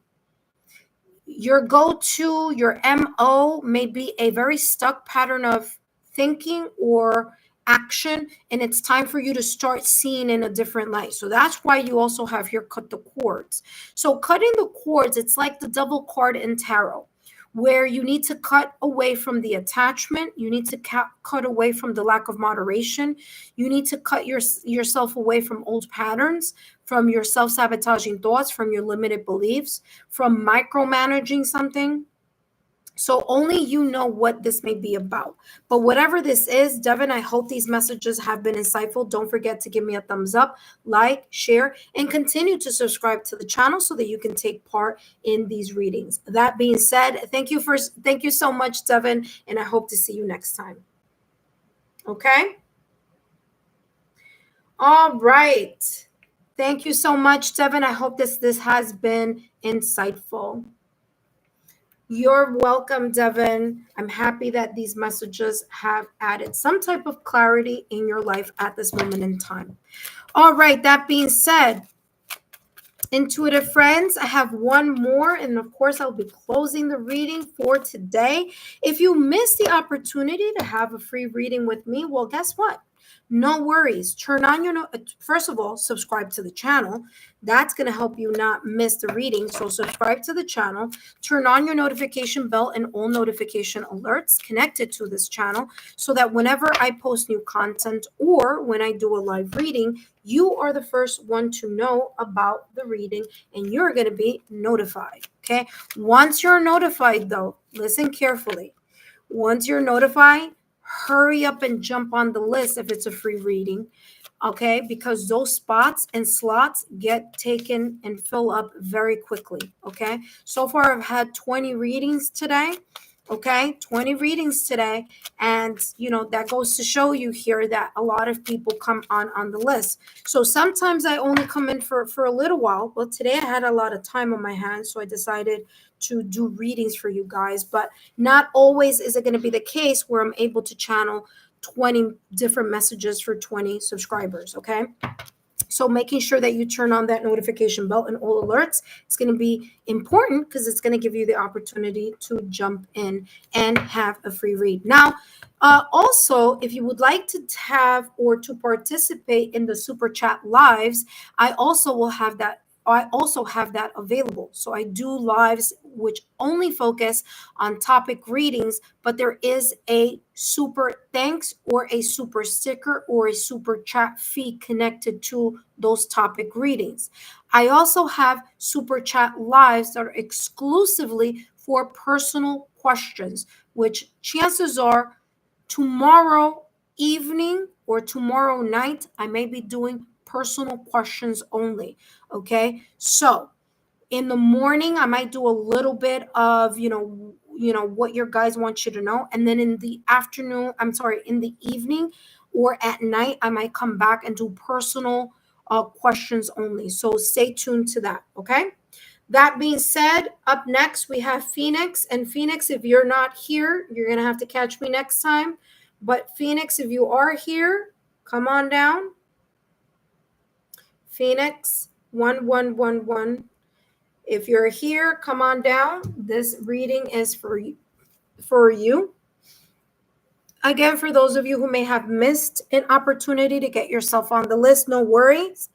Your go-to, your MO may be a very stuck pattern of thinking or action, and it's time for you to start seeing in a different light. So that's why you also have here cut the cords. So cutting the cords, it's like the double card in tarot, where you need to cut away from the attachment, you need to cut away from the lack of moderation, you need to cut yourself away from old patterns, from your self-sabotaging thoughts, from your limited beliefs, from micromanaging something. So only you know what this may be about. But whatever this is, Devin, I hope these messages have been insightful. Don't forget to give me a thumbs up, like, share, and continue to subscribe to the channel so that you can take part in these readings. That being said, thank you so much, Devin, and I hope to see you next time. Okay? All right. Thank you so much, Devin. I hope this has been insightful. You're welcome, Devin. I'm happy that these messages have added some type of clarity in your life at this moment in time. All right, that being said, intuitive friends, I have one more, and of course, I'll be closing the reading for today. If you missed the opportunity to have a free reading with me, well, guess what? No worries. Turn on your first of all, subscribe to the channel. That's going to help you not miss the reading. So subscribe to the channel, turn on your notification bell and all notification alerts connected to this channel so that whenever I post new content or when I do a live reading, you are the first one to know about the reading and you're going to be notified. Okay. Once you're notified, though, listen carefully. Once you're notified, hurry up and jump on the list if it's a free reading, okay? Because those spots and slots get taken and fill up very quickly, okay? So far, I've had 20 readings today, okay? 20 readings today. And, you know, that goes to show you here that a lot of people come on the list. So sometimes I only come in for a little while. Well, today I had a lot of time on my hands, so I decided to do readings for you guys, but not always is it going to be the case where I'm able to channel 20 different messages for 20 subscribers, okay? So making sure that you turn on that notification bell and all alerts is going to be important because it's going to give you the opportunity to jump in and have a free read. Now, also, if you would like to have or to participate in the Super Chat Lives, I also have that available. So I do lives which only focus on topic readings, but there is a super thanks or a super sticker or a super chat fee connected to those topic readings. I also have super chat lives that are exclusively for personal questions, which chances are tomorrow evening or tomorrow night, I may be doing personal questions only. Okay. So in the morning, I might do a little bit of, what your guys want you to know. And then in the in the evening or at night, I might come back and do personal questions only. So stay tuned to that. Okay. That being said, up next, we have Phoenix. And Phoenix, if you're not here, you're going to have to catch me next time. But Phoenix, if you are here, come on down. Phoenix 1111. If you're here, come on down. This reading is for you. Again, for those of you who may have missed an opportunity to get yourself on the list, no worries.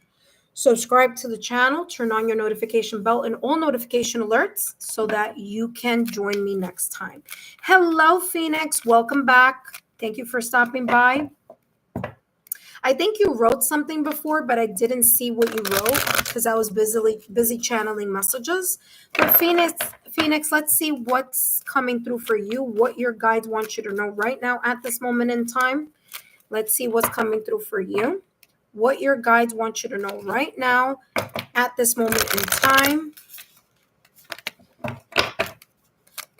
Subscribe to the channel, turn on your notification bell and all notification alerts so that you can join me next time. Hello, Phoenix. Welcome back. Thank you for stopping by. I think you wrote something before, but I didn't see what you wrote because I was busy channeling messages. But Phoenix, let's see what's coming through for you, what your guides want you to know right now at this moment in time. Let's see what's coming through for you, what your guides want you to know right now at this moment in time.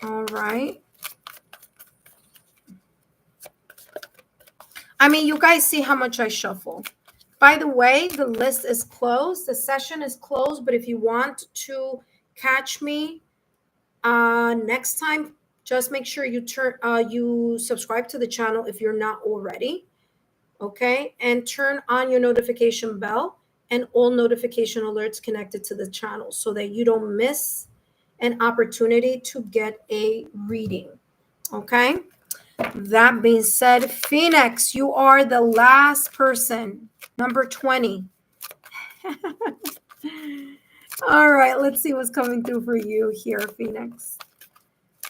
All right. I mean, you guys see how much I shuffle. By the way, the list is closed. The session is closed, but if you want to catch me next time, just make sure you subscribe to the channel if you're not already. Okay, and turn on your notification bell and all notification alerts connected to the channel so that you don't miss an opportunity to get a reading. Okay, that being said, Phoenix, you are the last person, number 20. All right, let's see what's coming through for you here, Phoenix.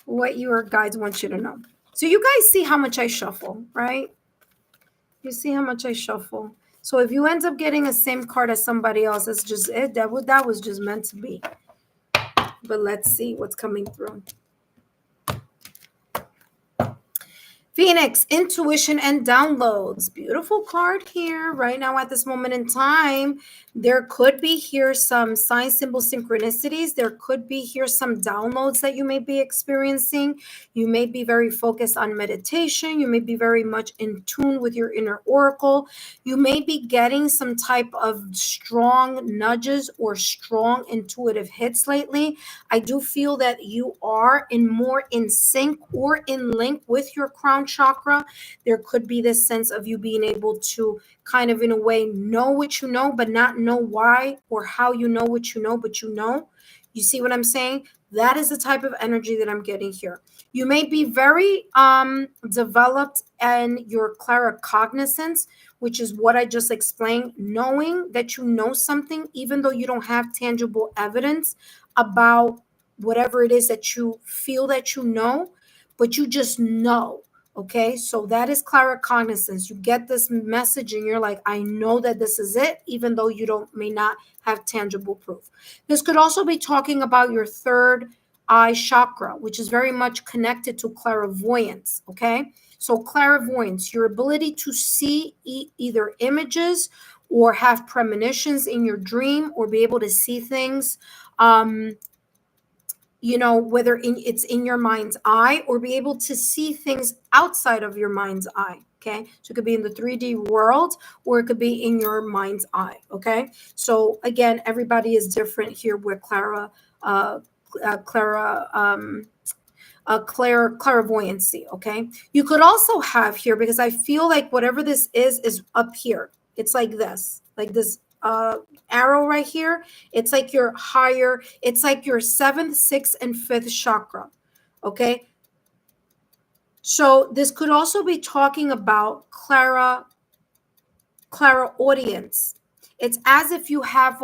What your guides want you to know. So you guys see how much I shuffle, right? You see how much I shuffle. So if you end up getting a same card as somebody else, that's just it. That was just meant to be. But let's see what's coming through. Phoenix, intuition and downloads. Beautiful card here right now at this moment in time. There could be here some sign symbol synchronicities. There could be here some downloads that you may be experiencing. You may be very focused on meditation. You may be very much in tune with your inner oracle. You may be getting some type of strong nudges or strong intuitive hits lately. I do feel that you are more in sync or in link with your crown chakra. There could be this sense of you being able to kind of in a way know what you know, but not know why or how you know what you know, but you know. You see what I'm saying? That is the type of energy that I'm getting here. You may be very developed in your claircognizance, which is what I just explained, knowing that you know something, even though you don't have tangible evidence about whatever it is that you feel that you know, but you just know. Okay, so that is claircognizance. You get this message and you're like, I know that this is it, even though you may not have tangible proof. This could also be talking about your third eye chakra, which is very much connected to clairvoyance. Okay, so clairvoyance, your ability to see either images or have premonitions in your dream or be able to see things. Whether it's in your mind's eye or be able to see things outside of your mind's eye. Okay, so it could be in the 3D world or it could be in your mind's eye. Okay, so again, everybody is different here with clairvoyancy. Okay, you could also have here, because I feel like whatever this is up here. It's like this arrow right here. It's like your higher, it's like your 7th, 6th, and 5th chakra. Okay, so this could also be talking about clairaudience. It's as if you have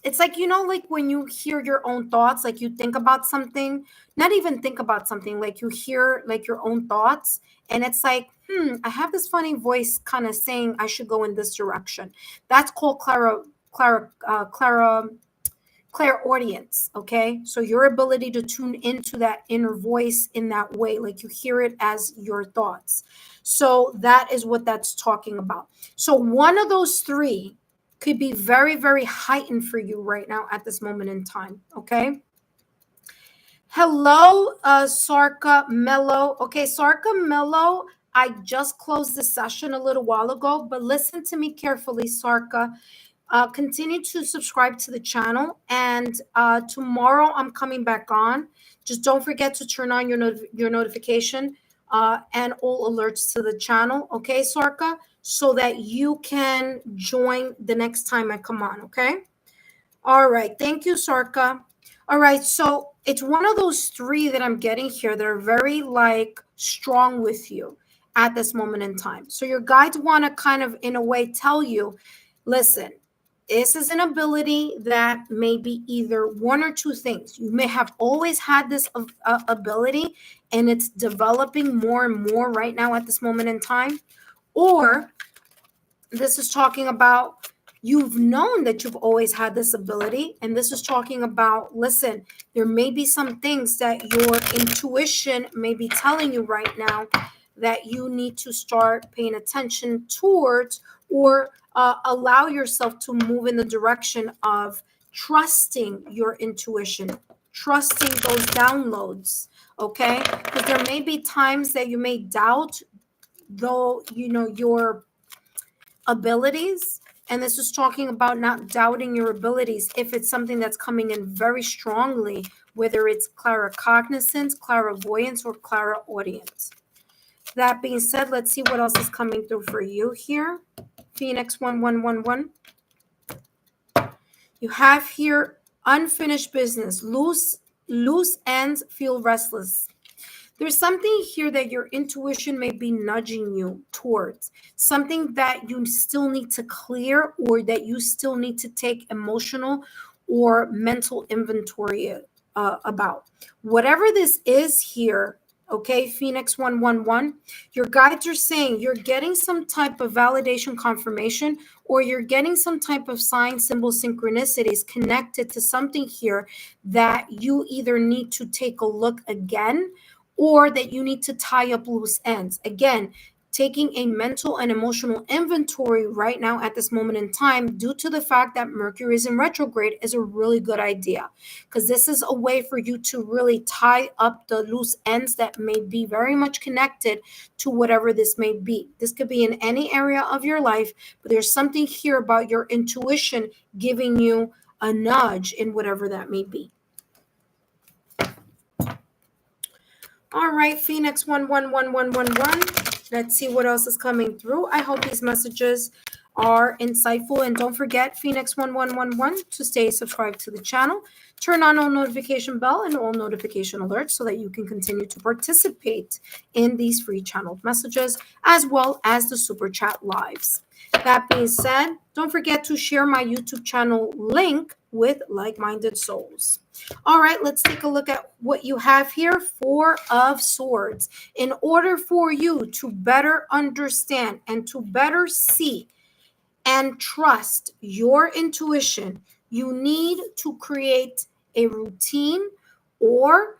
it's like, like when you hear your own thoughts, like you think about something, not even think about something, like you hear like your own thoughts, and it's like, I have this funny voice kind of saying I should go in this direction. That's called clairaudience. Okay, so your ability to tune into that inner voice in that way, like you hear it as your thoughts. So that is what that's talking about. So one of those three could be very, very heightened for you right now at this moment in time. Okay. Hello, Sarka Mello. Okay, Sarka Mello, I just closed the session a little while ago, but listen to me carefully, Sarka. Continue to subscribe to the channel, and tomorrow I'm coming back on. Just don't forget to turn on your notification and all alerts to the channel. Okay, Sarka, so that you can join the next time I come on. Okay. All right. Thank you, Sarka. All right, so it's one of those three that I'm getting here that are very strong with you at this moment in time. So your guides want to kind of, in a way, tell you, listen, this is an ability that may be either one or two things. You may have always had this ability and it's developing more and more right now at this moment in time. Or this is talking about you've known that you've always had this ability, and this is talking about, listen, there may be some things that your intuition may be telling you right now that you need to start paying attention towards, or allow yourself to move in the direction of trusting your intuition, trusting those downloads. Okay, because there may be times that you may doubt, though, your abilities. And this is talking about not doubting your abilities if it's something that's coming in very strongly, whether it's claircognizance, clairvoyance, or clairaudience. That being said, let's see what else is coming through for you here. Phoenix 1111. You have here unfinished business. Loose ends feel restless. There's something here that your intuition may be nudging you towards, something that you still need to clear or that you still need to take emotional or mental inventory about. Whatever this is here, okay, Phoenix 111, your guides are saying you're getting some type of validation confirmation, or you're getting some type of sign, symbol, synchronicities connected to something here that you either need to take a look again, or that you need to tie up loose ends. Again, taking a mental and emotional inventory right now at this moment in time, due to the fact that Mercury is in retrograde, is a really good idea, because this is a way for you to really tie up the loose ends that may be very much connected to whatever this may be. This could be in any area of your life, but there's something here about your intuition giving you a nudge in whatever that may be. All right, Phoenix 111111. Let's see what else is coming through. I hope these messages are insightful. And don't forget, Phoenix 1111, to stay subscribed to the channel. Turn on all notification bell and all notification alerts so that you can continue to participate in these free channeled messages, as well as the Super Chat lives. That being said, don't forget to share my YouTube channel link with like-minded souls. All right, let's take a look at what you have here. Four of Swords. In order for you to better understand and to better see and trust your intuition, you need to create a routine or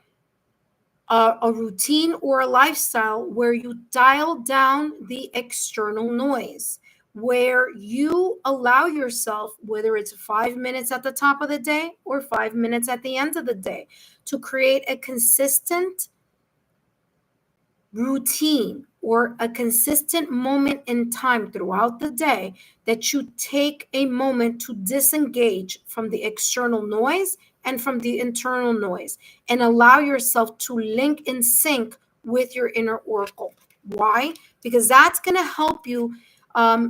a lifestyle where you dial down the external noise, where you allow yourself, whether it's 5 minutes at the top of the day or 5 minutes at the end of the day, to create a consistent routine or a consistent moment in time throughout the day that you take a moment to disengage from the external noise and from the internal noise and allow yourself to link in sync with your inner oracle. Why? Because that's going to help you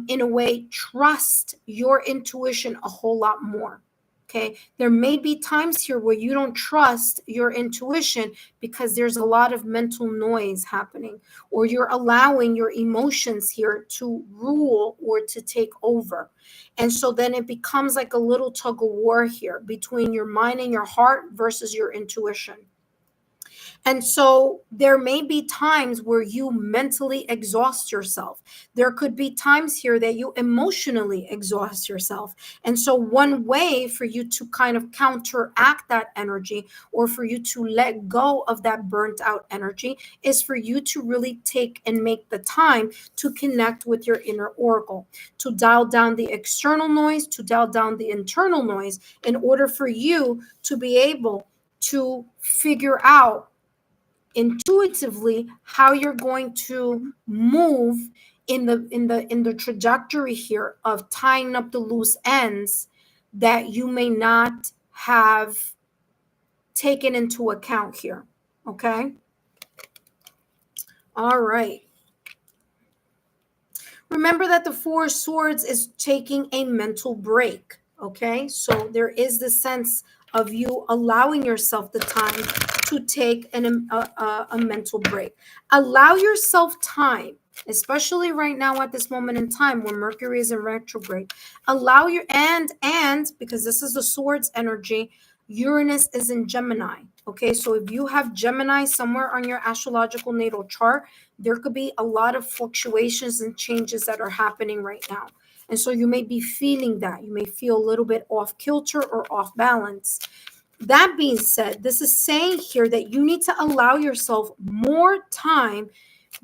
in a way trust your intuition a whole lot more. Okay, there may be times here where you don't trust your intuition because there's a lot of mental noise happening, or you're allowing your emotions here to rule or to take over. And so then it becomes like a little tug of war here between your mind and your heart versus your intuition. And so there may be times where you mentally exhaust yourself. There could be times here that you emotionally exhaust yourself. And so one way for you to kind of counteract that energy, or for you to let go of that burnt out energy, is for you to really take and make the time to connect with your inner oracle, to dial down the external noise, to dial down the internal noise, in order for you to be able to figure out intuitively how you're going to move in the trajectory here of tying up the loose ends that you may not have taken into account here. Okay. All right. Remember that the Four of Swords is taking a mental break. Okay. So there is the sense of you allowing yourself the time to take a mental break. Allow yourself time, especially right now at this moment in time when Mercury is in retrograde. Allow your and because this is the Swords energy, Uranus is in Gemini. Okay, so if you have Gemini somewhere on your astrological natal chart, there could be a lot of fluctuations and changes that are happening right now. And so you may be feeling that. You may feel a little bit off kilter or off balance. That being said, this is saying here that you need to allow yourself more time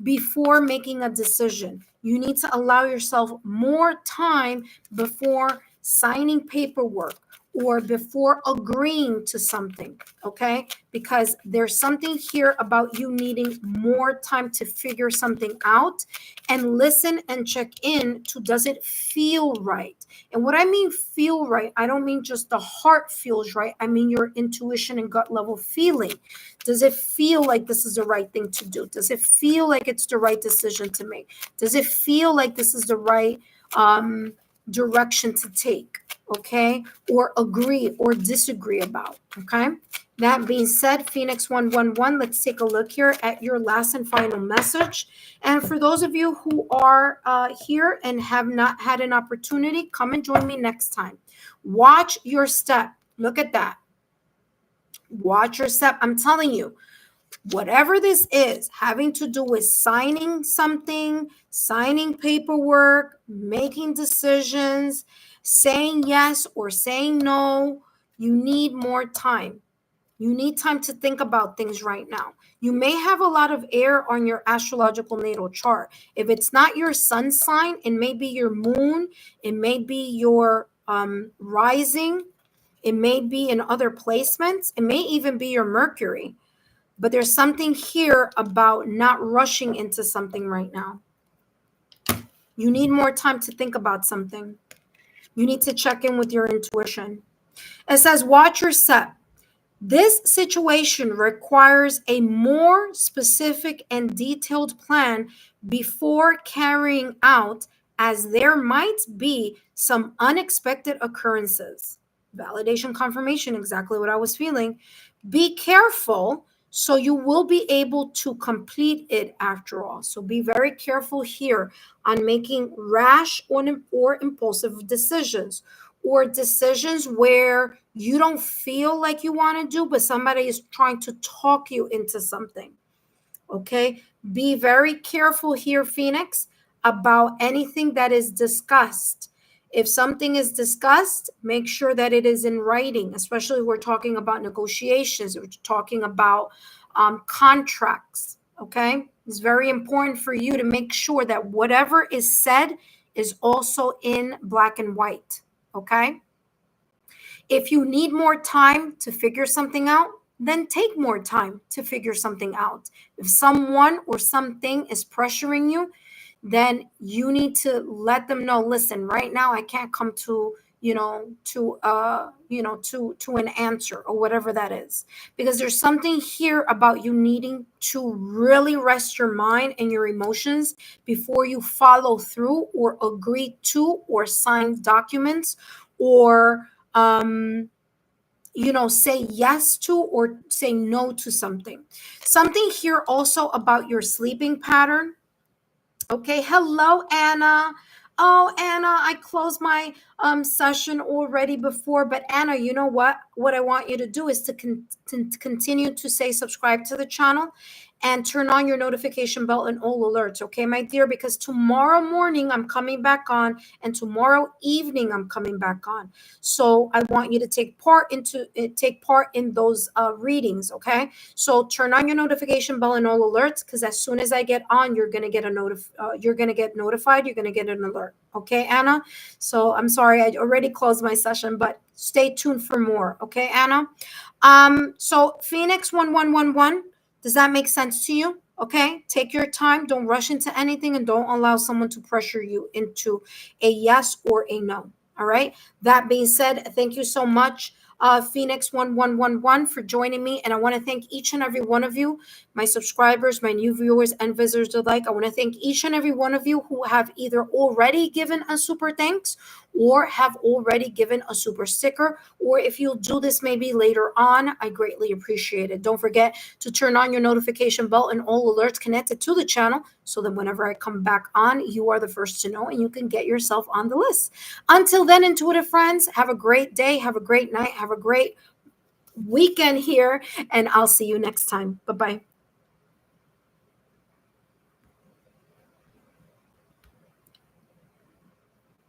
before making a decision. You need to allow yourself more time before signing paperwork or before agreeing to something, okay? Because there's something here about you needing more time to figure something out and listen and check in to, does it feel right? And what I mean feel right, I don't mean just the heart feels right. I mean your intuition and gut level feeling. Does it feel like this is the right thing to do? Does it feel like it's the right decision to make? Does it feel like this is the right direction to take? Okay, or agree or disagree about. Okay, that being said, Phoenix 111, let's take a look here at your last and final message. And for those of you who are here and have not had an opportunity, come and join me next time. Watch your step. Look at that. Watch your step. I'm telling you, whatever this is, having to do with signing something, signing paperwork, making decisions, saying yes or saying no, you need more time. You need time to think about things right now. You may have a lot of air on your astrological natal chart. If it's not your sun sign, it may be your moon, it may be your rising, it may be in other placements, it may even be your Mercury. But there's something here about not rushing into something right now. You need more time to think about something. You need to check in with your intuition. It says, watch your step. This situation requires a more specific and detailed plan before carrying out, as there might be some unexpected occurrences. Validation, confirmation, exactly what I was feeling. Be careful, so you will be able to complete it after all. So be very careful here on making rash or impulsive decisions, or decisions where you don't feel like you want to do, but somebody is trying to talk you into something. Okay? Be very careful here, Phoenix, about anything that is discussed. If something is discussed, make sure that it is in writing, especially we're talking about negotiations, we're talking about contracts, okay? It's very important for you to make sure that whatever is said is also in black and white, okay? If you need more time to figure something out, then take more time to figure something out. If someone or something is pressuring you, then you need to let them know, listen, right now I can't come to an answer or whatever that is, because there's something here about you needing to really rest your mind and your emotions before you follow through or agree to or sign documents or say yes to or say no to something. Something here also about your sleeping pattern. Okay, hello, Anna. Oh, Anna, I closed my session already before, but Anna, you know what? What I want you to do is to continue to say subscribe to the channel and turn on your notification bell and all alerts, okay, my dear? Because tomorrow morning I'm coming back on, and tomorrow evening I'm coming back on. So I want you to take part in those readings, okay? So turn on your notification bell and all alerts, because as soon as I get on, you're gonna get notified. You're gonna get an alert, okay, Anna? So I'm sorry, I already closed my session, but stay tuned for more, okay, Anna? So Phoenix 1111. Does that make sense to you? Okay, take your time. Don't rush into anything, and don't allow someone to pressure you into a yes or a no. All right. That being said, thank you so much, Phoenix 1111, for joining me. And I want to thank each and every one of you, my subscribers, my new viewers and visitors alike. I want to thank each and every one of you who have either already given a super thanks or have already given a super sticker, or if you'll do this maybe later on, I greatly appreciate it. Don't forget to turn on your notification bell and all alerts connected to the channel, so that whenever I come back on, you are the first to know and you can get yourself on the list. Until then, intuitive friends, have a great day, have a great night, have a great weekend here, and I'll see you next time. Bye-bye.